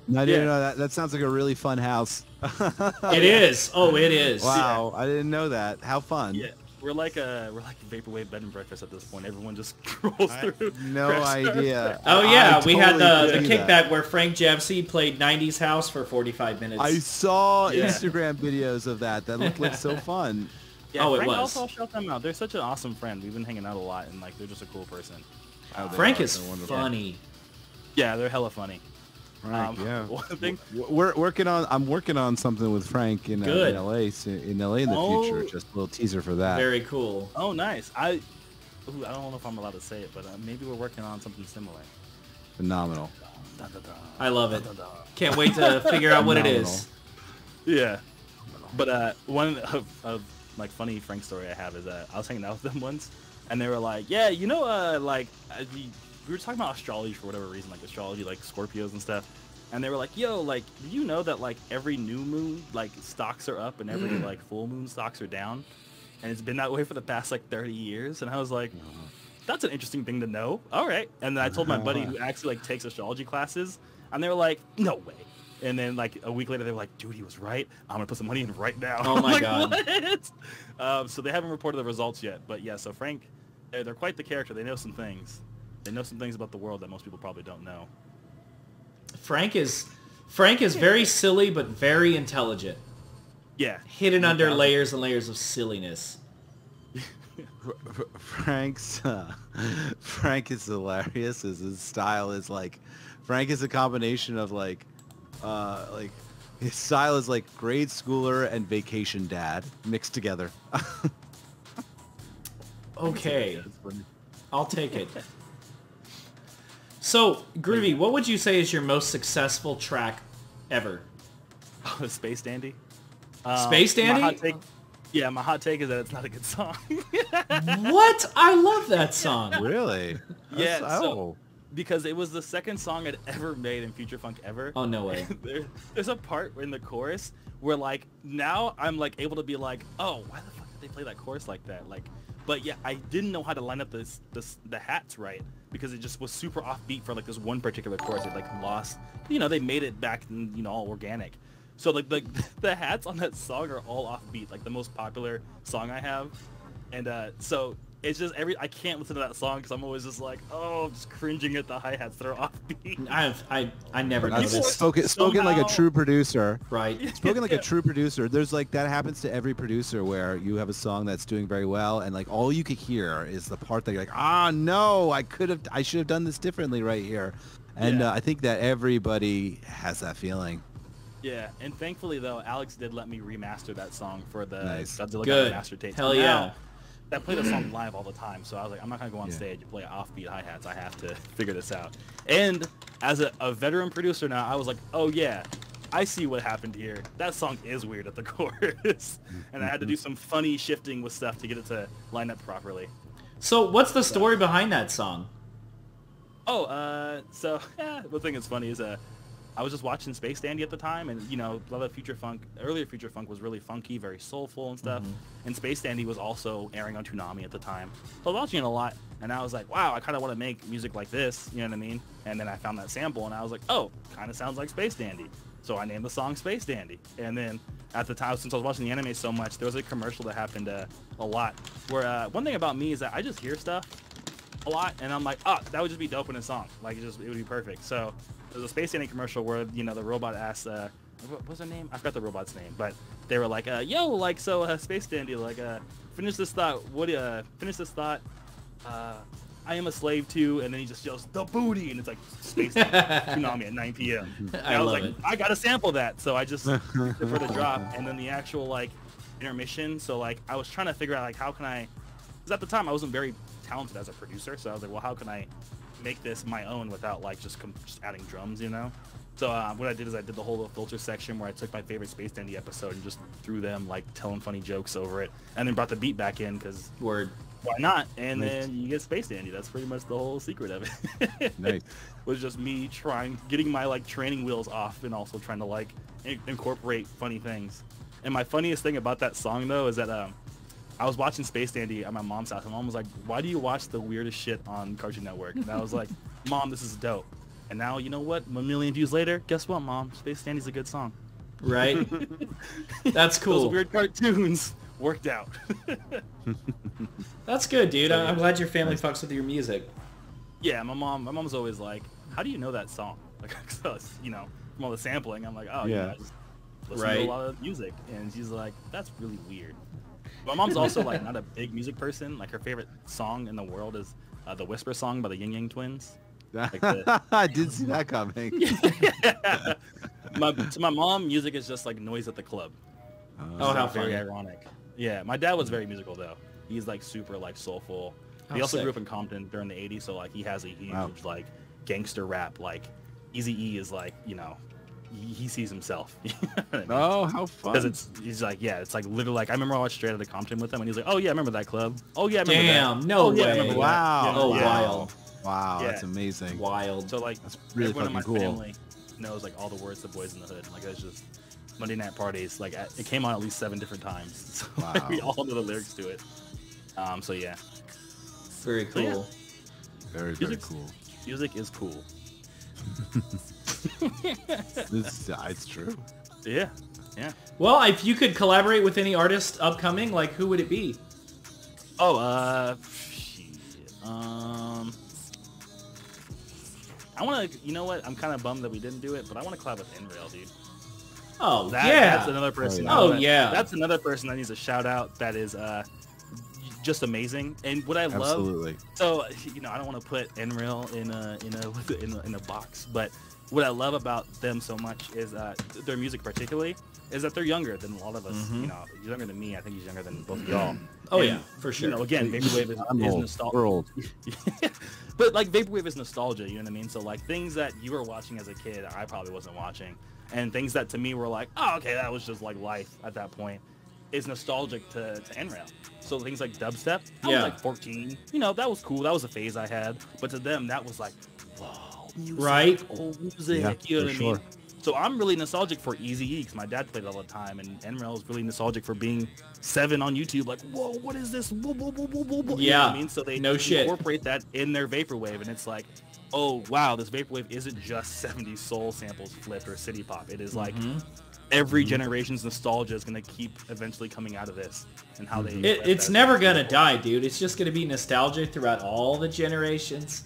No, I didn't know that. That sounds like a really fun house. It is. Oh, it is. Wow, I didn't know that. How fun. Yeah. We're like a vaporwave bed and breakfast at this point. Everyone just scrolls through. No idea. Oh yeah, we had the totally kickback where Frank Javc played 90s house for 45 minutes. I saw Instagram videos of that. That looked like so fun. Yeah, it Frank was. Also, I'll shout them out. They're such an awesome friend. We've been hanging out a lot, and like they're just a cool person. Frank is funny. Yeah, they're hella funny. Frank, yeah. One thing, I'm working on something with Frank in LA in the future. Just a little teaser for that. Very cool. Oh, nice. I don't know if I'm allowed to say it, but maybe we're working on something similar. Phenomenal. I love it. Can't wait to figure out what it is. Yeah. But one of like funny Frank story I have is I was hanging out with them once, and they were like, "Yeah, we were talking about astrology for whatever reason, like astrology, like Scorpios and stuff." And they were like, "Yo, like, do you know that like every new moon, like stocks are up and every like full moon stocks are down, and it's been that way for the past like 30 years?" And I was like, "That's an interesting thing to know." All right. And then I told my buddy who actually like takes astrology classes, and they were like, "No way." And then like a week later, they were like, "Dude, he was right. I'm gonna put some money in right now." Oh my god! What? So they haven't reported the results yet, but yeah. So Frank, they're quite the character. They know some things. They know some things about the world that most people probably don't know. Frank is very silly but very intelligent. Yeah. Hidden under layers and layers of silliness. Frank is hilarious. His style is like, Frank is a combination of like his style is like grade schooler and vacation dad mixed together. Okay. I'll take it. So, Groovy, what would you say is your most successful track ever? Space Dandy. Space Dandy? My hot take is that it's not a good song. What? I love that song. Really? Yeah. Because it was the second song I'd ever made in Future Funk ever. Oh, no way. There's a part in the chorus where like now I'm like able to be like, oh, why the fuck did they play that chorus like that? Like, but yeah, I didn't know how to line up the hats right because it just was super offbeat for like this one particular chorus. It like lost, they made it back in, all organic. So like the hats on that song are all offbeat, like the most popular song I have, and so it's just I can't listen to that song because I'm always just like, I'm just cringing at the hi-hats that are offbeat. I never noticed. Spoken like a true producer. Right. Spoken like a true producer. There's like, that happens to every producer where you have a song that's doing very well and like all you could hear is the part that you're like, no, I should have done this differently right here. And I think that everybody has that feeling. Yeah, and thankfully though, Alex did let me remaster that song for the Godzilla Good. master tape. Hell yeah. I play the song live all the time, so I was like, I'm not gonna go on stage and play offbeat hi-hats. I have to figure this out. And as a veteran producer now, I was like, oh yeah, I see what happened here. That song is weird at the chorus, and I had to do some funny shifting with stuff to get it to line up properly. So what's the story behind that song? The thing that's funny is I was just watching Space Dandy at the time, and you know, a lot of future funk, earlier future funk was really funky, very soulful and stuff. And Space Dandy was also airing on Toonami at the time, so I was watching it a lot. And I was like, wow, I kind of want to make music like this, you know what I mean? And then I found that sample, and I was like, oh, kind of sounds like Space Dandy. So I named the song Space Dandy. And then at the time, since I was watching the anime so much, there was a commercial that happened a lot. Where one thing about me is that I just hear stuff a lot, and I'm like, oh, that would just be dope in a song. Like, it would be perfect. So there's a Space Dandy commercial where, you know, the robot asked, what was her name? I forgot the robot's name, but they were like, yo, like, so Space Dandy, like, finish this thought. Finish this thought. I am a slave too, and then he just yells the booty, and it's like Space Tsunami at 9 p.m. And I was like, I gotta sample that, so I just for the drop, and then the actual like intermission. So like I was trying to figure out like how can I, because at the time I wasn't very talented as a producer, so I was like, well, how can I make this my own without like just adding drums, you know? So what I did is I did the whole filter section where I took my favorite Space Dandy episode and just threw them like telling funny jokes over it, and then brought the beat back in because why not? And then you get Space Dandy. That's pretty much the whole secret of it. Nice. Was just me getting my like training wheels off, and also trying to like incorporate funny things. And my funniest thing about that song though is that I was watching Space Dandy at my mom's house, and Mom was like, "Why do you watch the weirdest shit on Cartoon Network?" And I was like, "Mom, this is dope." And now you know what? 1 million views later, guess what, Mom? Space Dandy's a good song. Right? That's cool. Those weird cartoons worked out. That's good, dude. I'm glad your family fucks with your music. Yeah, my mom's always like, how do you know that song? Like, you know, from all the sampling, I'm like, oh yeah, I just listen to a lot of music. And she's like, that's really weird. My mom's also like not a big music person. Like her favorite song in the world is the Whisper song by the Yin Yang Twins. Like I did see that coming. Yeah. To my mom, music is just like noise at the club. Oh, how very funny. Ironic. Yeah, my dad was very musical though. He's like super like soulful. He also grew up in Compton during the 80s, so like he has a huge like gangster rap. Like Eazy-E is like, you know, he sees himself. You know what I mean? Oh, how fun! Because he's like, yeah, it's like literally like I remember I watched Straight Outta Compton with him, and he's like, oh yeah, I remember that club. Oh yeah, I remember Damn, that. no way. Yeah, Wow. Oh, yeah. wild. Wow, Yeah. that's amazing. Wild. So like That's really everyone in my fucking cool. family knows like all the words to Boys in the Hood. Like it's just Monday night parties. Like it came on at least 7 different times. So Wow. like, we all know the lyrics to it. So yeah. Very cool. yeah. Very cool. Music is cool. It's true. Yeah. Yeah. Well, if you could collaborate with any artist upcoming, like who would it be? Oh, shit. I want to, you know what? I'm kind of bummed that we didn't do it, but I want to collab with Nrail, dude. Oh, That's another person. Yeah. That's another person that needs a shout out. That is just amazing. And what I Absolutely. love, so you know, I don't want to put Nrail in a box, but what I love about them so much is their music, particularly, is that they're younger than a lot of us. You know, he's younger than me. I think he's younger than both of y'all. Oh And, yeah, for sure. You know, again, vaporwave is nostalgia. We're old. But like vaporwave is nostalgia, you know what I mean? So like things that you were watching as a kid, I probably wasn't watching, and things that to me were like, oh, okay, that was just like life at that point, is nostalgic to Nrail. So things like dubstep, I was like 14, you know, that was cool. That was a phase I had, but to them that was like, whoa, music, Right? old music, Yeah, you know for what I sure. mean? So I'm really nostalgic for Eazy-E because my dad played it all the time, and Nrail is really nostalgic for being 7 on YouTube. Like, whoa, what is this? Whoa, whoa, whoa, whoa, whoa, whoa. You know what I mean? So they incorporate that in their vaporwave, and it's like, oh wow, this vaporwave isn't just 70s soul samples flipped or city pop. It is like every generation's nostalgia is gonna keep eventually coming out of this, and how they. It's never gonna die, dude. It's just gonna be nostalgia throughout all the generations.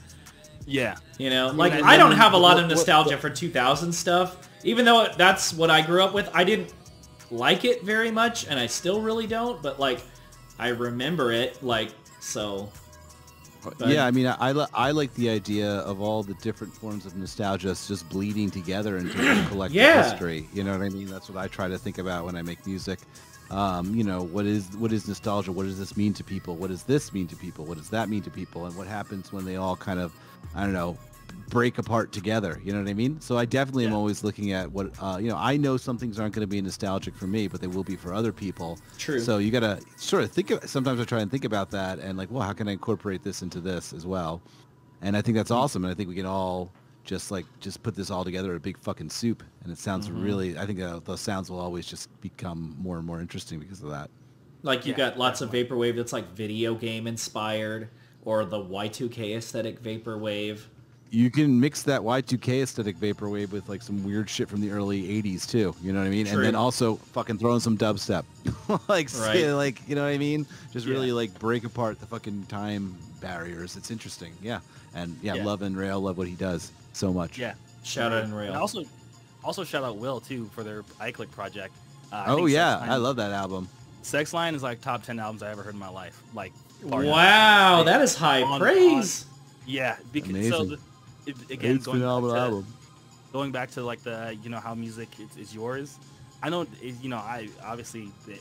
Yeah. You know, like I don't have a lot of nostalgia for 2000 stuff. Even though that's what I grew up with, I didn't like it very much, and I still really don't, but like I remember it, like, so. But, yeah, I mean, I like the idea of all the different forms of nostalgia just bleeding together into a collective history. You know what I mean? That's what I try to think about when I make music. You know, what is nostalgia? What does this mean to people? What does this mean to people? What does that mean to people? And what happens when they all kind of, I don't know, break apart together? You know what I mean? So I definitely am always looking at what, you know, I know some things aren't going to be nostalgic for me, but they will be for other people. True. So you got to sort of think of, sometimes I try and think about that and like, well, how can I incorporate this into this as well? And I think that's awesome. And I think we can all just put this all together, a big fucking soup, and it sounds really. I think the sounds will always just become more and more interesting because of that. Like you got lots of vaporwave that's like video game inspired, or the Y2K aesthetic vaporwave. You can mix that Y2K aesthetic vaporwave with like some weird shit from the early '80s too. You know what I mean? True. And then also fucking throw in some dubstep, like Right. like you know what I mean? Just really like break apart the fucking time barriers. It's interesting, yeah. And love and Rail, love what he does so much. Yeah. Shout out and Rail. And also shout out Will too for their iClick project. Oh yeah, I love that album. Sex Line is like top 10 albums I ever heard in my life. Like, wow, that is high praise. Yeah, because amazing. Again, album. Going back to like the how music is yours. I know I obviously it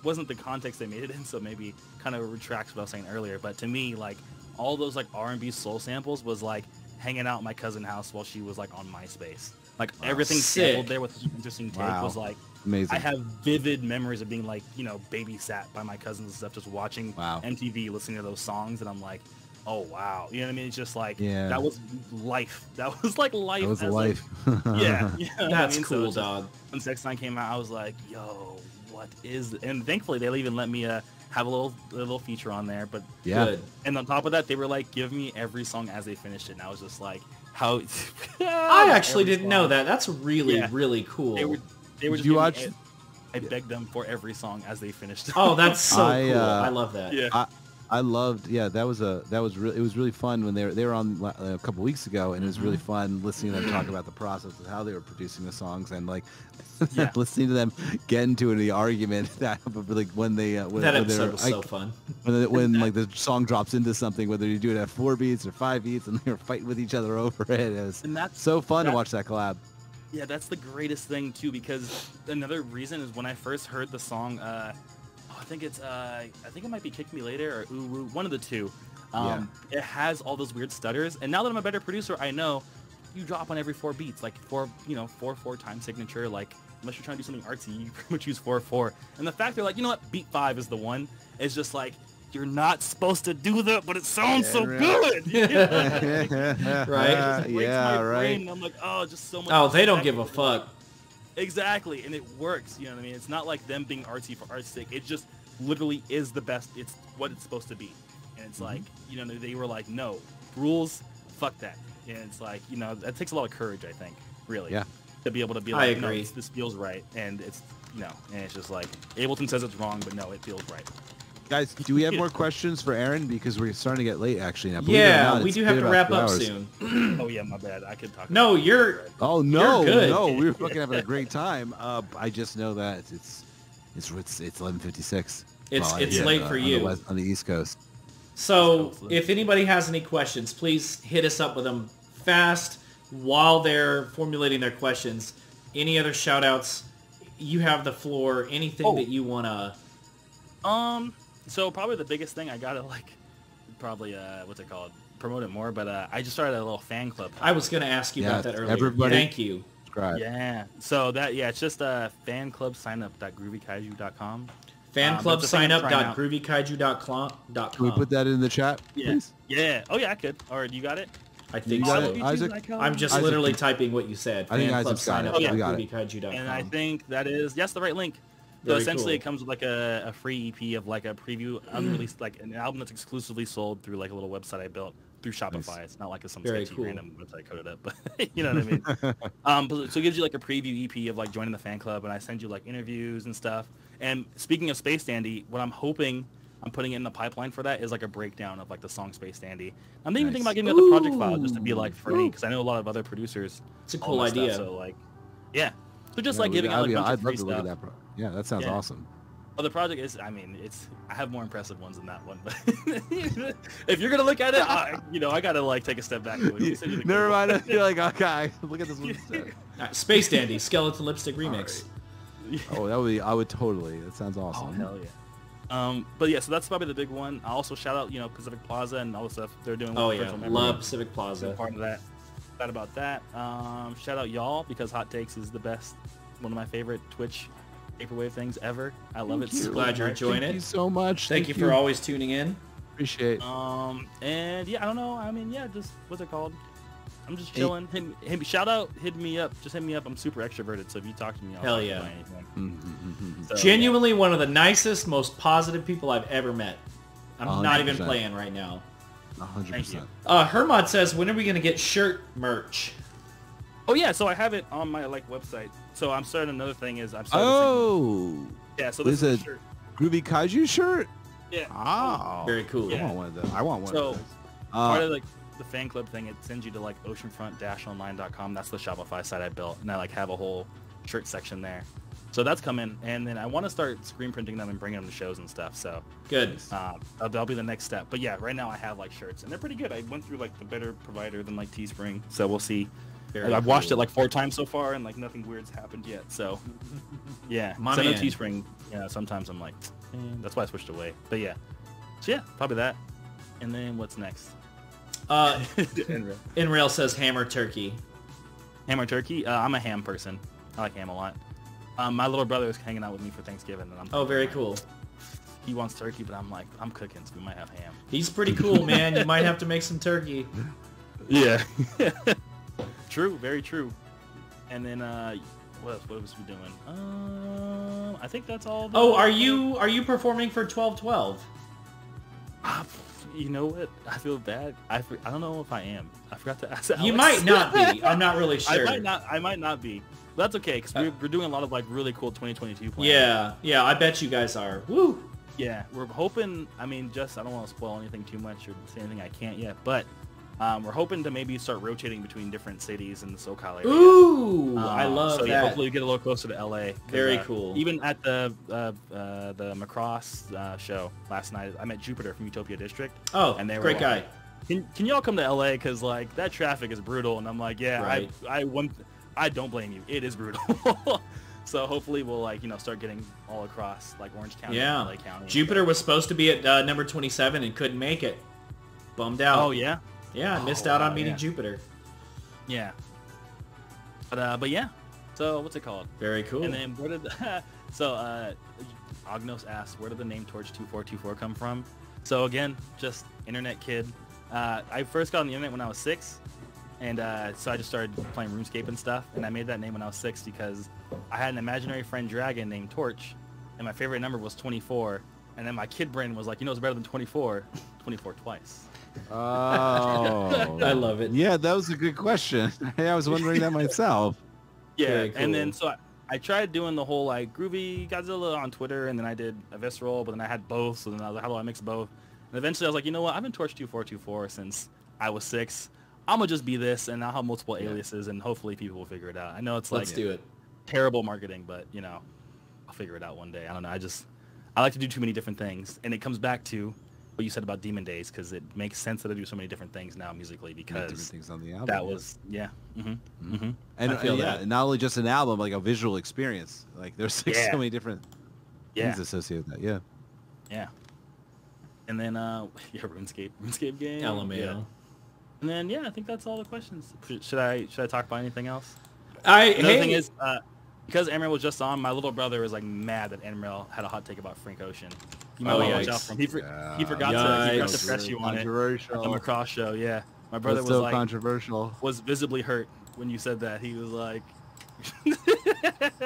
wasn't the context they made it in, so maybe kind of retracts what I was saying earlier. But to me, like all those like R&B soul samples was like hanging out at my cousin's house while she was like on MySpace. Like everything sampled there with an interesting take was like amazing. I have vivid memories of being like babysat by my cousins and stuff, just watching MTV, listening to those songs, and I'm like, oh wow, you know what I mean? It's just like that was life. That was like life. That was life. Yeah, that's cool, dog. When Sex Line came out, I was like, yo, what is? And thankfully, they even let me have a little feature on there. But good. And on top of that, they were like, give me every song as they finished it. And I was just like, how? I actually didn't know that. That's really really cool. They were just. Did you watch? I begged them for every song as they finished. Oh, that's so cool. I love that. Yeah. I loved, it was really fun when they were on a couple weeks ago, and it was really fun listening to them talk about the process of how they were producing the songs, and like listening to them get into the argument that like when they that episode was so fun. When like the song drops into something, whether you do it at 4 beats or 5 beats, and they were fighting with each other over it. It was so fun to watch that collab. Yeah, that's the greatest thing too, because another reason is when I first heard the song. I think it might be Kick Me Later or Ooh Woo, one of the two. It has all those weird stutters, and now that I'm a better producer, I know you drop on every 4 beats, like 4 time signature. Like unless you're trying to do something artsy, you pretty much use 4/4. And the fact they're like, you know what, beat 5 is the one. It's just like you're not supposed to do that, but it sounds so good. Right? Brain, and I'm like, oh, just so much. Oh, they don't give a fuck. Exactly, and it works. You know what I mean? It's not like them being artsy for art's sake. It just literally is the best. It's what it's supposed to be. And it's like, they were like, no, rules, fuck that. And it's like, that takes a lot of courage, I think, really. Yeah. To be able to be like, I agree. No, this feels right. And it's, and it's just like, Ableton says it's wrong, but no, it feels right. Guys, do we have more questions for Aaron? Because we're starting to get late, actually. Now, yeah, we do have to wrap up soon. Oh, yeah, my bad. I could talk. No, you're... Oh, no, you're good. No, we were fucking having a great time. I just know that it's 11:56. It's late for you. On the East Coast. So, if anybody has any questions, please hit us up with them fast while they're formulating their questions. Any other shout-outs? You have the floor. Anything that you want to... So probably the biggest thing I gotta what's it called? Promote it more, but I just started a little fan club. I was gonna ask you about that earlier. Everybody, thank you. Subscribe. Yeah. So it's just fan club signup.groovykaiju.com. Fan club signup.groovykaiju.com. Can we put that in the chat, please? Yeah. Oh yeah, I could. Or you got it? I think so. Isaac? I'm just literally typing what you said. I think Isaac got it. groovykaiju.com. And I think that is the right link. So essentially, it comes with like a free EP of like a preview, unreleased, like an album that's exclusively sold through like a little website I built through Shopify. Nice. It's not like some sketchy random website coded up, but you know what I mean. So it gives you like a preview EP of like joining the fan club, and I send you like interviews and stuff. And speaking of Space Dandy, what I'm hoping I'm putting in the pipeline for that is like a breakdown of like the song Space Dandy. I'm even thinking about giving out the project file just to be like free, because I know a lot of other producers. It's a cool idea. Stuff, so like, yeah. So just like giving out like a bunch of free stuff. Yeah, that sounds awesome. Well, the project is, I have more impressive ones than that one, but if you're going to look at it, I got to like take a step back. Never mind. You're like, okay, look at this one instead. Space Dandy, Skeleton Lipstick Remix. Right. Oh, I would totally. That sounds awesome. Oh, hell yeah. But yeah, so that's probably the big one. I also shout out, Pacific Plaza and all the stuff they're doing. Oh yeah, love Pacific Plaza. Part of that. Thought about that. Shout out y'all, because Hot Takes is the best, one of my favorite Twitch vaporwave things ever. I love it. So glad you're enjoying it. Thank you so much. Thank you for always tuning in. Appreciate. And yeah, I don't know. Just what's it called? I'm just chilling. Shout out, hit me up. Just hit me up. I'm super extroverted, so if you talk to me, I'll Hell talk yeah. about anything. So, Genuinely one of the nicest, most positive people I've ever met. I'm not even 100%. playing right now. 100%. Hermod says, when are we going to get shirt merch? Oh yeah, so I have it on my website. So I'm starting another thing is I'm starting yeah, so this is a shirt. Groovy Kaiju shirt? Yeah. Oh. Very cool. I want one of those. I want one of those. Part of the fan club thing, it sends you to oceanfront-online.com. That's the Shopify site I built, and I have a whole shirt section there. So that's coming, and then I want to start screen printing them and bringing them to shows and stuff. So good. That'll be the next step. But yeah, right now I have shirts, and they're pretty good. I went through the better provider than Teespring, so we'll see. I've watched it 4 times so far, and nothing weird's happened yet. So yeah, I know Teespring. Yeah, sometimes I'm man, that's why I switched away. But yeah, so yeah, probably that. And then what's next? Inrail says hammer turkey. Hammer turkey? I'm a ham person. I like ham a lot. My little brother is hanging out with me for Thanksgiving, and I'm very cool. He wants turkey, but I'm cooking, so we might have ham. He's pretty cool, man. You might have to make some turkey. Yeah. True, very true. And then what else? What was we doing? I think that's all. Are you performing for 12/12? You know what? I feel bad. I don't know if I am. I forgot to ask Alex. You might not be. I'm not really sure. I might not be. But that's okay, because we're doing a lot of really cool 2022 plans. Yeah. I bet you guys are. Woo. Yeah, we're hoping. I don't want to spoil anything too much or say anything I can't yet, but we're hoping to maybe start rotating between different cities in the SoCal area. Ooh, I love that. Yeah, hopefully we get a little closer to LA. Very cool. Even at the Macross show last night, I met Jupiter from Utopia District. Oh, and they were great guy. Can y'all come to LA? Because that traffic is brutal. And I'm like, yeah, right. I don't blame you. It is brutal. So hopefully we'll start getting all across Orange County, and LA County. Jupiter was supposed to be at number 27 and couldn't make it. Bummed out. Oh yeah. Yeah, I missed out on meeting Jupiter. Yeah. But yeah. So what's it called? Very cool. And then where did Agnos asked, where did the name Torch 2424 come from? So again, just internet kid. I first got on the internet when I was 6, and so I just started playing RuneScape and stuff, and I made that name when I was 6 because I had an imaginary friend dragon named Torch, and my favorite number was 24, and then my kid brain was like, it's better than 24. 24 twice. Oh. I love it. Yeah, that was a good question. I was wondering that myself. Yeah, cool. And then so I tried doing the whole Groovy Godzilla on Twitter, and then I did Aviscerall, but then I had both, so then I was like, how do I mix both? And eventually I was like, you know what, I've been Torch 2424 since I was 6. I'm going to just be this, and I'll have multiple aliases, and hopefully people will figure it out. I know it's Let's do it. Terrible marketing, but, I'll figure it out one day. I don't know. I like to do too many different things, and it comes back to what you said about Demon Days, because it makes sense that I do so many different things now musically, because different things on the album, that was, And not only just an album, like a visual experience. There's so many different things associated with that. Yeah. Yeah. And then, RuneScape game. LMAO. Yeah. And then, I think that's all the questions. Should I talk about anything else? Another thing is, because Emerald was just on, my little brother was mad that Emerald had a watch about Frank Ocean. You might want to watch out for him. He forgot to press you on it at the Macross show. Yeah, my brother was so controversial. Was visibly hurt when you said that. He was like,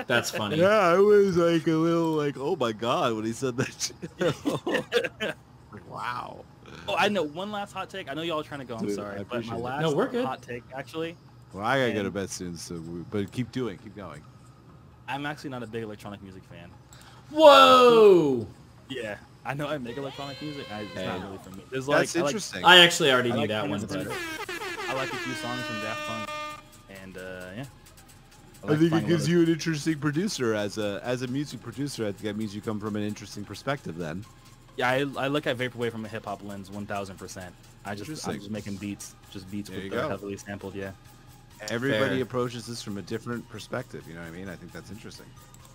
"That's funny." Yeah, I was a little oh my god when he said that. Wow. Oh, I know one last hot take. I know y'all are trying to go. I'm sorry, but my last hot take actually. Well, I gotta go to bed soon, but keep going. I'm actually not a big electronic music fan. Whoa! Yeah, I know I make electronic music. It's not really for me. That's interesting. I actually already knew that one. I like a few songs from Daft Punk, and yeah. I think it gives you an interesting producer as a music producer. I think that means you come from an interesting perspective then. Yeah, I look at vaporwave from a hip hop lens 1000%. I'm just making beats with heavily sampled. Yeah. Everybody approaches this from a different perspective. You know what I mean? I think that's interesting.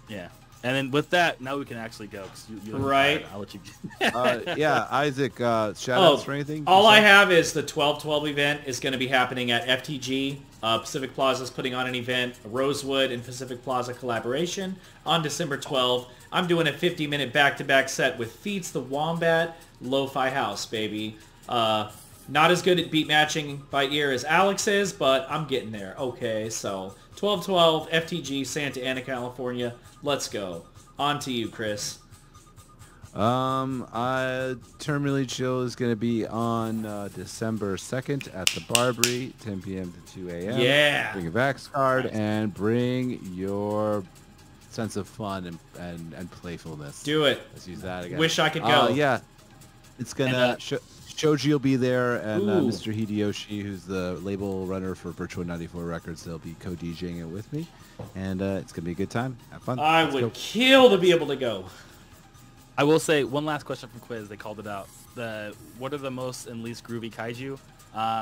Yeah. And then with that, now we can actually go. Right. I'll let you. Yeah, Isaac, shout-outs for anything? All I have is the 12/12 event is going to be happening at FTG. Pacific Plaza is putting on an event, a Rosewood and Pacific Plaza collaboration on December 12th. I'm doing a 50-minute back-to-back set with Feeds the Wombat, Lo-Fi House, baby. Not as good at beat matching by ear as Alex is, but I'm getting there. Okay, so 12-12, FTG, Santa Ana, California. Let's go. On to you, Chris. Terminally Chill is going to be on December 2nd at the Barbary, 10 p.m. to 2 a.m. Yeah. Bring a Vax card and bring your sense of fun and playfulness. Do it. Let's use that again. Wish I could go. Yeah. It's going to... Shoji will be there, and Mr. Hideyoshi, who's the label runner for Virtual 94 Records, they'll be co-DJing it with me, and it's going to be a good time. Have fun. Let's would kill to be able to go. I will say one last question from Quiz. They called it out. What are the most and least groovy kaiju?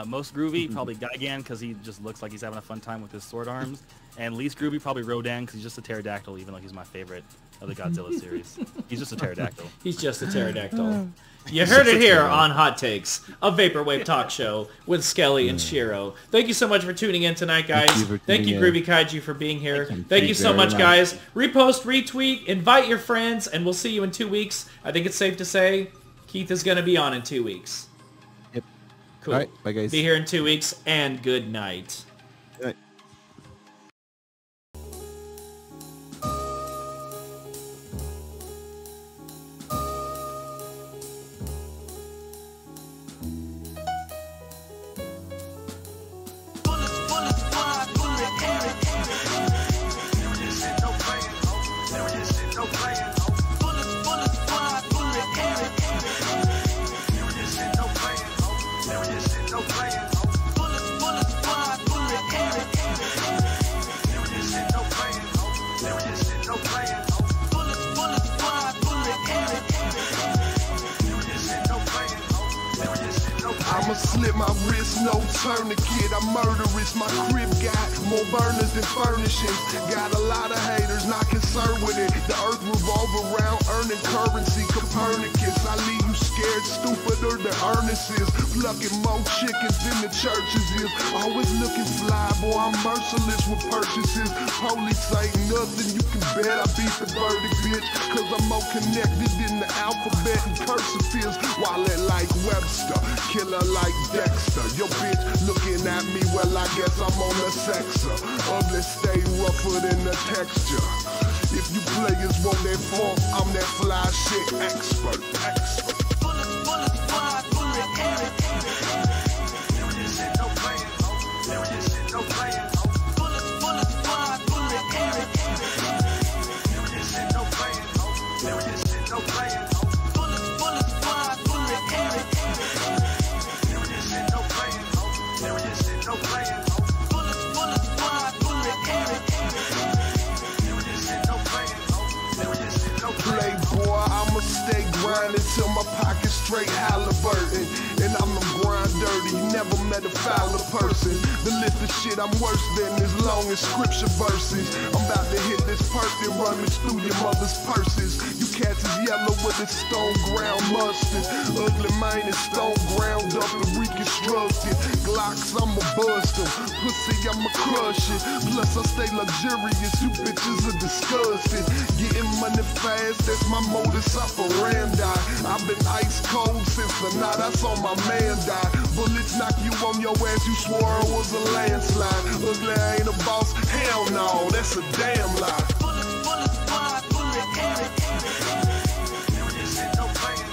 Most groovy, probably Gigan, because he just looks like he's having a fun time with his sword arms. And least groovy, probably Rodan, because he's just a pterodactyl, even though he's my favorite of the Godzilla series. He's just a pterodactyl. He's just a pterodactyl. You heard it here on Hot Takes, a Vaporwave talk show with Skelly and Shiro. Thank you so much for tuning in tonight, guys. Thank you, Groovy Kaiju, for being here. Thank you so much, guys. Repost, retweet, invite your friends, and we'll see you in 2 weeks. I think it's safe to say Keith is going to be on in 2 weeks. Yep. Cool. All right, bye, guys. Be here in 2 weeks, and good night. Good night. I'ma slip my wrist, no tourniquet. I'm murderous. My crib got more burners than furnishings. Got a lot of haters, not concerned with it. The earth revolve around earning currency. Copernicus, I leave you scared, stupider than Ernest is. Plucking more chickens than the churches is. Always looking fly, boy, I'm merciless with purchases. Police ain't nothing, you can bet I beat the verdict, bitch. Cause I'm more connected than the alphabet and cursive is. Wallet like Webster, killer like Dexter. Your bitch looking at me, well I guess I'm on the sexer. Ugly stay rougher than the texture. If you players want that funk, I'm that fly shit expert. Bullets fly, bullet air. There is no playing, there is no playing. Bullets fly, bullet air. There is no playing, there is no playing. Bullets fly, bullet air. There is no playing, there is no playing. Bullets fly, bullet air. Playboy, I'ma stay grinding till my pocket's straight Halliburton. And I'm the grind dirty, never met a fouler person. The list of shit I'm worse than as long as scripture verses. I'm about to hit this perk and run me through your mother's purses. You cats is yellow with this stone ground mustard. Ugly man is stone ground up and reconstructed. Glocks, I'ma bust them. Pussy, I'ma crush it. Plus I stay luxurious, you bitches are disgusting. Getting money fast, that's my modus operandi. I've been ice cold since the night I saw my man die. Bullets knock you on your ass, you swore it was a landslide. Ugly ain't a boss, hell no, that's a damn lie. Bullets fly, bullet air. There is no playing,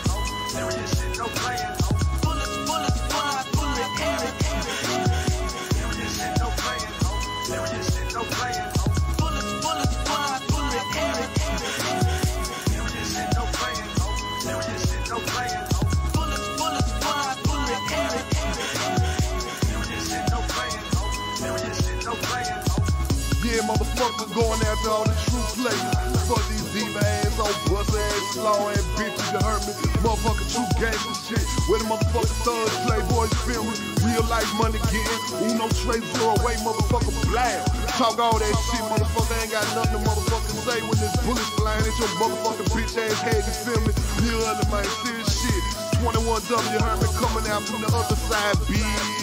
there is no playing. Bullets fly, bullet air. There is no playing, there is no playing. Bullets fly, bullet air. There is no playing, there is no playing. Bullets fly, bullet air. There is no playing, there is no playing. Yeah, motherfucker, going after all the true players. Fuck these diva ass, old bust ass, slaw ass bitches, you heard me? Motherfucker, true gangster shit. Where the motherfucker thugs, playboys, feel me? Real life money getting. Uno trace, throw away, motherfucker, blast. Talk all that shit, motherfucker, ain't got nothing to motherfucking say when this bullets flying at your motherfucking bitch ass head, you feel me? Real other man, serious shit. 21W, heard me coming out from the other side, bitch.